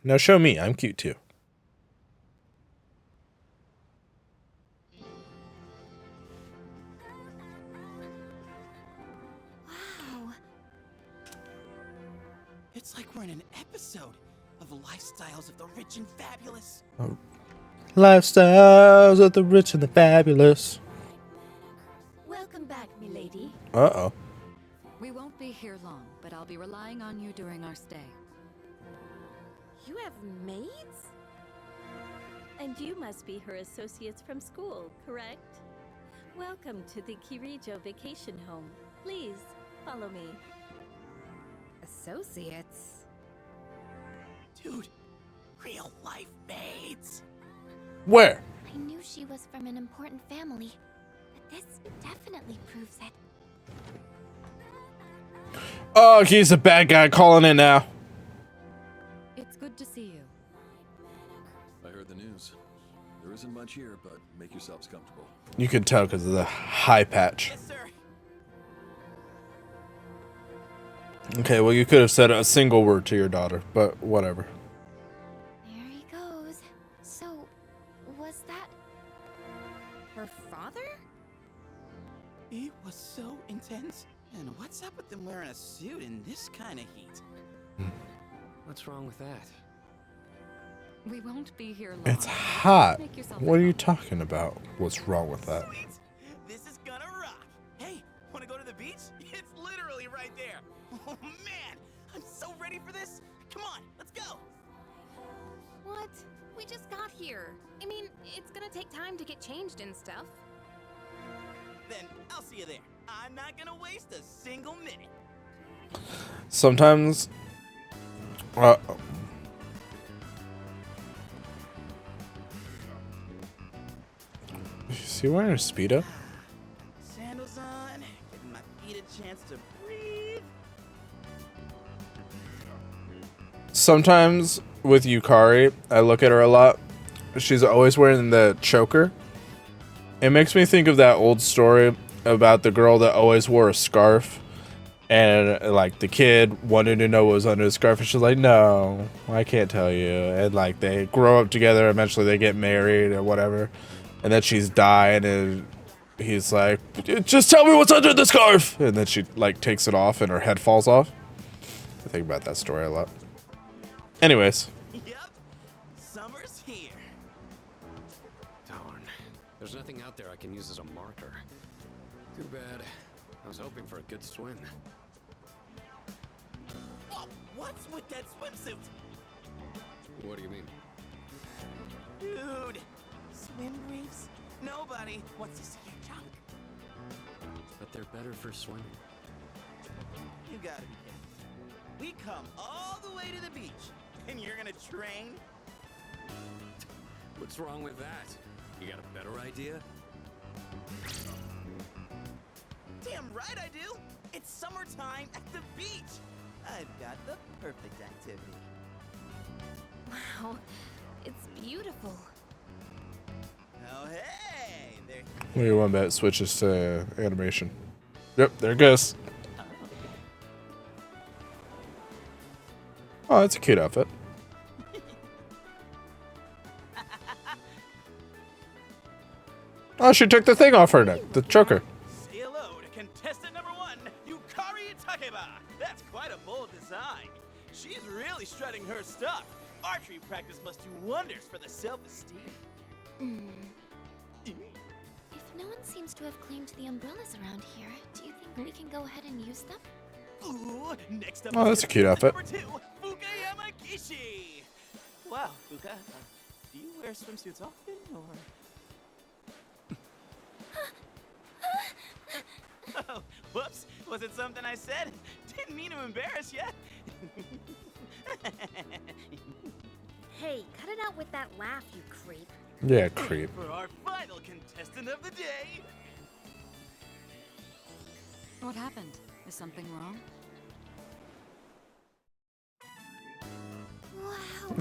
S1: Now show me. I'm cute too.
S11: Wow. It's like we're in an episode of Lifestyles of the Rich and Fabulous.
S1: Lifestyles of the rich and the fabulous.
S20: Welcome back, milady.
S1: Uh-oh.
S12: We won't be here long, but I'll be relying on you during our stay.
S20: You have maids? And you must be her associates from school, correct? Welcome to the Kirijo vacation home. Please, follow me.
S13: Associates?
S11: Dude, real life maids.
S1: Where?
S7: I knew she was from an important family, but this definitely proves it.
S1: Oh, he's a bad guy calling it now.
S12: It's good to see you.
S16: I heard the news. There isn't much here, but make yourselves comfortable.
S1: You can tell because of the high patch. Okay, well, you could have said a single word to your daughter, but whatever.
S7: There he goes. So, was that
S13: her father?
S11: It was so intense. And what's up with them wearing a suit in this kind of heat?
S9: What's wrong with that?
S12: We won't be here long.
S1: It's hot.
S12: Make yourself
S1: What are you talking about? What's wrong with that?
S18: This is gonna rock. Hey, wanna go to the beach? It's literally right there. Oh man, I'm so ready for this. Come on, let's go.
S13: What? We just got here. I mean, it's gonna take time to get changed and stuff.
S18: Then I'll see you there. I'm not gonna waste a single minute.
S1: Sometimes... Is he wearing a Speedo?
S18: Sandals on, giving my feet a chance to breathe.
S1: Sometimes with Yukari, I look at her a lot. She's always wearing the choker. It makes me think of that old story about the girl that always wore a scarf. And like the kid wanted to know what was under the scarf. And she's like, no, I can't tell you. And like they grow up together. Eventually they get married or whatever. And then she's dying and he's like, just tell me what's under the scarf. And then she like takes it off and her head falls off. I think about that story a lot. Anyways.
S18: Yep, summer's here.
S9: Darn. There's nothing out there I can use as a marker. Too bad. I was hoping for a good swim.
S18: Oh, what's with that swimsuit?
S9: What do you mean?
S18: Dude, swim briefs? Nobody wants to see your junk.
S9: But they're better for swimming.
S18: You gotta be kidding. We come all the way to the beach, and you're gonna train?
S9: What's wrong with that? You got a better idea?
S18: Damn right I do! It's summertime at the beach! I've got the perfect activity.
S13: Wow, it's beautiful.
S18: Oh, hey! There.
S1: What do you want that switches to animation? Yep, there it goes. Oh, that's a cute outfit. Oh, she took the thing off her neck, the choker.
S18: Say hello to contestant number 1, Yukari Takeba. That's quite a bold design. She's really strutting her stuff. Archery practice must do wonders for the self-esteem.
S7: If no one seems to have claimed the umbrellas around here, do you think we can go ahead and use them?
S18: Ooh, next up
S1: Oh, that's a cute outfit.
S18: number 2, Fuka Yamagishi. Wow, Fuka, do you wear swimsuits often, or? Oh, whoops. Was it something I said? Didn't mean to embarrass you.
S13: Hey, cut it out with that laugh, you creep.
S1: Yeah, creep.
S18: For our final contestant of the day.
S12: What happened? Is something wrong?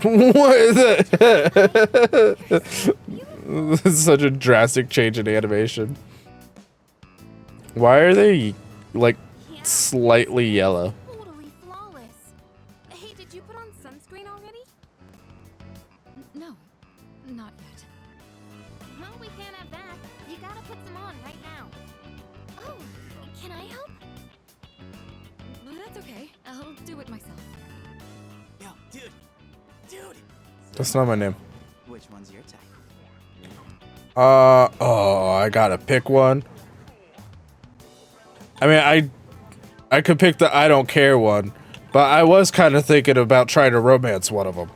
S1: What is it? This is such a drastic change in animation. Why are they like slightly yellow?
S13: Totally flawless. Hey, did you put on sunscreen already?
S12: No, not yet.
S13: Well, we can't have that. You gotta put some on right now.
S7: Oh, can I help?
S12: That's okay. I'll do it myself.
S18: Yo, dude.
S1: That's not my name.
S11: Which one's your type?
S1: Oh, I gotta pick one. I mean, I could pick the I don't care one, but I was kind of thinking about trying to romance one of them.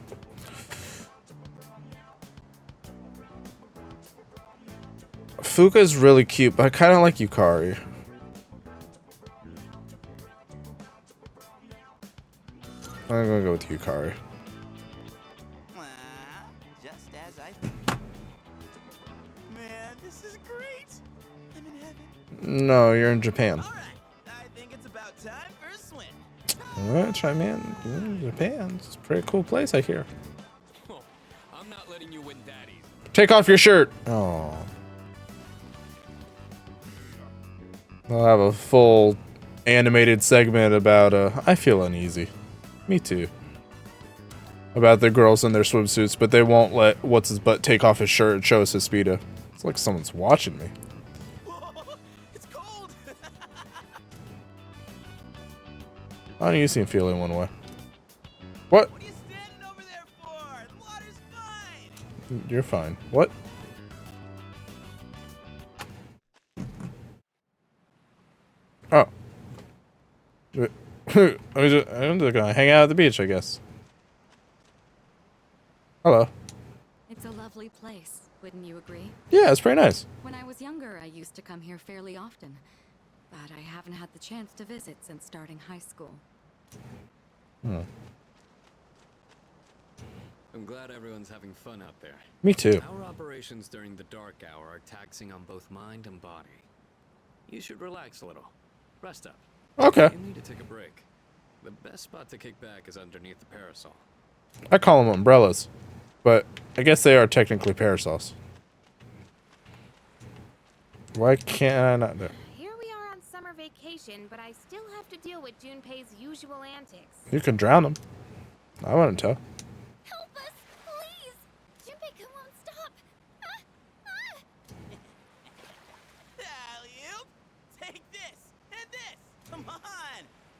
S1: Fuka's really cute, but I kind of like Yukari. I'm gonna go with Yukari.
S18: Just as I. Man, this is great. I'm in heaven.
S1: No, you're in Japan.
S18: I think it's about time for a swim.
S1: Alright, try man. Japan. It's a pretty cool place, I hear.
S9: I'm not letting you win that easy.
S1: Take off your shirt. Oh. I'll have a full animated segment about I feel uneasy. Me too. About the girls in their swimsuits, but they won't let what's his butt take off his shirt and show us his speedo. It's like someone's watching me.
S18: It's cold.
S1: Why don't you seem feeling one way? What?
S18: What are you standing over there for? The water's fine.
S1: You're fine. What? Oh. I'm just gonna hang out at the beach, I guess. Hello.
S12: It's a lovely place, wouldn't you agree?
S1: Yeah, it's pretty nice.
S12: When I was younger, I used to come here fairly often, but I haven't had the chance to visit since starting high school.
S1: Hmm.
S9: I'm glad everyone's having fun out there.
S1: Me too.
S9: Our operations during the dark hour are taxing on both mind and body. You should relax a little. Rest up.
S1: Okay.
S9: You need to take a break. The best spot to kick back is underneath the parasol.
S1: I call them umbrellas, but I guess they are technically parasols. Why can't I not do?
S13: Here we are on summer vacation, but I still have to deal with Junpei's usual antics.
S1: You can drown them. I wouldn't tell.
S7: Help us, please! Junpei, come on, stop!
S18: Alley-oop. Take this and this. Come on.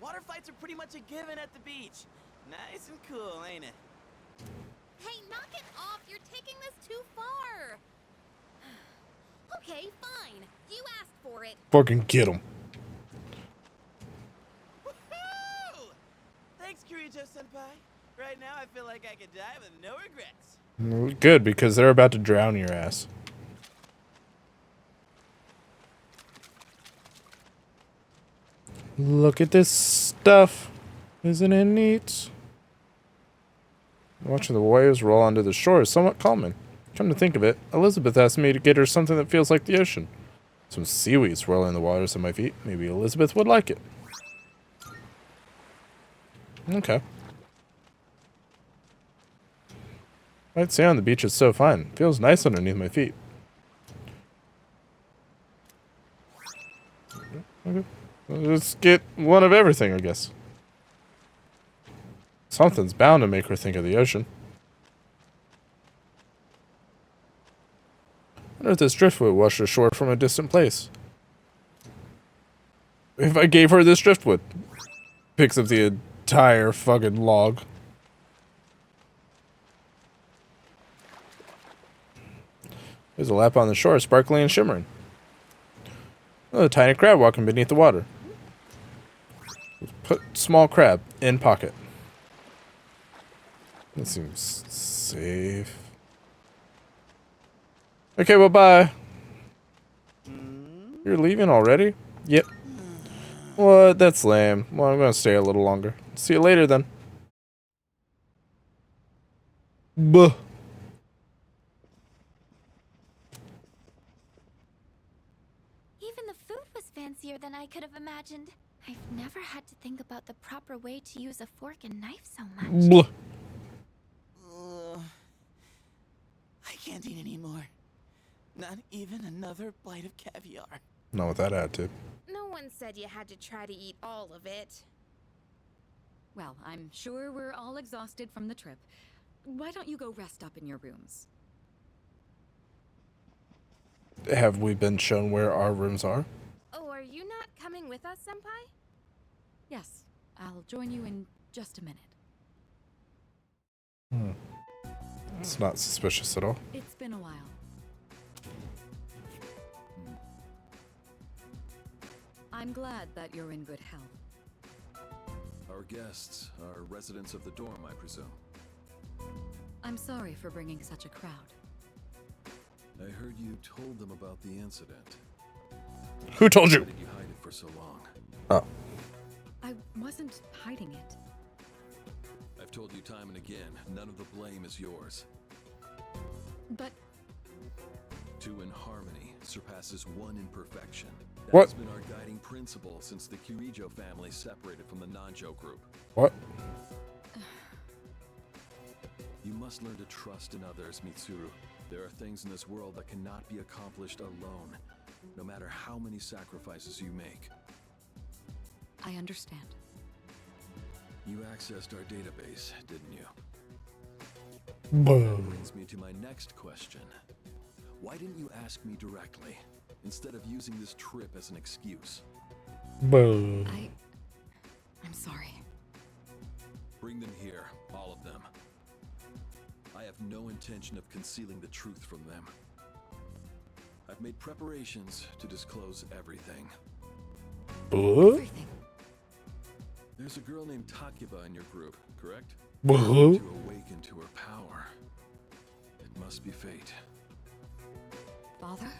S18: Water fights are pretty much a given at the beach. Nice and cool, ain't it?
S13: Hey, knock it off! You're taking this too far! Okay, fine. You asked for it.
S1: Fucking get them.
S18: Woohoo! Thanks, Kirijo-senpai. Right now, I feel like I could die with no regrets.
S1: Good, because they're about to drown your ass. Look at this stuff. Isn't it neat? Watching the waves roll onto the shore is somewhat calming. Come to think of it, Elizabeth asked me to get her something that feels like the ocean. Some seaweed swirling in the waters at my feet. Maybe Elizabeth would like it. Okay. White sand on the beach is so fine. Feels nice underneath my feet. Okay. Let's get one of everything, I guess. Something's bound to make her think of the ocean. I wonder if this driftwood washed ashore from a distant place. If I gave her this driftwood. Picks up the entire fucking log. There's a lap on the shore, sparkling and shimmering. Oh, a tiny crab walking beneath the water. Put Small crab in pocket. That seems safe. Okay, well, bye. You're leaving already? Yep. What? That's lame. Well, I'm gonna stay a little longer. See you later then. Buh.
S7: Even the food was fancier than I could have imagined. I've never had to think about the proper way to use a fork and knife so much.
S1: Buh.
S11: I can't eat anymore. Not even another bite of caviar.
S1: Not with that attitude.
S13: No one said you had to try to eat all of it.
S12: Well, I'm sure we're all exhausted from the trip. Why don't you go rest up in your rooms?
S1: Have we been shown where our rooms are?
S13: Oh, are you not coming with us, Senpai?
S12: Yes, I'll join you in just a minute.
S1: It's not suspicious at all.
S12: It's been a while. I'm glad that you're in good health.
S16: Our guests are residents of the dorm, I presume.
S12: I'm sorry for bringing such a crowd.
S16: I heard you told them about the incident.
S1: Who told you?
S16: Why did you hide it for so long?
S1: Oh.
S12: I wasn't hiding it.
S16: I've told you time and again, none of the blame is yours.
S12: But
S16: two in harmony surpasses one in perfection.
S1: What?
S16: That's been our guiding principle since the Kirijo family separated from the Nanjo group.
S1: What?
S16: You must learn to trust in others, Mitsuru. There are things in this world that cannot be accomplished alone, no matter how many sacrifices you make.
S12: I understand.
S16: You accessed our database, didn't you?
S1: Buh.
S16: That brings me to my next question. Why didn't you ask me directly, instead of using this trip as an excuse?
S1: Buh.
S12: I'm sorry.
S16: Bring them here, all of them. I have no intention of concealing the truth from them. I've made preparations to disclose everything.
S1: Buh?
S16: There's a girl named Takeba in your group, correct?
S1: Buh?
S16: To awaken to her power. It must be fate.
S12: Father?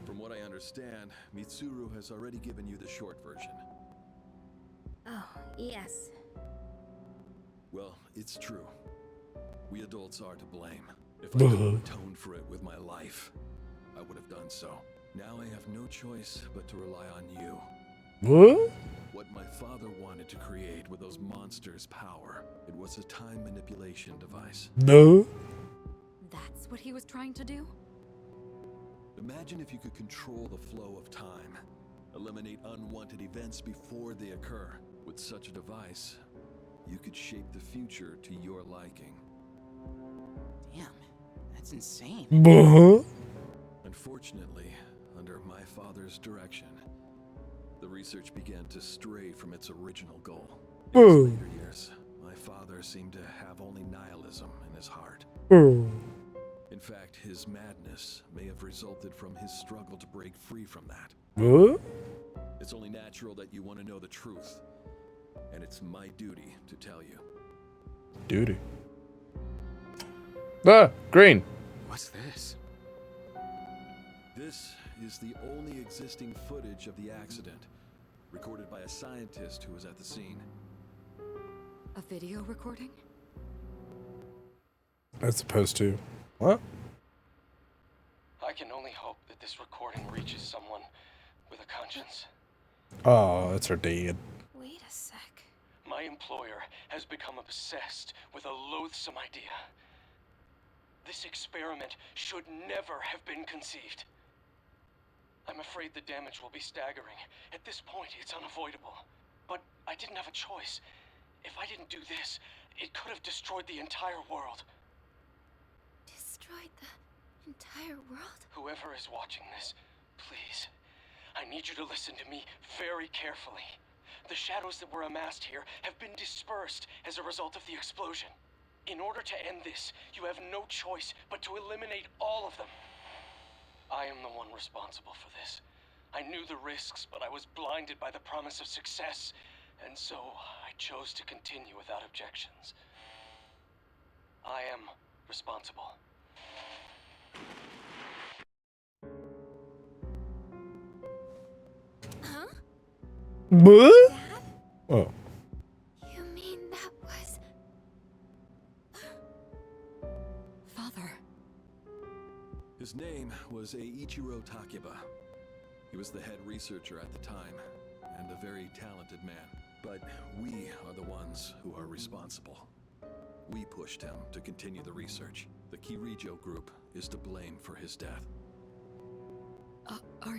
S16: From what I understand, Mitsuru has already given you the short version.
S13: Oh, yes.
S16: Well, it's true. We adults are to blame. If I
S1: Buh.
S16: could atone for it with my life, I would have done so. Now I have no choice but to rely on you.
S1: What?
S16: What my father wanted to create with those monsters' power, it was a time manipulation device.
S1: No.
S12: That's what he was trying to do?
S16: Imagine if you could control the flow of time, eliminate unwanted events before they occur. With such a device, you could shape the future to your liking.
S11: Damn, that's insane.
S1: Buh.
S16: Unfortunately, under my father's direction, the research began to stray from its original goal. In his later years, my father seemed to have only nihilism in his heart. In fact, his madness may have resulted from his struggle to break free from that.
S1: What?
S16: It's only natural that you want to know the truth, and it's my duty to tell you.
S1: Duty. Ah, green.
S16: What's this? This is the only existing footage of the accident, recorded by a scientist who was at the scene.
S12: A video recording?
S1: As opposed to what?
S21: I can only hope that this recording reaches someone with a conscience.
S1: Oh, it's her dad.
S13: Wait a sec.
S21: My employer has become obsessed with a loathsome idea. This experiment should never have been conceived. I'm afraid the damage will be staggering. At this point, it's unavoidable. But I didn't have a choice. If I didn't do this, it could have destroyed the entire world.
S7: Destroyed the entire world?
S21: Whoever is watching this, please, I need you to listen to me very carefully. The shadows that were amassed here have been dispersed as a result of the explosion. In order to end this, you have no choice but to eliminate all of them. I am the one responsible for this. I knew the risks, but I was blinded by the promise of success, and so I chose to continue without objections. I am responsible.
S13: Huh?
S1: What? Oh.
S7: You mean that was...
S12: Father.
S16: His name was Eiichiro Takeba. He was the head researcher at the time, and a very talented man. But we are the ones who are responsible. We pushed him to continue the research. The Kirijo group is to blame for his death.
S12: Are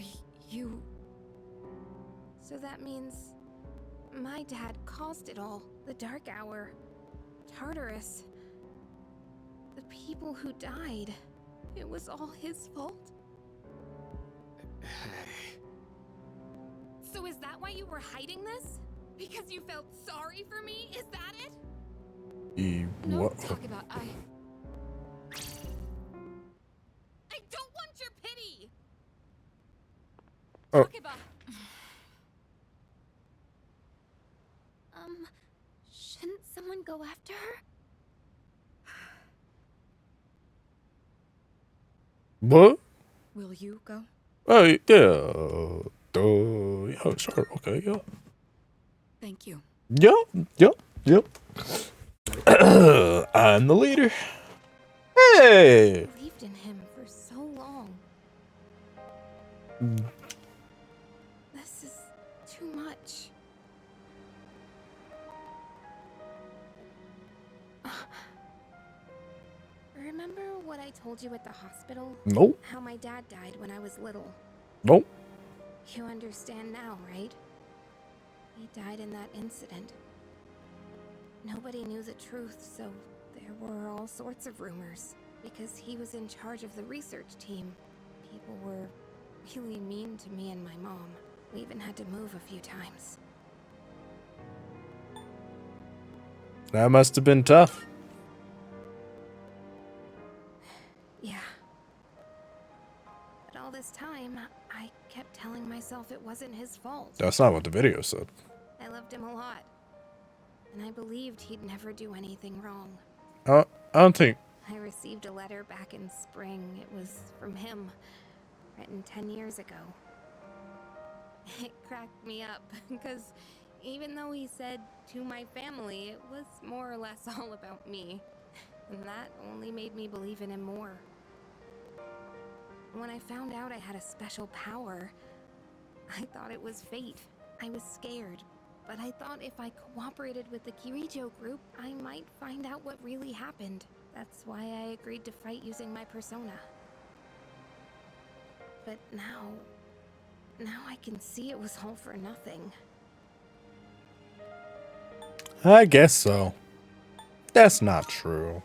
S12: you...
S13: So that means my dad caused it all. The Dark Hour, Tartarus, the people who died. It was all his fault? So is that why you were hiding this? Because you felt sorry for me? Is that it?
S1: What?
S13: Talk about I don't want your pity.
S1: Oh.
S13: Talk about.
S7: Shouldn't someone go after her?
S1: What?
S12: Will you go?
S1: Oh, yeah. Yeah, sure. Okay, yeah.
S12: Thank you.
S1: Yep. I'm the leader. Hey!
S13: I believed in him for so long. This is too much. Remember what I told you at the hospital?
S1: Nope.
S13: How my dad died when I was little.
S1: Nope.
S13: You understand now, right? He died in that incident. Nobody knew the truth, so there were all sorts of rumors. Because he was in charge of the research team, people were really mean to me and my mom. We even had to move a few times.
S1: That must have been tough.
S13: Yeah. But all this time, I kept telling myself it wasn't his fault.
S1: That's not what the video said.
S13: I loved him a lot. And I believed he'd never do anything wrong.
S1: I don't think...
S13: I received a letter back in spring. It was from him, written 10 years ago. It cracked me up, because even though he said to my family, it was more or less all about me. And that only made me believe in him more. When I found out I had a special power, I thought it was fate. I was scared, but I thought if I cooperated with the Kirijo group, I might find out what really happened. That's why I agreed to fight using my persona. But now I can see it was all for nothing.
S1: I guess so. That's not true.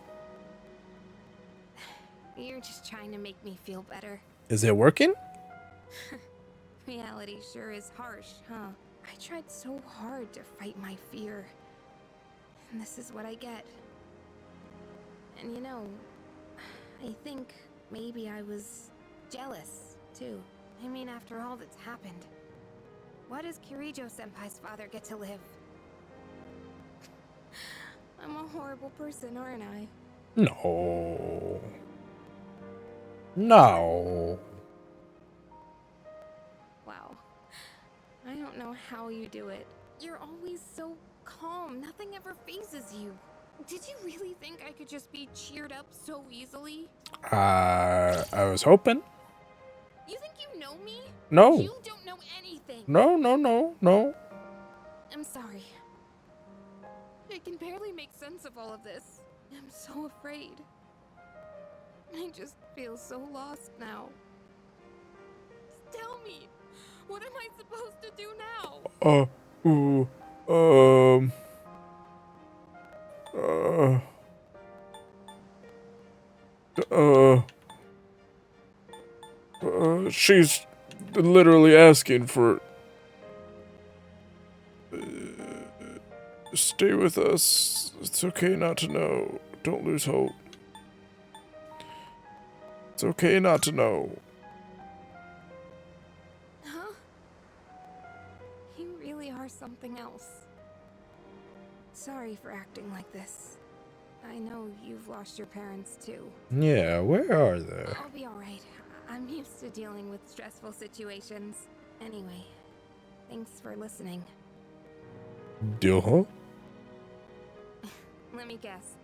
S13: You're just trying to make me feel better.
S1: Is it working?
S13: Reality sure is harsh, huh? I tried so hard to fight my fear. And this is what I get. And you know, I think maybe I was jealous, too. I mean, after all that's happened, why does Kirijo-senpai's father get to live? I'm a horrible person, aren't I?
S1: No. No.
S13: Wow. I don't know how you do it. You're always so calm. Nothing ever phases you. Did you really think I could just be cheered up so easily?
S1: I was hoping.
S13: You think you know me?
S1: No.
S13: You don't know anything.
S1: No.
S13: I'm sorry. I can barely make sense of all of this. I'm so afraid. I just feel so lost now. Just tell me, what am I supposed to do now?
S1: She's literally asking for... stay with us. It's okay not to know. Don't lose hope. It's okay not to know.
S13: Huh? something else. Sorry for acting like this. I know you've lost your parents too.
S1: Yeah, where are they?
S13: I'll be alright. I'm used to dealing with stressful situations. Anyway, thanks for listening.
S1: Duh.
S13: Let me guess.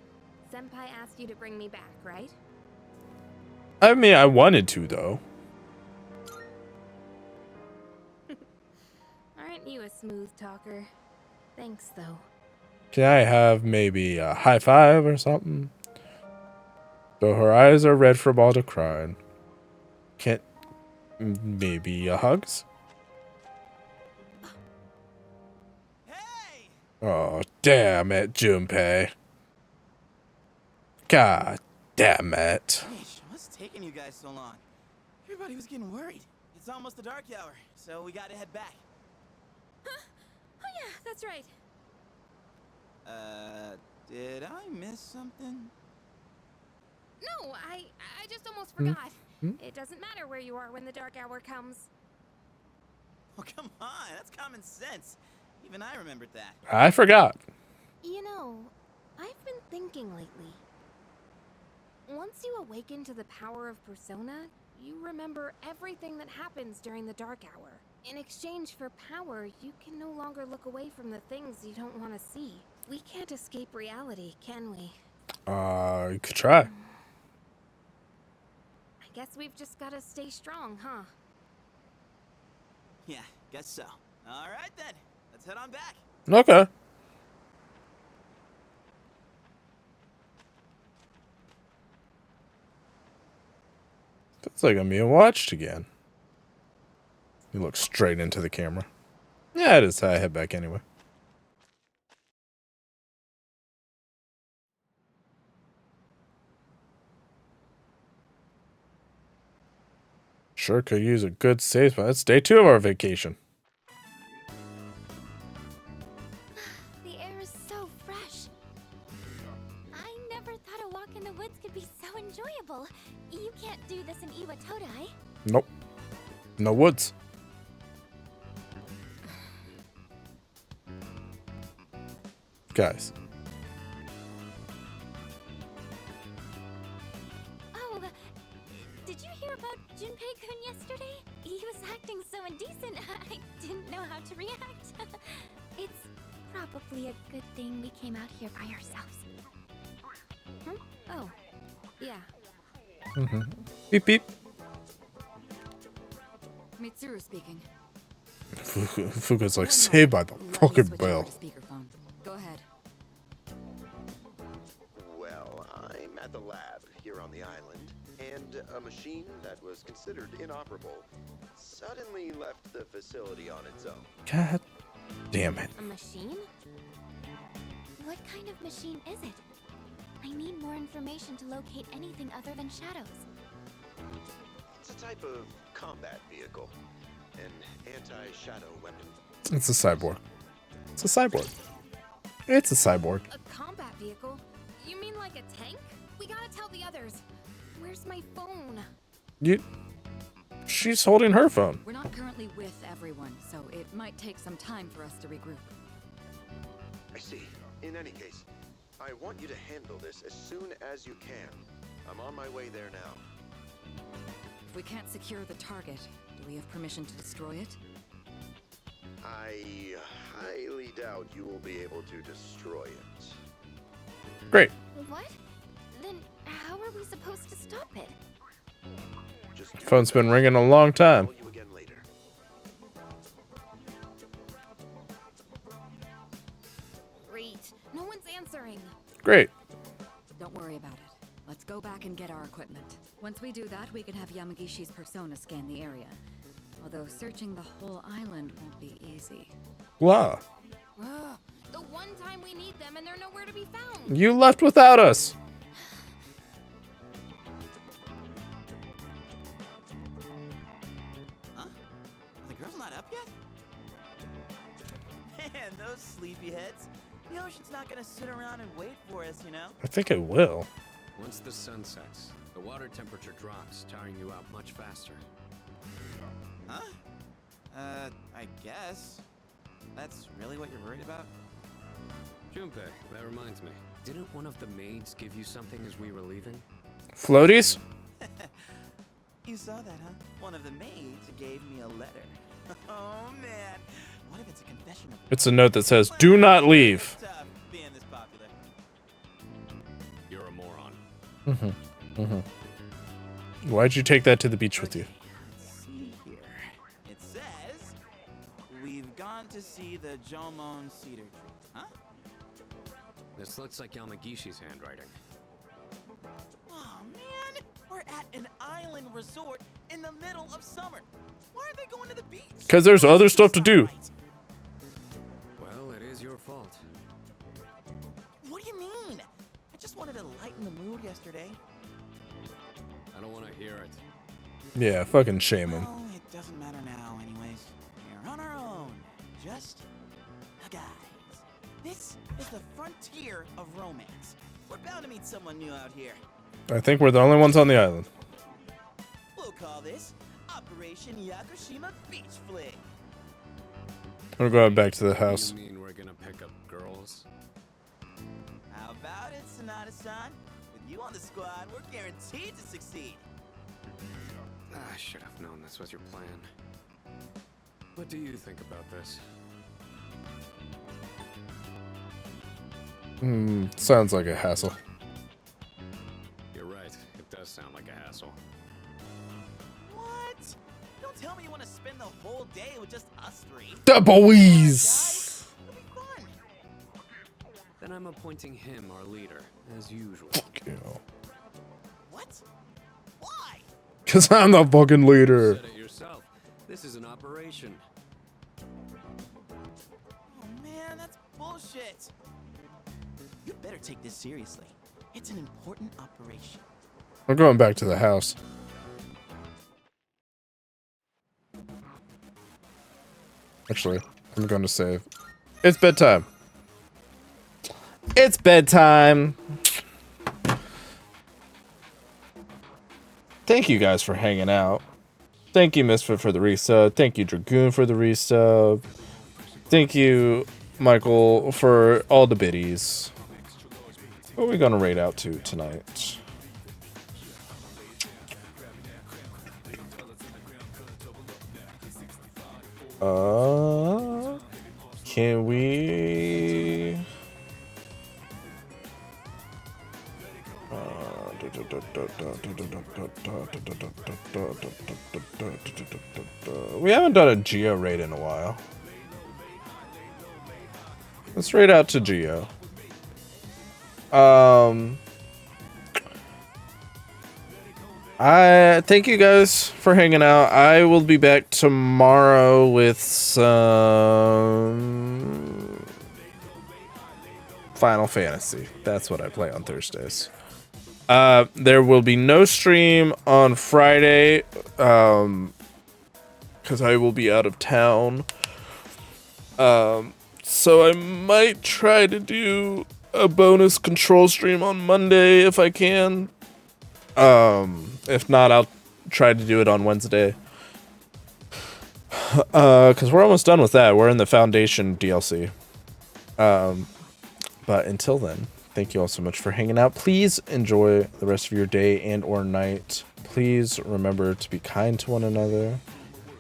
S13: Senpai asked you to bring me back, right?
S1: I mean, I wanted to, though.
S13: Aren't you a smooth talker? Thanks, though.
S1: Can I have maybe a high five or something? Though her eyes are red from all the crying. Can't... Maybe a hugs? Oh, damn it, Junpei. God damn it.
S18: Gosh, what's taking you guys so long? Everybody was getting worried. It's almost the dark hour, so we gotta head back.
S13: Huh? Oh yeah, that's right.
S18: Did I miss something?
S13: No, I just almost forgot. It doesn't matter where you are when the dark hour comes.
S18: Oh, come on, that's common sense. Even I remembered that.
S1: I forgot.
S13: You know, I've been thinking lately. Once you awaken to the power of Persona, you remember everything that happens during the dark hour. In exchange for power, you can no longer look away from the things you don't want to see. We can't escape reality, can we?
S1: You could try.
S13: I guess we've just gotta stay strong, huh?
S18: Yeah, guess so. All right then, let's head on back.
S1: Okay. Feels like I'm being watched again. You look straight into the camera. Yeah, it is how I head back anyway. Sure could use a good save spot. It's day 2 of our vacation.
S7: The air is so fresh. I never thought a walk in the woods could be so enjoyable. You can't do this in Iwatodai.
S1: Nope. No woods. Guys.
S7: Oh, did you hear about Junpei-kun yesterday? He was acting so indecent, I didn't know how to react. It's probably a good thing we came out here by ourselves.
S13: Oh, yeah.
S1: Beep beep.
S12: Mitsuru speaking.
S1: Fuka's like, saved by the fucking bell.
S12: Speakerphone. Go ahead.
S10: Well, I'm at the lab here on the island, and a machine that was considered inoperable suddenly left the facility on its own.
S1: God damn it.
S7: A machine? What kind of machine is it? I need more information to locate anything other than shadows.
S10: It's a type of combat vehicle, an anti-shadow weapon.
S1: It's a cyborg. It's a cyborg. It's a cyborg.
S13: A combat vehicle? You mean like a tank? We gotta tell the others. Where's my phone?
S1: She's holding her phone.
S12: We're not currently with everyone, so it might take some time for us to regroup.
S10: I see. In any case, I want you to handle this as soon as you can. I'm on my way there now.
S12: If we can't secure the target, do we have permission to destroy it?
S10: I highly doubt you will be able to destroy it.
S1: Great.
S7: What? Then how are we supposed to stop it?
S1: Phone's been ringing a long time.
S10: Call you again later.
S13: Great. No one's answering.
S1: Great.
S12: Don't worry about it. Let's go back and get our equipment. Once we do that, we can have Yamagishi's persona scan the area. Although searching the whole island won't be easy.
S1: Blah.
S13: The one time we need them and they're nowhere to be found.
S1: You left without us.
S18: Huh? The girl's not up yet? Man, those sleepyheads. The ocean's not gonna sit around and wait for us, you know?
S1: I think it will.
S9: Once the sun sets, the water temperature drops, tiring you out much faster.
S18: Huh? I guess.
S11: That's really what you're worried about?
S9: Junpei, that reminds me. Didn't one of the maids give you something as we were leaving?
S1: Floaties?
S11: You saw that, huh? One of the maids gave me a letter. Oh man, what if it's a confession of...
S1: It's a note that says, "Do not leave."
S11: being this popular.
S9: You're a moron.
S1: Why'd you take that to the beach with you?
S11: Let's see here. It says, we've gone to see the Jomon cedar tree, huh?
S9: This looks like Yamagishi's handwriting.
S18: Oh man, we're at an island resort in the middle of summer. Why are they going to the beach?
S1: Because there's other stuff to do.
S9: Well, it is your fault.
S18: What do you mean? I just wanted to lighten the mood yesterday.
S9: I don't want to hear it.
S1: Yeah, fucking shame him.
S11: Well, it doesn't matter now anyways. We're on our own. Just a guys.
S18: This is the frontier of romance. We're bound to meet someone new out here.
S1: I think we're the only ones on the island.
S18: We'll call this Operation Yakushima Beach Fling.
S1: We're going back to the house.
S9: You mean we're gonna pick up girls?
S18: How about it, Sonata-san? With you on the squad, we're guaranteed to succeed.
S9: I should have known this was your plan. What do you think about this?
S1: Sounds like a hassle.
S9: You're right. It does sound like a hassle.
S18: What? Don't tell me you want to spend the whole day with just us three.
S1: The boys!
S9: Then I'm appointing him our leader, as usual.
S1: Fuck you.
S18: What? Why?
S1: Because I'm the fucking leader.
S9: You said it yourself. This is an operation.
S18: Oh man, that's bullshit. You better take this seriously. It's an important operation.
S1: We're going back to the house. Actually, I'm going to save. It's bedtime. It's bedtime. Thank you guys for hanging out. Thank you, Misfit, for the resub. Thank you, Dragoon, for the resub. Thank you, Michael, for all the biddies. What are we gonna raid out to tonight? Can we? We haven't done a Geo raid in a while. Let's raid out to Geo. I thank you guys for hanging out. I will be back tomorrow with some Final Fantasy. That's what I play on Thursdays. There will be no stream on Friday, because I will be out of town. So I might try to do a bonus control stream on Monday if I can. If not, I'll try to do it on Wednesday. Because we're almost done with that. We're in the Foundation DLC. But until then, thank you all so much for hanging out. Please enjoy the rest of your day and or night. Please remember to be kind to one another.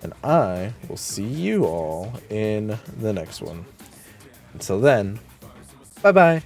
S1: And I will see you all in the next one. Until then, bye-bye.